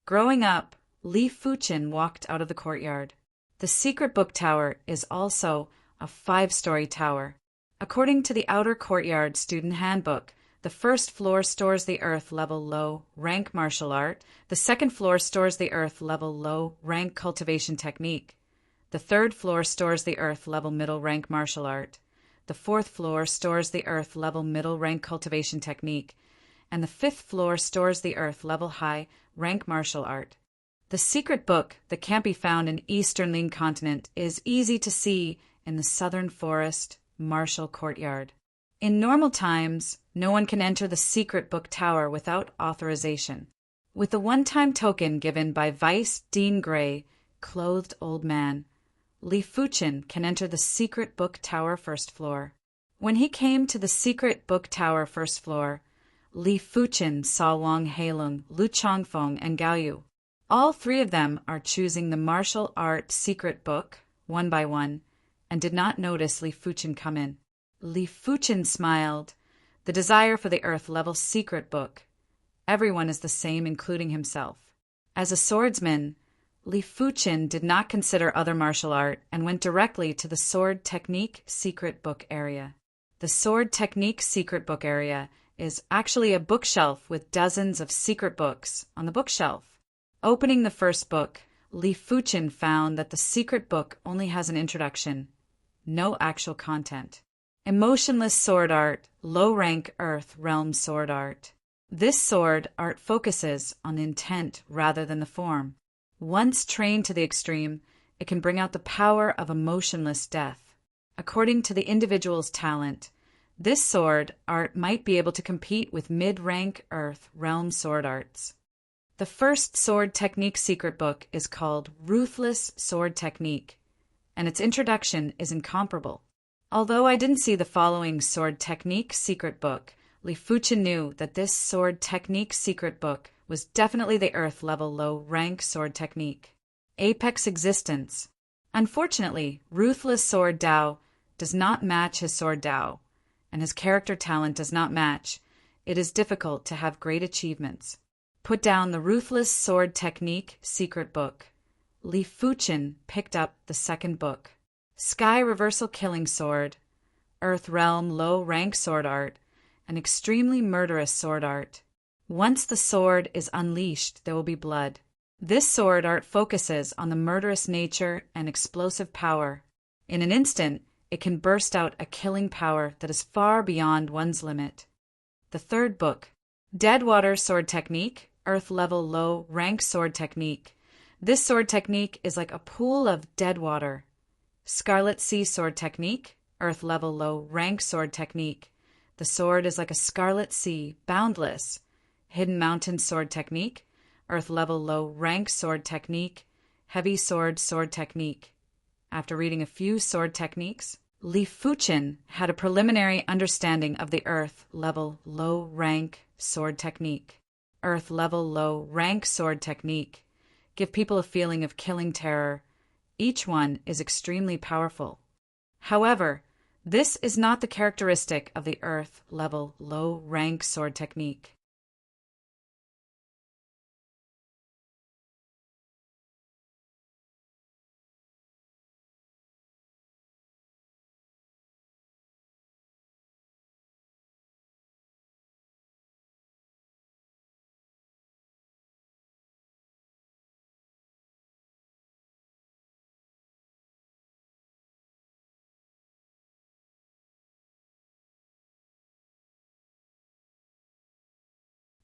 Growing up, Li Fuchin walked out of the courtyard. The secret book tower is also a 5-story tower. According to the Outer Courtyard Student Handbook, the first floor stores the earth level low rank martial art, the second floor stores the earth level low rank cultivation technique, the third floor stores the earth level middle rank martial art, the fourth floor stores the earth level middle rank cultivation technique, and the fifth floor stores the earth level high rank martial art. The secret book that can't be found in Eastern Lean Continent is easy to see in the Southern Forest Martial Courtyard. In normal times, no one can enter the secret book tower without authorization. With the one-time token given by Vice Dean Gray, clothed old man, Li Fuchin can enter the secret book tower 1st floor. When he came to the secret book tower 1st floor, Li Fuchen saw Wang Heilong, Lu Changfeng, and Gao Yu. All three of them are choosing the martial art secret book, one by one, and did not notice Li Fuchen come in. Li Fuchen smiled. The desire for the earth-level secret book. Everyone is the same, including himself. As a swordsman, Li Fuchen did not consider other martial art and went directly to the sword technique secret book area. The sword technique secret book area is actually a bookshelf with dozens of secret books on the bookshelf. Opening the first book, Li Fuchen found that the secret book only has an introduction, no actual content. Emotionless sword art, low-rank earth realm sword art. This sword art focuses on intent rather than the form. Once trained to the extreme, it can bring out the power of emotionless death. According to the individual's talent, this sword art might be able to compete with mid-rank earth realm sword arts. The first sword technique secret book is called Ruthless Sword Technique, and its introduction is incomparable. Although I didn't see the following sword technique secret book, Li Fuchen knew that this sword technique secret book was definitely the earth-level low-rank sword technique. Apex existence. Unfortunately, Ruthless Sword Dao does not match his sword Dao, and his character talent does not match. It is difficult to have great achievements. Put down the Ruthless Sword Technique secret book. Li Fuchen picked up the second book. Sky Reversal Killing Sword, Earth Realm Low-Rank Sword Art, an extremely murderous sword art. Once the sword is unleashed, there will be blood. This sword art focuses on the murderous nature and explosive power. In an instant, it can burst out a killing power that is far beyond one's limit. The third book, Deadwater Sword Technique, Earth Level Low-Rank Sword Technique. This sword technique is like a pool of dead water. Scarlet Sea Sword Technique, Earth Level Low-Rank Sword Technique. The sword is like a scarlet sea, boundless. Hidden Mountain Sword Technique, Earth Level Low-Rank Sword Technique, Heavy Sword Technique. After reading a few sword techniques, Li Fuchen had a preliminary understanding of the Earth Level Low-Rank Sword Technique. Earth Level Low-Rank Sword Technique. Give people a feeling of killing terror. Each one is extremely powerful. However, this is not the characteristic of the Earth Level Low-Rank Sword Technique.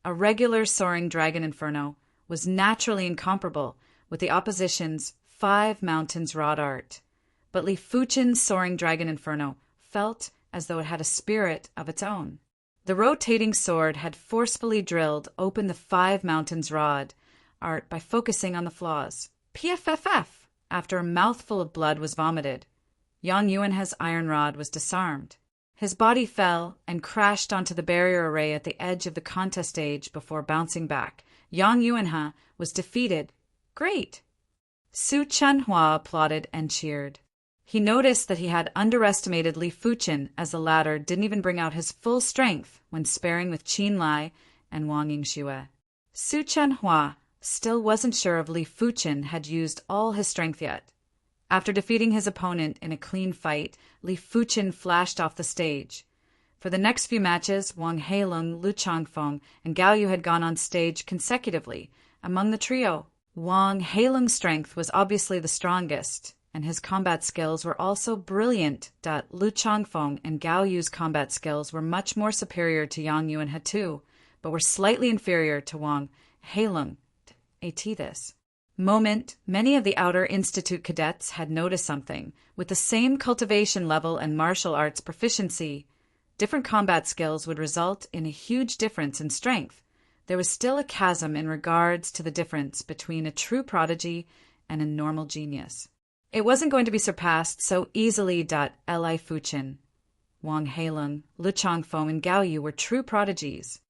A regular soaring dragon inferno was naturally incomparable with the opposition's 5 mountains rod art, but Li Fuchen's soaring dragon inferno felt as though it had a spirit of its own. The rotating sword had forcefully drilled open the 5 mountains rod art by focusing on the flaws. PFFF! After a mouthful of blood was vomited, Yang Yuanhe's iron rod was disarmed. His body fell and crashed onto the barrier array at the edge of the contest stage before bouncing back. Yang Yuanhe was defeated. Great! Su Chenhua applauded and cheered. He noticed that he had underestimated Li Fuchen, as the latter didn't even bring out his full strength when sparring with Qin Lai and Wang Yingxue. Su Chenhua still wasn't sure if Li Fuchen had used all his strength yet. After defeating his opponent in a clean fight, Li Fuchen flashed off the stage. For the next few matches, Wang Heilong, Lu Changfeng, and Gao Yu had gone on stage consecutively. Among the trio, Wang Heilong's strength was obviously the strongest, and his combat skills were also brilliant. Lu Changfeng and Gao Yu's combat skills were much more superior to Yang Yuanhe too, but were slightly inferior to Wang Heilong. This moment, many of the Outer Institute cadets had noticed something. With the same cultivation level and martial arts proficiency, different combat skills would result in a huge difference in strength. There was still a chasm in regards to the difference between a true prodigy and a normal genius. It wasn't going to be surpassed so easily. Li Fuchen, Wang Heilong, Lu Changfeng, and Gao Yu were true prodigies.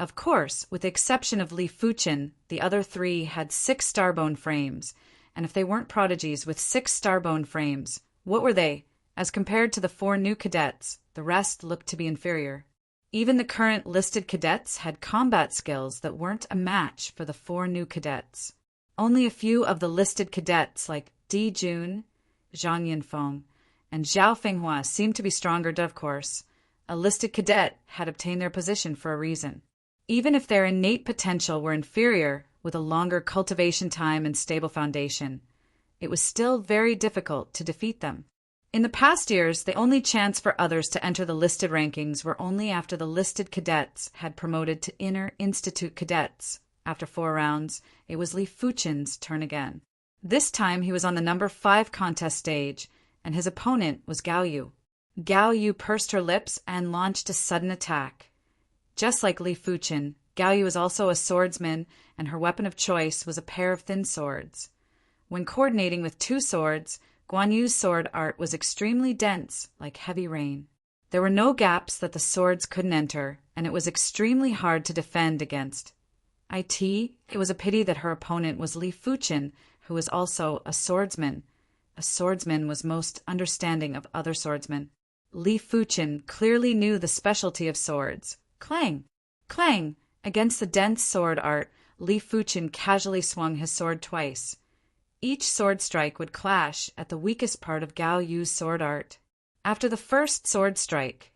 Of course, with the exception of Li Fuchen, the other three had 6 starbone frames, and if they weren't prodigies with 6 starbone frames, what were they? As compared to the 4 new cadets, the rest looked to be inferior. Even the current listed cadets had combat skills that weren't a match for the 4 new cadets. Only a few of the listed cadets like Di Jun, Zhang Yinfeng, and Zhao Fenghua seemed to be stronger, of course. A listed cadet had obtained their position for a reason. Even if their innate potential were inferior with a longer cultivation time and stable foundation, it was still very difficult to defeat them. In the past years, the only chance for others to enter the listed rankings were only after the listed cadets had promoted to inner institute cadets. After 4 rounds, it was Li Fuchen's turn again. This time he was on the number 5 contest stage, and his opponent was Gao Yu. Gao Yu pursed her lips and launched a sudden attack. Just like Li Fuchen, Gao Yu was also a swordsman, and her weapon of choice was a pair of thin swords. When coordinating with 2 swords, Guan Yu's sword art was extremely dense, like heavy rain. There were no gaps that the swords couldn't enter, and it was extremely hard to defend against. It was a pity that her opponent was Li Fuchen, who was also a swordsman. A swordsman was most understanding of other swordsmen. Li Fuchen clearly knew the specialty of swords. Clang! Clang! Against the dense sword art, Li Fuchen casually swung his sword twice. Each sword strike would clash at the weakest part of Gao Yu's sword art. After the first sword strike,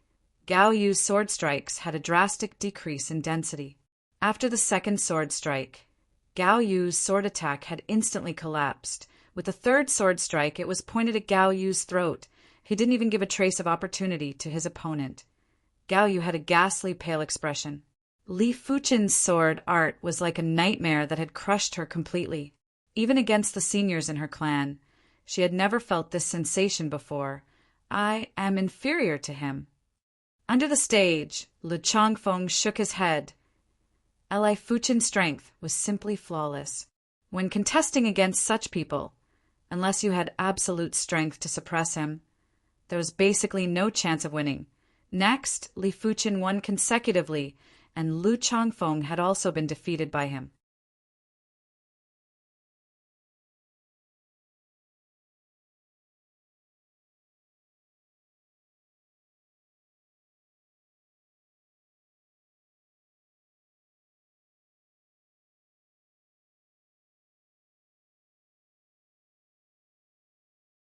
Gao Yu's sword strikes had a drastic decrease in density. After the second sword strike, Gao Yu's sword attack had instantly collapsed. With the third sword strike, it was pointed at Gao Yu's throat. He didn't even give a trace of opportunity to his opponent. Gao Yu had a ghastly pale expression. Li Fuchen's sword art was like a nightmare that had crushed her completely. Even against the seniors in her clan, she had never felt this sensation before. I am inferior to him. Under the stage, Lu Chongfeng shook his head. Li Fuchen's strength was simply flawless. When contesting against such people, unless you had absolute strength to suppress him, there was basically no chance of winning. Next, Li Fuchen won consecutively, and Lu Chongfeng had also been defeated by him.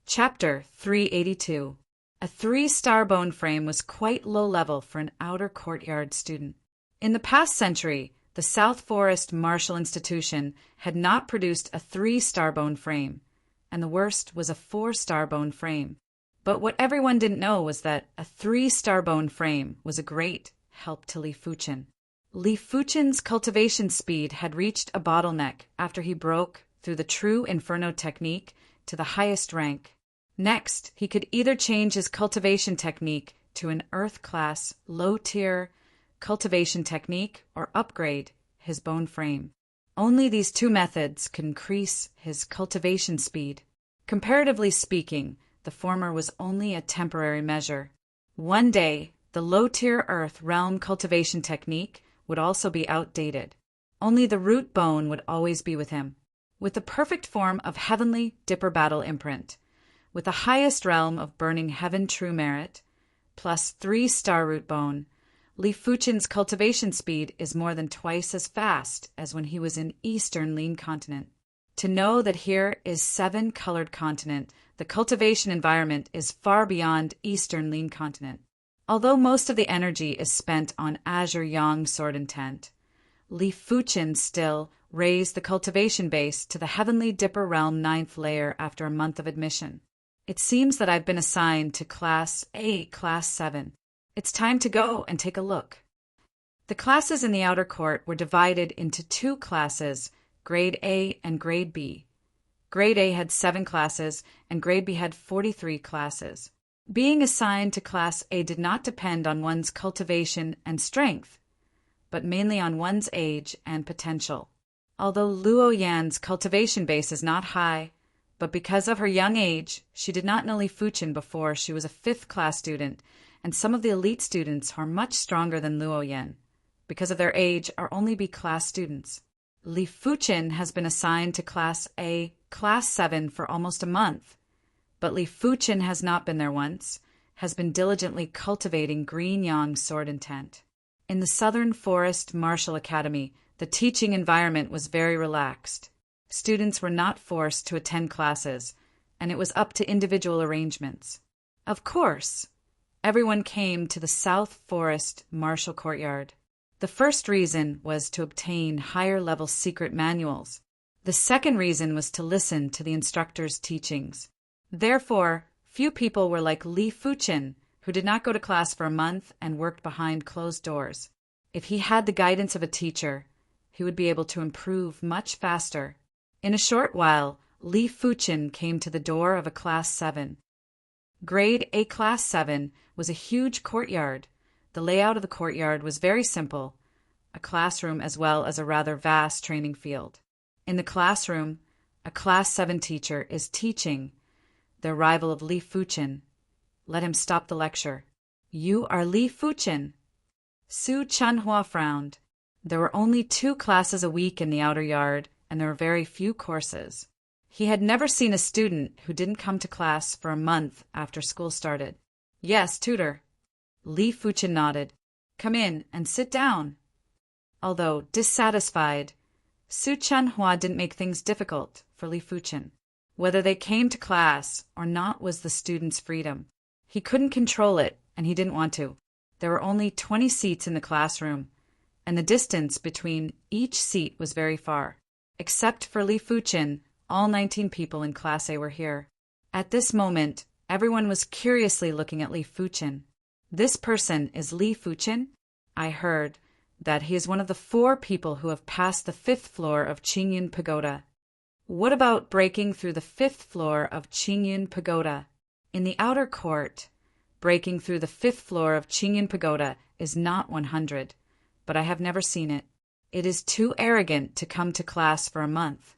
Chapter 382. A 3-star bone frame was quite low level for an outer courtyard student. In the past century, the South Forest Martial Institution had not produced a 3-star bone frame, and the worst was a 4-star bone frame. But what everyone didn't know was that a 3-star bone frame was a great help to Li Fuchen. Li Fuchen's cultivation speed had reached a bottleneck after he broke through the true Inferno technique to the highest rank. Next, he could either change his cultivation technique to an Earth-class, low-tier cultivation technique or upgrade his bone frame. Only these 2 methods could increase his cultivation speed. Comparatively speaking, the former was only a temporary measure. One day, the low-tier Earth realm cultivation technique would also be outdated. Only the root bone would always be with him. With the perfect form of Heavenly Dipper Battle Imprint, with the highest realm of Burning Heaven True Merit, plus 3-star root bone, Li Fuchen's cultivation speed is more than twice as fast as when he was in Eastern Lean Continent. To know that here is 7-colored continent, the cultivation environment is far beyond Eastern Lean Continent. Although most of the energy is spent on Azure Yang Sword Intent, Li Fuchen still raised the cultivation base to the Heavenly Dipper Realm 9th layer after a month of admission. It seems that I've been assigned to Class A, Class 7. It's time to go and take a look. The classes in the outer court were divided into 2 classes, Grade A and Grade B. Grade A had 7 classes, and Grade B had 43 classes. Being assigned to Class A did not depend on one's cultivation and strength, but mainly on one's age and potential. Although Luo Yan's cultivation base is not high, but because of her young age, she did not know Li Fuchen before she was a 5th class student, and some of the elite students are much stronger than Luo Yan. because of their age, are only B class students. Li Fuqin has been assigned to Class A, Class 7 for almost a month, but Li Fuqin has not been there once, has been diligently cultivating Green Yang's sword intent. In the Southern Forest Martial Academy, the teaching environment was very relaxed. Students were not forced to attend classes, and it was up to individual arrangements. Of course, everyone came to the South Forest Martial Courtyard. The first reason was to obtain higher-level secret manuals. The second reason was to listen to the instructor's teachings. Therefore, few people were like Li Fuqin, who did not go to class for a month and worked behind closed doors. If he had the guidance of a teacher, he would be able to improve much faster. In a short while, Li Fuqin came to the door of a Class 7. Grade A Class 7 was a huge courtyard. The layout of the courtyard was very simple, a classroom as well as a rather vast training field. In the classroom, a Class 7 teacher is teaching the arrival of Li Fuqin. Let him stop the lecture. You are Li Fuqin. Su Chunhua frowned. There were only 2 classes a week in the outer yard, and there were very few courses. He had never seen a student who didn't come to class for a month after school started. Yes, tutor. Li Fuqin nodded. Come in and sit down. Although dissatisfied, Su Chunhua didn't make things difficult for Li Fuqin. Whether they came to class or not was the student's freedom. He couldn't control it, and he didn't want to. There were only 20 seats in the classroom, and the distance between each seat was very far. Except for Li Fuqin, all 19 people in Class A were here. At this moment, everyone was curiously looking at Li Fuqin. This person is Li Fuqin? I heard that he is one of the 4 people who have passed the 5th floor of Qingyun Pagoda. What about breaking through the 5th floor of Qingyun Pagoda? In the outer court, breaking through the 5th floor of Qingyun Pagoda is not 100, but I have never seen it. It is too arrogant to come to class for a month.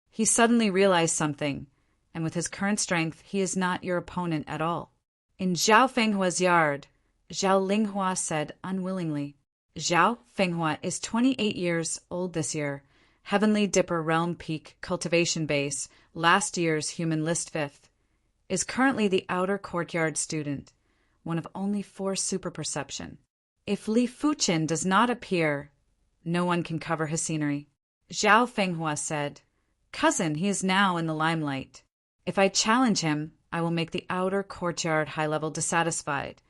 He suddenly realized something, and with his current strength, he is not your opponent at all. In Zhao Fenghua's yard, Zhao Linghua said unwillingly. Zhao Fenghua is 28 years old this year, Heavenly Dipper Realm Peak Cultivation Base, last year's Human List 5th, is currently the outer courtyard student, one of only 4 super perception. If Li Fuqin does not appear, no one can cover his scenery. Zhao Fenghua said, Cousin, he is now in the limelight. If I challenge him, I will make the outer courtyard high level dissatisfied,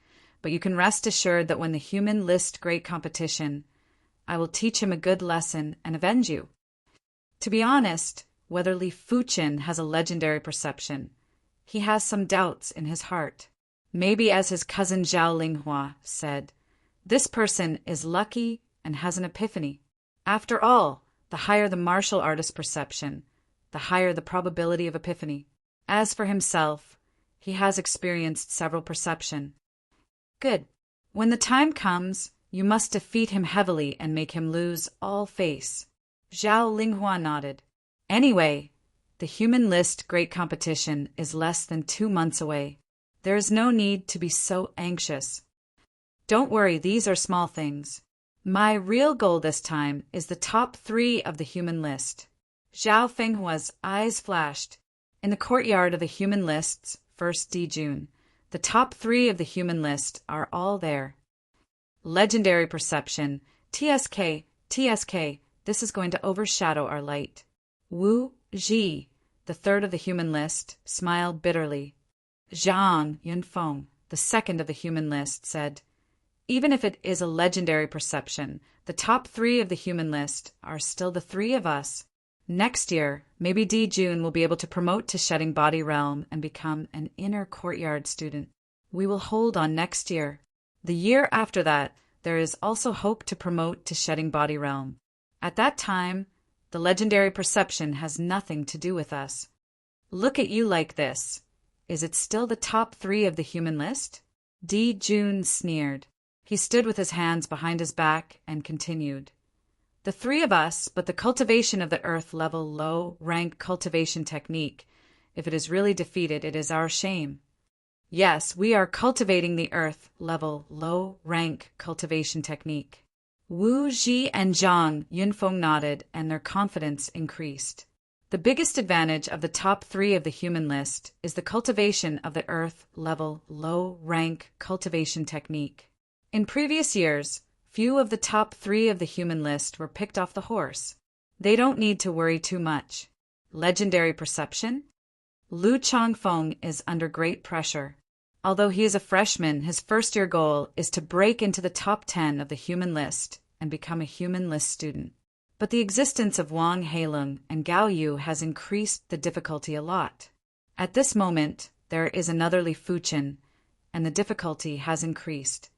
but you can rest assured that when the Human List Great Competition, I will teach him a good lesson and avenge you. To be honest, whether Li Fuqin has a legendary perception, he has some doubts in his heart. Maybe as his cousin Zhao Linghua said, this person is lucky and has an epiphany. After all, the higher the martial artist's perception, the higher the probability of epiphany. As for himself, he has experienced several perception. Good. When the time comes, you must defeat him heavily and make him lose all face. Zhao Linghua nodded. Anyway, the Human List Great Competition is less than 2 months away. There is no need to be so anxious. Don't worry, these are small things. My real goal this time is the top 3 of the Human List. Zhao Fenghua's eyes flashed. In the courtyard of the Human List's first June, the top 3 of the Human List are all there. Legendary perception, TSK, this is going to overshadow our light. Wu Ji, the 3rd of the Human List, smiled bitterly. Zhang Yunfeng, the 2nd of the Human List, said, even if it is a legendary perception, the top 3 of the Human List are still the 3 of us. Next year, maybe June will be able to promote to Shedding Body Realm and become an inner courtyard student. We will hold on next year. The year after that, there is also hope to promote to Shedding Body Realm. At that time, the legendary perception has nothing to do with us. Look at you like this. Is it still the top 3 of the human list? D. June sneered. He stood with his hands behind his back and continued. The 3 of us, but the cultivation of the earth level low rank cultivation technique. If it is really defeated, it is our shame. Yes, we are cultivating the earth level low rank cultivation technique. Wu Ji and Zhang Yunfeng nodded, and their confidence increased. The biggest advantage of the top 3 of the human list is the cultivation of the earth level low rank cultivation technique. In previous years, few of the top 3 of the human list were picked off the horse. They don't need to worry too much. Legendary perception? Lu Changfeng is under great pressure. Although he is a freshman, his first-year goal is to break into the top 10 of the human list and become a human list student. But the existence of Wang Heilong and Gao Yu has increased the difficulty a lot. At this moment, there is another Li Fuchen, and the difficulty has increased.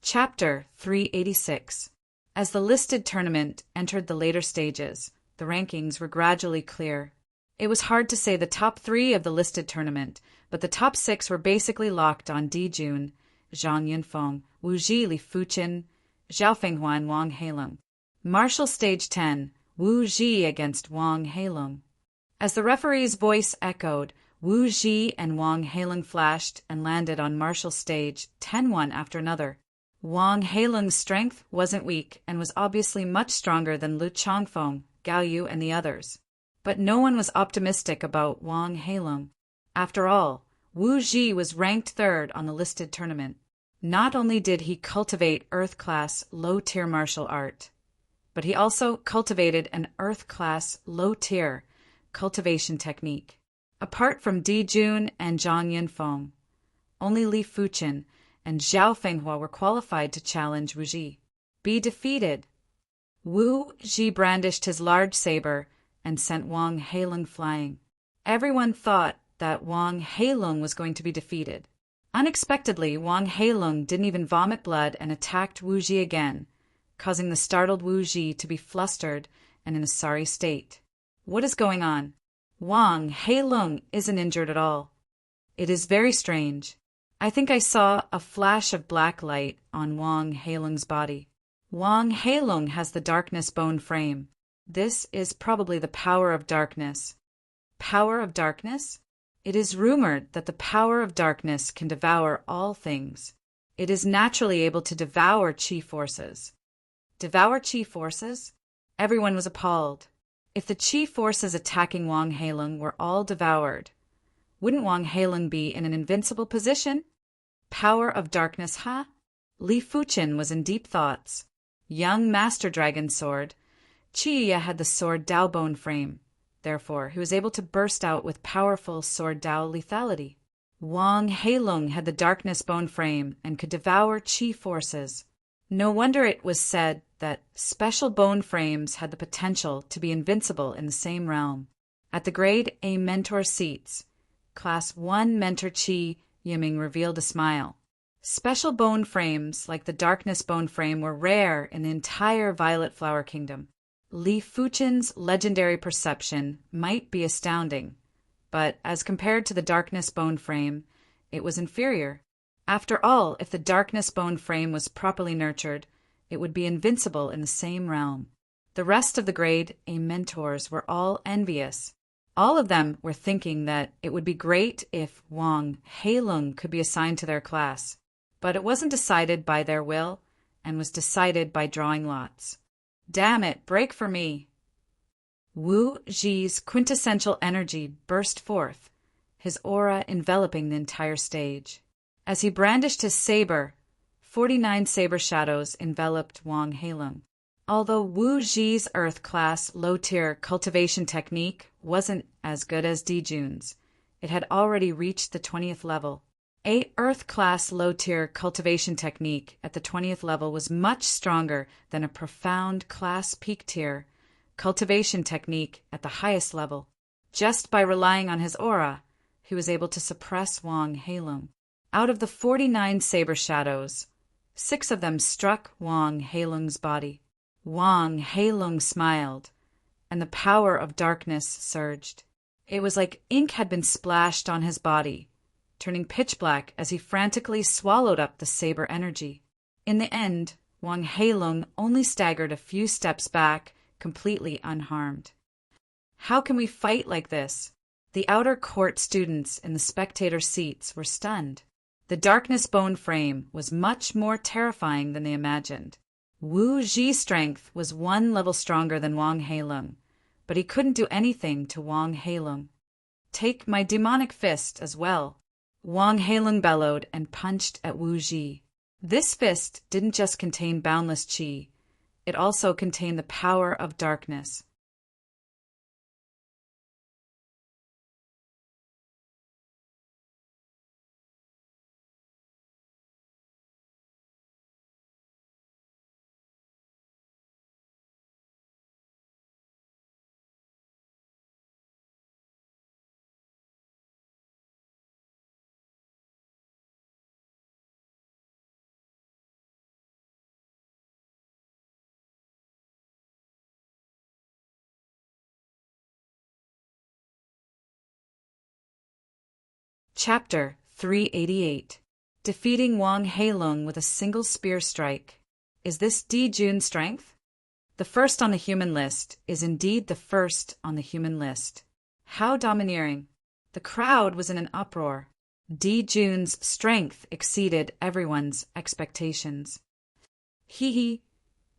Chapter 386. As the listed tournament entered the later stages, the rankings were gradually clear. It was hard to say the top 3 of the listed tournament, but the top 6 were basically locked on Di Jun, Zhang Yunfeng, Wu Ji Li Fuchen, Zhao Fenghua and Wang Heilong. Martial Stage 10, Wu Ji against Wang Heilong. As the referee's voice echoed, Wu Ji and Wang Heilong flashed and landed on Martial Stage 10 one after another. Wang Heilong's strength wasn't weak and was obviously much stronger than Lu Changfeng, Gao Yu, and the others. But no one was optimistic about Wang Heilong. After all, Wu Ji was ranked 3rd on the listed tournament. Not only did he cultivate Earth-class low-tier martial art, but he also cultivated an Earth-class low-tier cultivation technique. Apart from Di Jun and Zhang Yunfeng, only Li Fuchen and Zhao Fenghua were qualified to challenge Wu Ji. Be defeated. Wu Ji brandished his large saber and sent Wang Heilong flying. Everyone thought that Wang Heilong was going to be defeated. Unexpectedly, Wang Heilong didn't even vomit blood and attacked Wu Ji again, causing the startled Wu Ji to be flustered and in a sorry state. What is going on? Wang Heilong isn't injured at all. It is very strange. I think I saw a flash of black light on Wang Heilong's body. Wang Heilong has the darkness bone frame. This is probably the power of darkness. Power of darkness? It is rumored that the power of darkness can devour all things. It is naturally able to devour chi forces. Devour chi forces? Everyone was appalled. If the chi forces attacking Wang Heilong were all devoured, wouldn't Wang Heilong be in an invincible position? Power of darkness, huh? Li Fuchen was in deep thoughts. Young Master Dragon Sword. Chiya had the sword Dao bone frame. Therefore, he was able to burst out with powerful sword Dao lethality. Wang Heilong had the darkness bone frame and could devour chi forces. No wonder it was said that special bone frames had the potential to be invincible in the same realm. At the Grade A Mentor seats, Class 1 Mentor Chi Yiming revealed a smile. Special bone frames like the darkness bone frame were rare in the entire Violet Flower Kingdom. Li Fuchen's legendary perception might be astounding, but as compared to the darkness bone frame, it was inferior. After all, if the darkness bone frame was properly nurtured, it would be invincible in the same realm. The rest of the Grade A mentors were all envious. All of them were thinking that it would be great if Wang Heilong could be assigned to their class, but it wasn't decided by their will and was decided by drawing lots. Damn it, break for me. Wu Ji's quintessential energy burst forth, his aura enveloping the entire stage. As he brandished his saber, 49 saber shadows enveloped Wang Heilong. Although Wu Ji's Earth-class low-tier cultivation technique wasn't as good as Dijun's, it had already reached the 20th level. A Earth-class low-tier cultivation technique at the 20th level was much stronger than a profound class peak-tier cultivation technique at the highest level. Just by relying on his aura, he was able to suppress Wang Heilong. Out of the 49 saber shadows, 6 of them struck Wang Heilong's body. Wang Heilong smiled, and the power of darkness surged. It was like ink had been splashed on his body, turning pitch black as he frantically swallowed up the saber energy. In the end, Wang Heilong only staggered a few steps back, completely unharmed. How can we fight like this? The outer court students in the spectator seats were stunned. The darkness bone frame was much more terrifying than they imagined. Wu Ji's strength was 1 level stronger than Wang Heilong, but he couldn't do anything to Wang Heilong. Take my demonic fist as well. Wang Heilong bellowed and punched at Wu Ji. This fist didn't just contain boundless qi, it also contained the power of darkness. Chapter 388. Defeating Wang Heilong with a single spear strike. Is this Dijun's strength? The first on the human list is indeed the first on the human list. How domineering. The crowd was in an uproar. Dijun's strength exceeded everyone's expectations. Hee.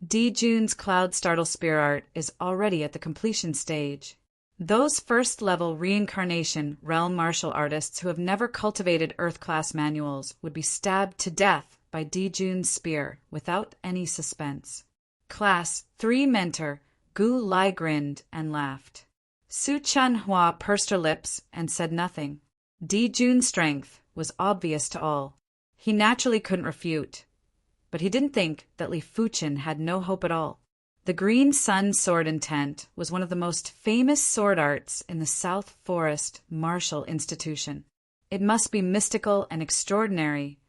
Dijun's Cloud Startle Spear Art is already at the completion stage. Those first-level reincarnation realm martial artists who have never cultivated Earth-class manuals would be stabbed to death by Dijun's spear without any suspense. Class 3 mentor Gu Lai grinned and laughed. Su Chunhua pursed her lips and said nothing. Dijun's strength was obvious to all. He naturally couldn't refute, but he didn't think that Li Fuchen had no hope at all. The Green Sun Sword Intent was one of the most famous sword arts in the South Forest Martial Institution. It must be mystical and extraordinary,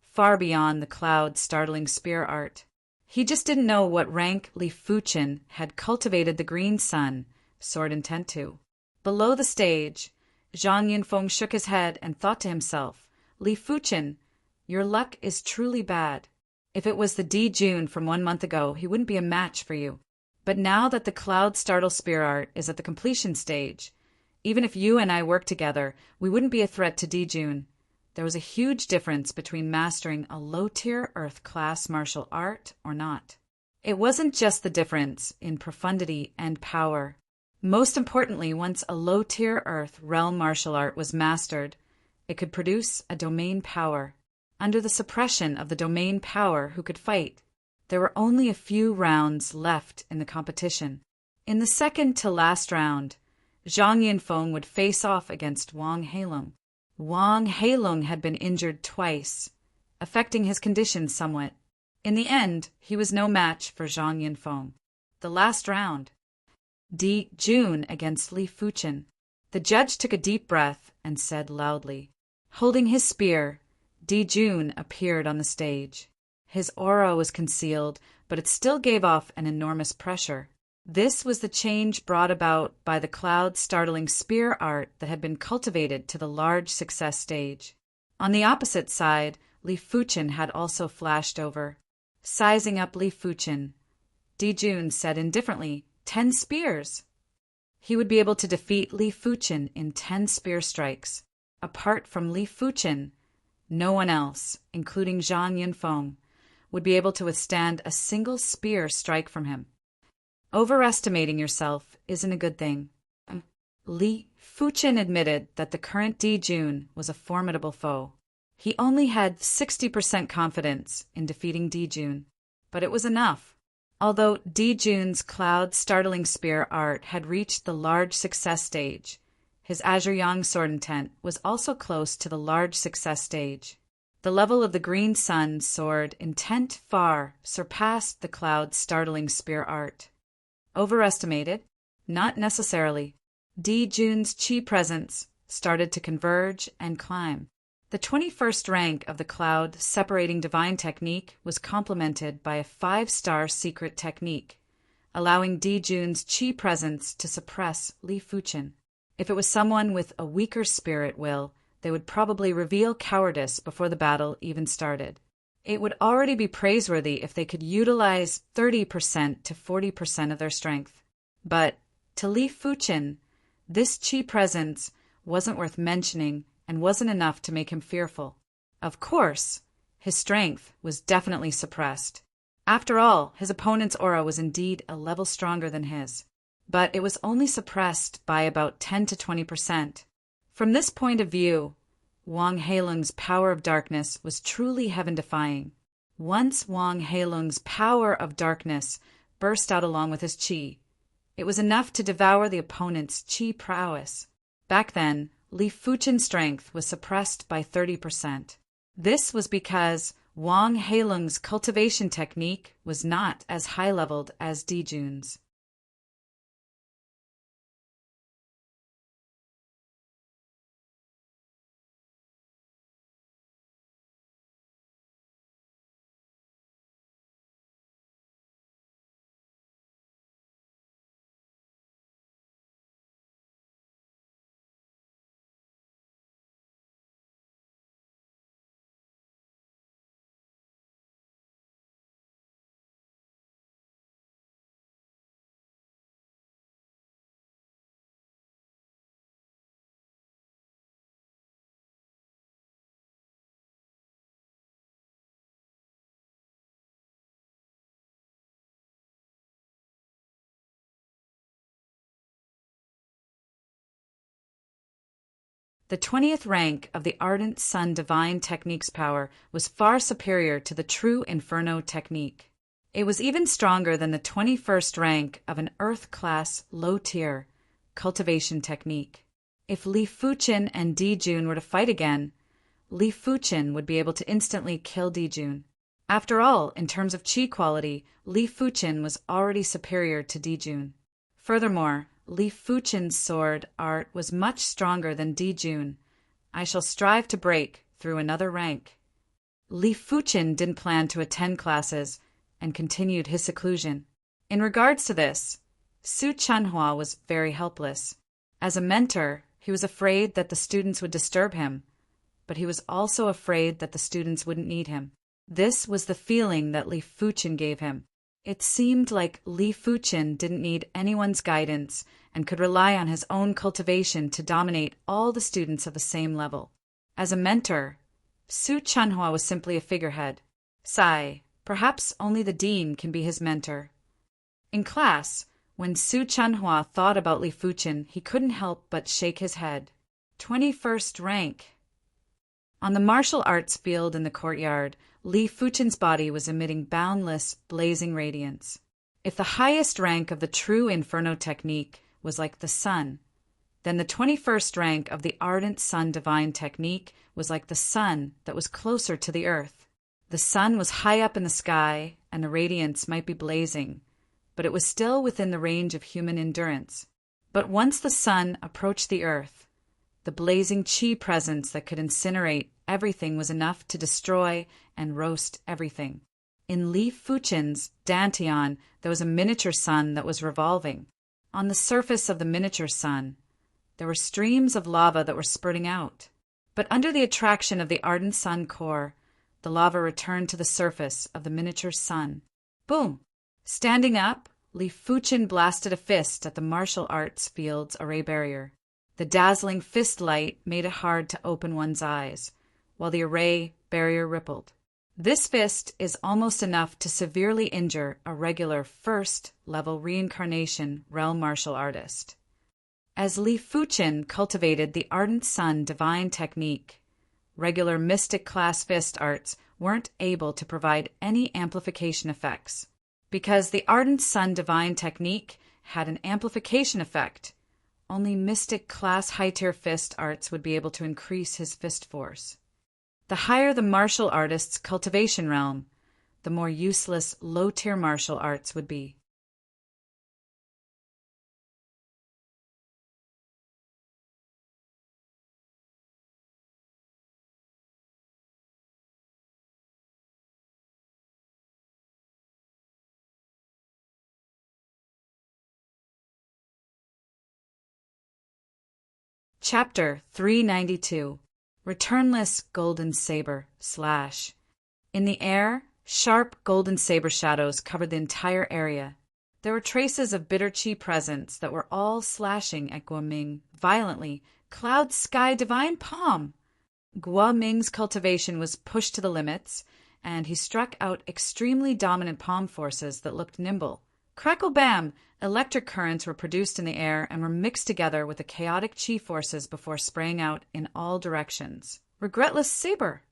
far beyond the Cloud Startling Spear Art. He just didn't know what rank Li Fuchen had cultivated the Green Sun Sword Intent to. Below the stage, Zhang Yunfeng shook his head and thought to himself, Li Fuchen, your luck is truly bad. If it was the Dijun from 1 month ago, he wouldn't be a match for you. But now that the Cloud Startle Spear Art is at the completion stage, even if you and I work together, we wouldn't be a threat to Dijun. There was a huge difference between mastering a low-tier Earth-class martial art or not. It wasn't just the difference in profundity and power. Most importantly, once a low-tier Earth realm martial art was mastered, it could produce a domain power. Under the suppression of the domain power who could fight, there were only a few rounds left in the competition. In the second to last round, Zhang Yunfeng would face off against Wang Heilong. Wang Heilong had been injured twice, affecting his condition somewhat. In the end, he was no match for Zhang Yunfeng. The last round, Dijun against Li Fuchen. The judge took a deep breath and said loudly. Holding his spear, Dijun appeared on the stage. His aura was concealed, but it still gave off an enormous pressure. This was the change brought about by the Cloud Startling Spear Art that had been cultivated to the large success stage. On the opposite side, Li Fuchen had also flashed over. Sizing up Li Fuchen, Dijun said indifferently, 10 spears. He would be able to defeat Li Fuchen in 10 spear strikes. Apart from Li Fuchen, no one else, including Zhang Yunfeng, would be able to withstand a single spear strike from him. Overestimating yourself isn't a good thing. Li Fuchen admitted that the current Di Jun was a formidable foe. He only had 60% confidence in defeating Di Jun, but it was enough. Although Di Jun's cloud startling spear art had reached the large success stage, his Azure Yang sword intent was also close to the large success stage. The level of the green sun sword intent far surpassed the cloud's startling spear art. Overestimated? Not necessarily. Di Jun's chi presence started to converge and climb. The 21st rank of the cloud separating divine technique was complemented by a 5-star secret technique, allowing Di Jun's chi presence to suppress Li Fuchen. If it was someone with a weaker spirit will, they would probably reveal cowardice before the battle even started. It would already be praiseworthy if they could utilize 30% to 40% of their strength. But to Li Fuchen, this chi presence wasn't worth mentioning and wasn't enough to make him fearful. Of course, his strength was definitely suppressed. After all, his opponent's aura was indeed a level stronger than his, but it was only suppressed by about 10 to 20%. From this point of view, Wang Heilung's power of darkness was truly heaven-defying. Once Wang Heilung's power of darkness burst out along with his qi, it was enough to devour the opponent's qi prowess. Back then, Li Fuchen's strength was suppressed by 30%. This was because Wang Heilung's cultivation technique was not as high-leveled as Di Jun's. The 20th rank of the Ardent Sun Divine Technique's power was far superior to the True Inferno technique. It was even stronger than the 21st rank of an Earth-class, low-tier cultivation technique. If Li Fuchen and Di Jun were to fight again, Li Fuchen would be able to instantly kill Di Jun. After all, in terms of chi quality, Li Fuchen was already superior to Di Jun. Furthermore, Li Fuchen's sword art was much stronger than Di Jun. I shall strive to break through another rank. Li Fuchen didn't plan to attend classes and continued his seclusion. In regards to this, Su Chanhua was very helpless. As a mentor, he was afraid that the students would disturb him, but he was also afraid that the students wouldn't need him. This was the feeling that Li Fuchen gave him. It seemed like Li Fuchen didn't need anyone's guidance and could rely on his own cultivation to dominate all the students of the same level. As a mentor, Su Chanhua was simply a figurehead. Perhaps only the dean can be his mentor. In class, when Su Chanhua thought about Li Fuchen, he couldn't help but shake his head. 21st rank. On the martial arts field in the courtyard, Li Fuchen's body was emitting boundless, blazing radiance. If the highest rank of the True Inferno technique was like the sun, then the 21st rank of the Ardent Sun Divine technique was like the sun that was closer to the earth. The sun was high up in the sky, and the radiance might be blazing, but it was still within the range of human endurance. But once the sun approached the earth, the blazing chi presence that could incinerate everything was enough to destroy and roast everything. In Li Fuchen's Dantian, there was a miniature sun that was revolving. On the surface of the miniature sun, there were streams of lava that were spurting out. But under the attraction of the ardent sun core, the lava returned to the surface of the miniature sun. Boom! Standing up, Li Fuchen blasted a fist at the martial arts field's array barrier. The dazzling fist light made it hard to open one's eyes, while the array barrier rippled. This fist is almost enough to severely injure a regular first-level reincarnation realm martial artist. As Li Fuqin cultivated the Ardent Sun divine technique, regular mystic class fist arts weren't able to provide any amplification effects. Because the Ardent Sun divine technique had an amplification effect, only mystic class high-tier fist arts would be able to increase his fist force. The higher the martial artist's cultivation realm, the more useless low-tier martial arts would be. Chapter 392. Returnless Golden Saber / In the air, sharp golden saber shadows covered the entire area. There were traces of bitter chi presence that were all slashing at Guoming violently. Cloud Sky Divine Palm! Guoming's cultivation was pushed to the limits, and he struck out extremely dominant palm forces that looked nimble. Crackle-bam! Electric currents were produced in the air and were mixed together with the chaotic chi forces before spraying out in all directions. Regretless saber!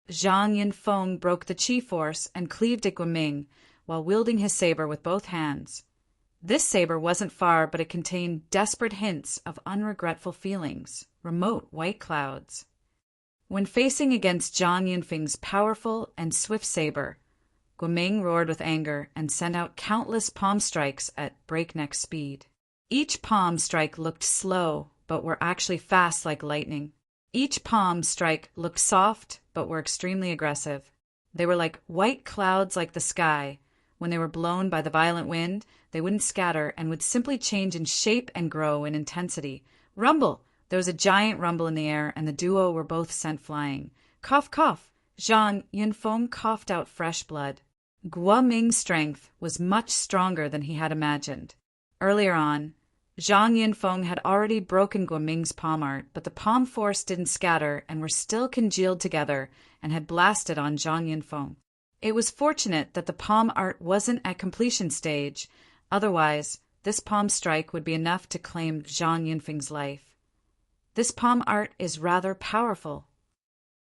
Zhang Yinfeng broke the chi force and cleaved at Guoming while wielding his saber with both hands. This saber wasn't far, but it contained desperate hints of unregretful feelings, remote white clouds. When facing against Zhang Yinfeng's powerful and swift saber, Guoming roared with anger and sent out countless palm strikes at breakneck speed. Each palm strike looked slow, but were actually fast like lightning. Each palm strike looked soft, but were extremely aggressive. They were like white clouds like the sky. When they were blown by the violent wind, they wouldn't scatter and would simply change in shape and grow in intensity. Rumble! There was a giant rumble in the air, and the duo were both sent flying. Cough, cough! Zhang Yinfeng coughed out fresh blood. Guoming's strength was much stronger than he had imagined. Earlier on, Zhang Yinfeng had already broken Guoming's palm art, but the palm force didn't scatter and were still congealed together and had blasted on Zhang Yinfeng. It was fortunate that the palm art wasn't at completion stage, otherwise this palm strike would be enough to claim Zhang Yinfeng's life. This palm art is rather powerful.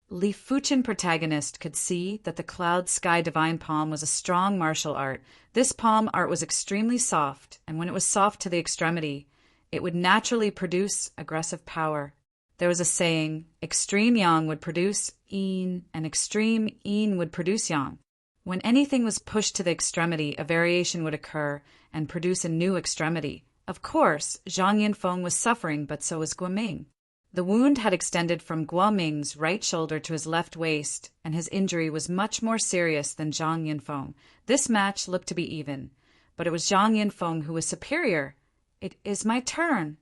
Li Fuqin protagonist could see that the Cloud Sky Divine Palm was a strong martial art. This palm art was extremely soft, and when it was soft to the extremity, it would naturally produce aggressive power. There was a saying, extreme yang would produce yin, and extreme yin would produce yang. When anything was pushed to the extremity, a variation would occur and produce a new extremity. Of course, Zhang Yinfeng was suffering, but so was Guoming. The wound had extended from Guoming's right shoulder to his left waist, and his injury was much more serious than Zhang Yinfeng. This match looked to be even, but it was Zhang Yinfeng who was superior. It is my turn.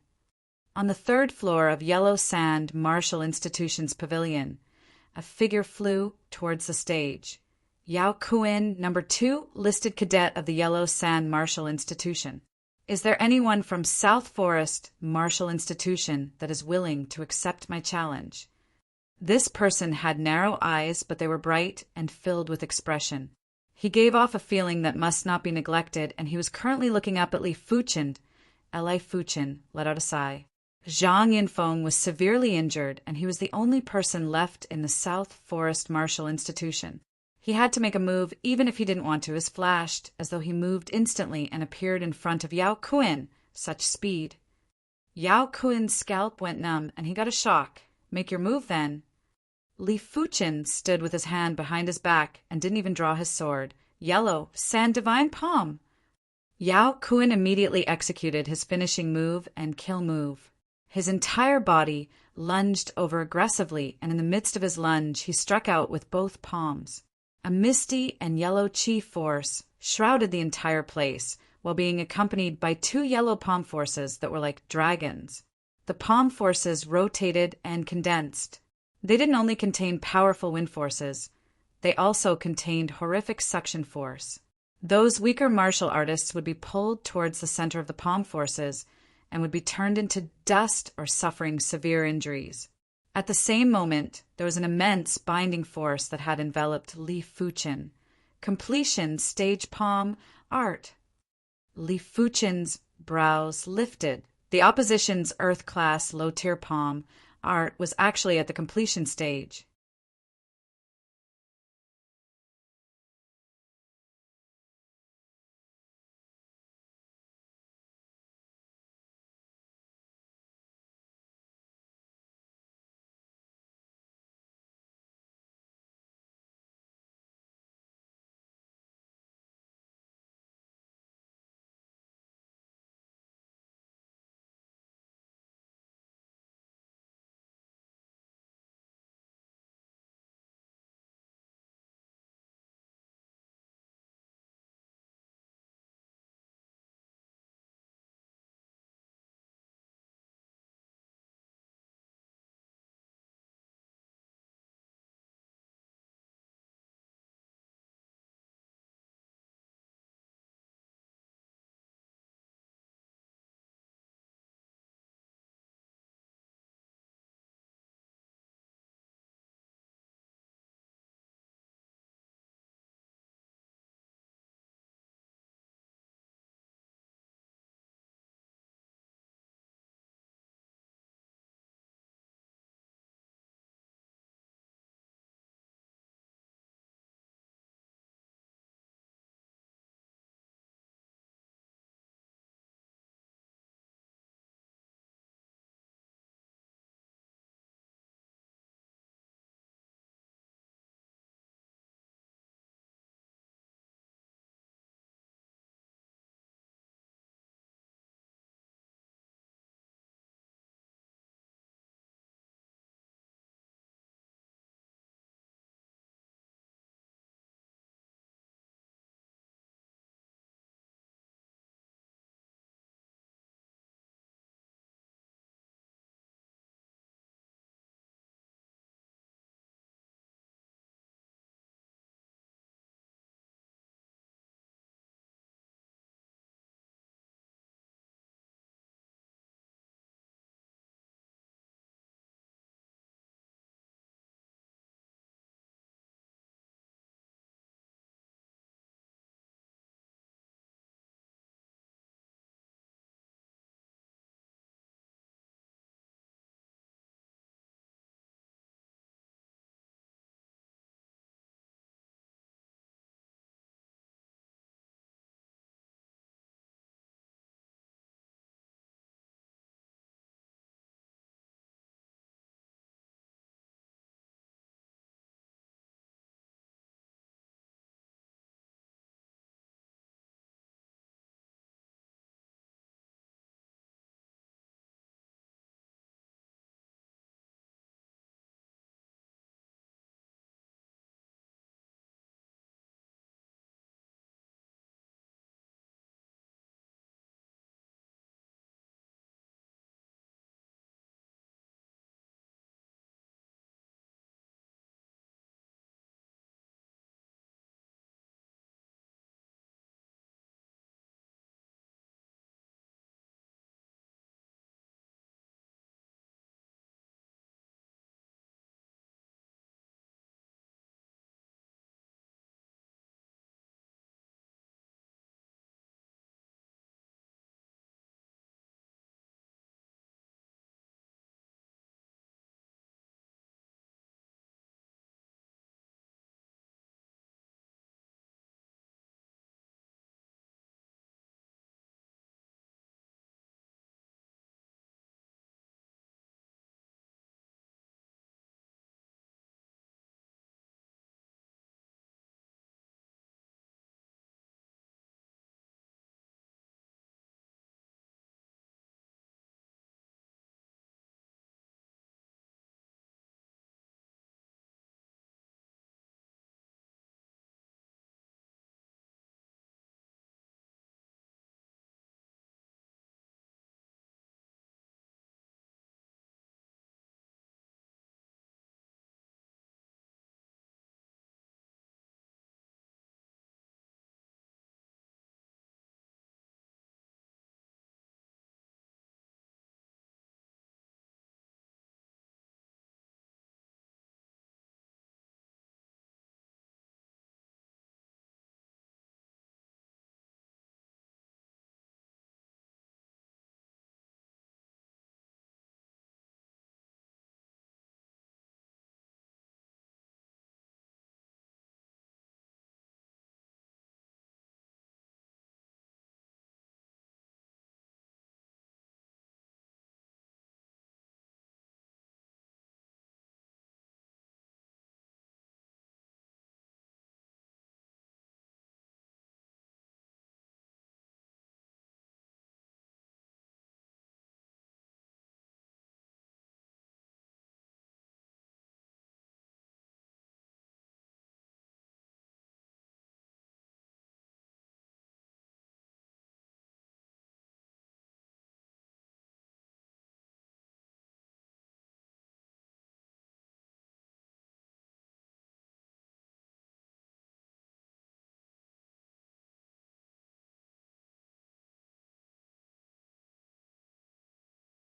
On the third floor of Yellow Sand Martial Institution's pavilion, a figure flew towards the stage. Yao Kuin, No. 2, listed cadet of the Yellow Sand Martial Institution. Is there anyone from South Forest Martial Institution that is willing to accept my challenge? This person had narrow eyes, but they were bright and filled with expression. He gave off a feeling that must not be neglected, and he was currently looking up at Li Fuqin. Li Fuqin let out a sigh. Zhang Yinfeng was severely injured, and he was the only person left in the South Forest Martial Institution. He had to make a move even if he didn't want to, as flashed, as though he moved instantly and appeared in front of Yao Kuin. Such speed. Yao Kuin's scalp went numb, and he got a shock. Make your move, then. Li Fuqin stood with his hand behind his back and didn't even draw his sword. Yellow Sand Divine Palm. Yao Kuin immediately executed his finishing move and kill move. His entire body lunged over aggressively, and in the midst of his lunge, he struck out with both palms. A misty and yellow chi force shrouded the entire place, while being accompanied by two yellow palm forces that were like dragons. The palm forces rotated and condensed. They didn't only contain powerful wind forces, they also contained horrific suction force. Those weaker martial artists would be pulled towards the center of the palm forces and would be turned into dust or suffering severe injuries. At the same moment, there was an immense binding force that had enveloped Li Fuchin. Completion, stage palm, art. Li Fuchin's brows lifted. The opposition's Earth-class low-tier palm art was actually at the completion stage.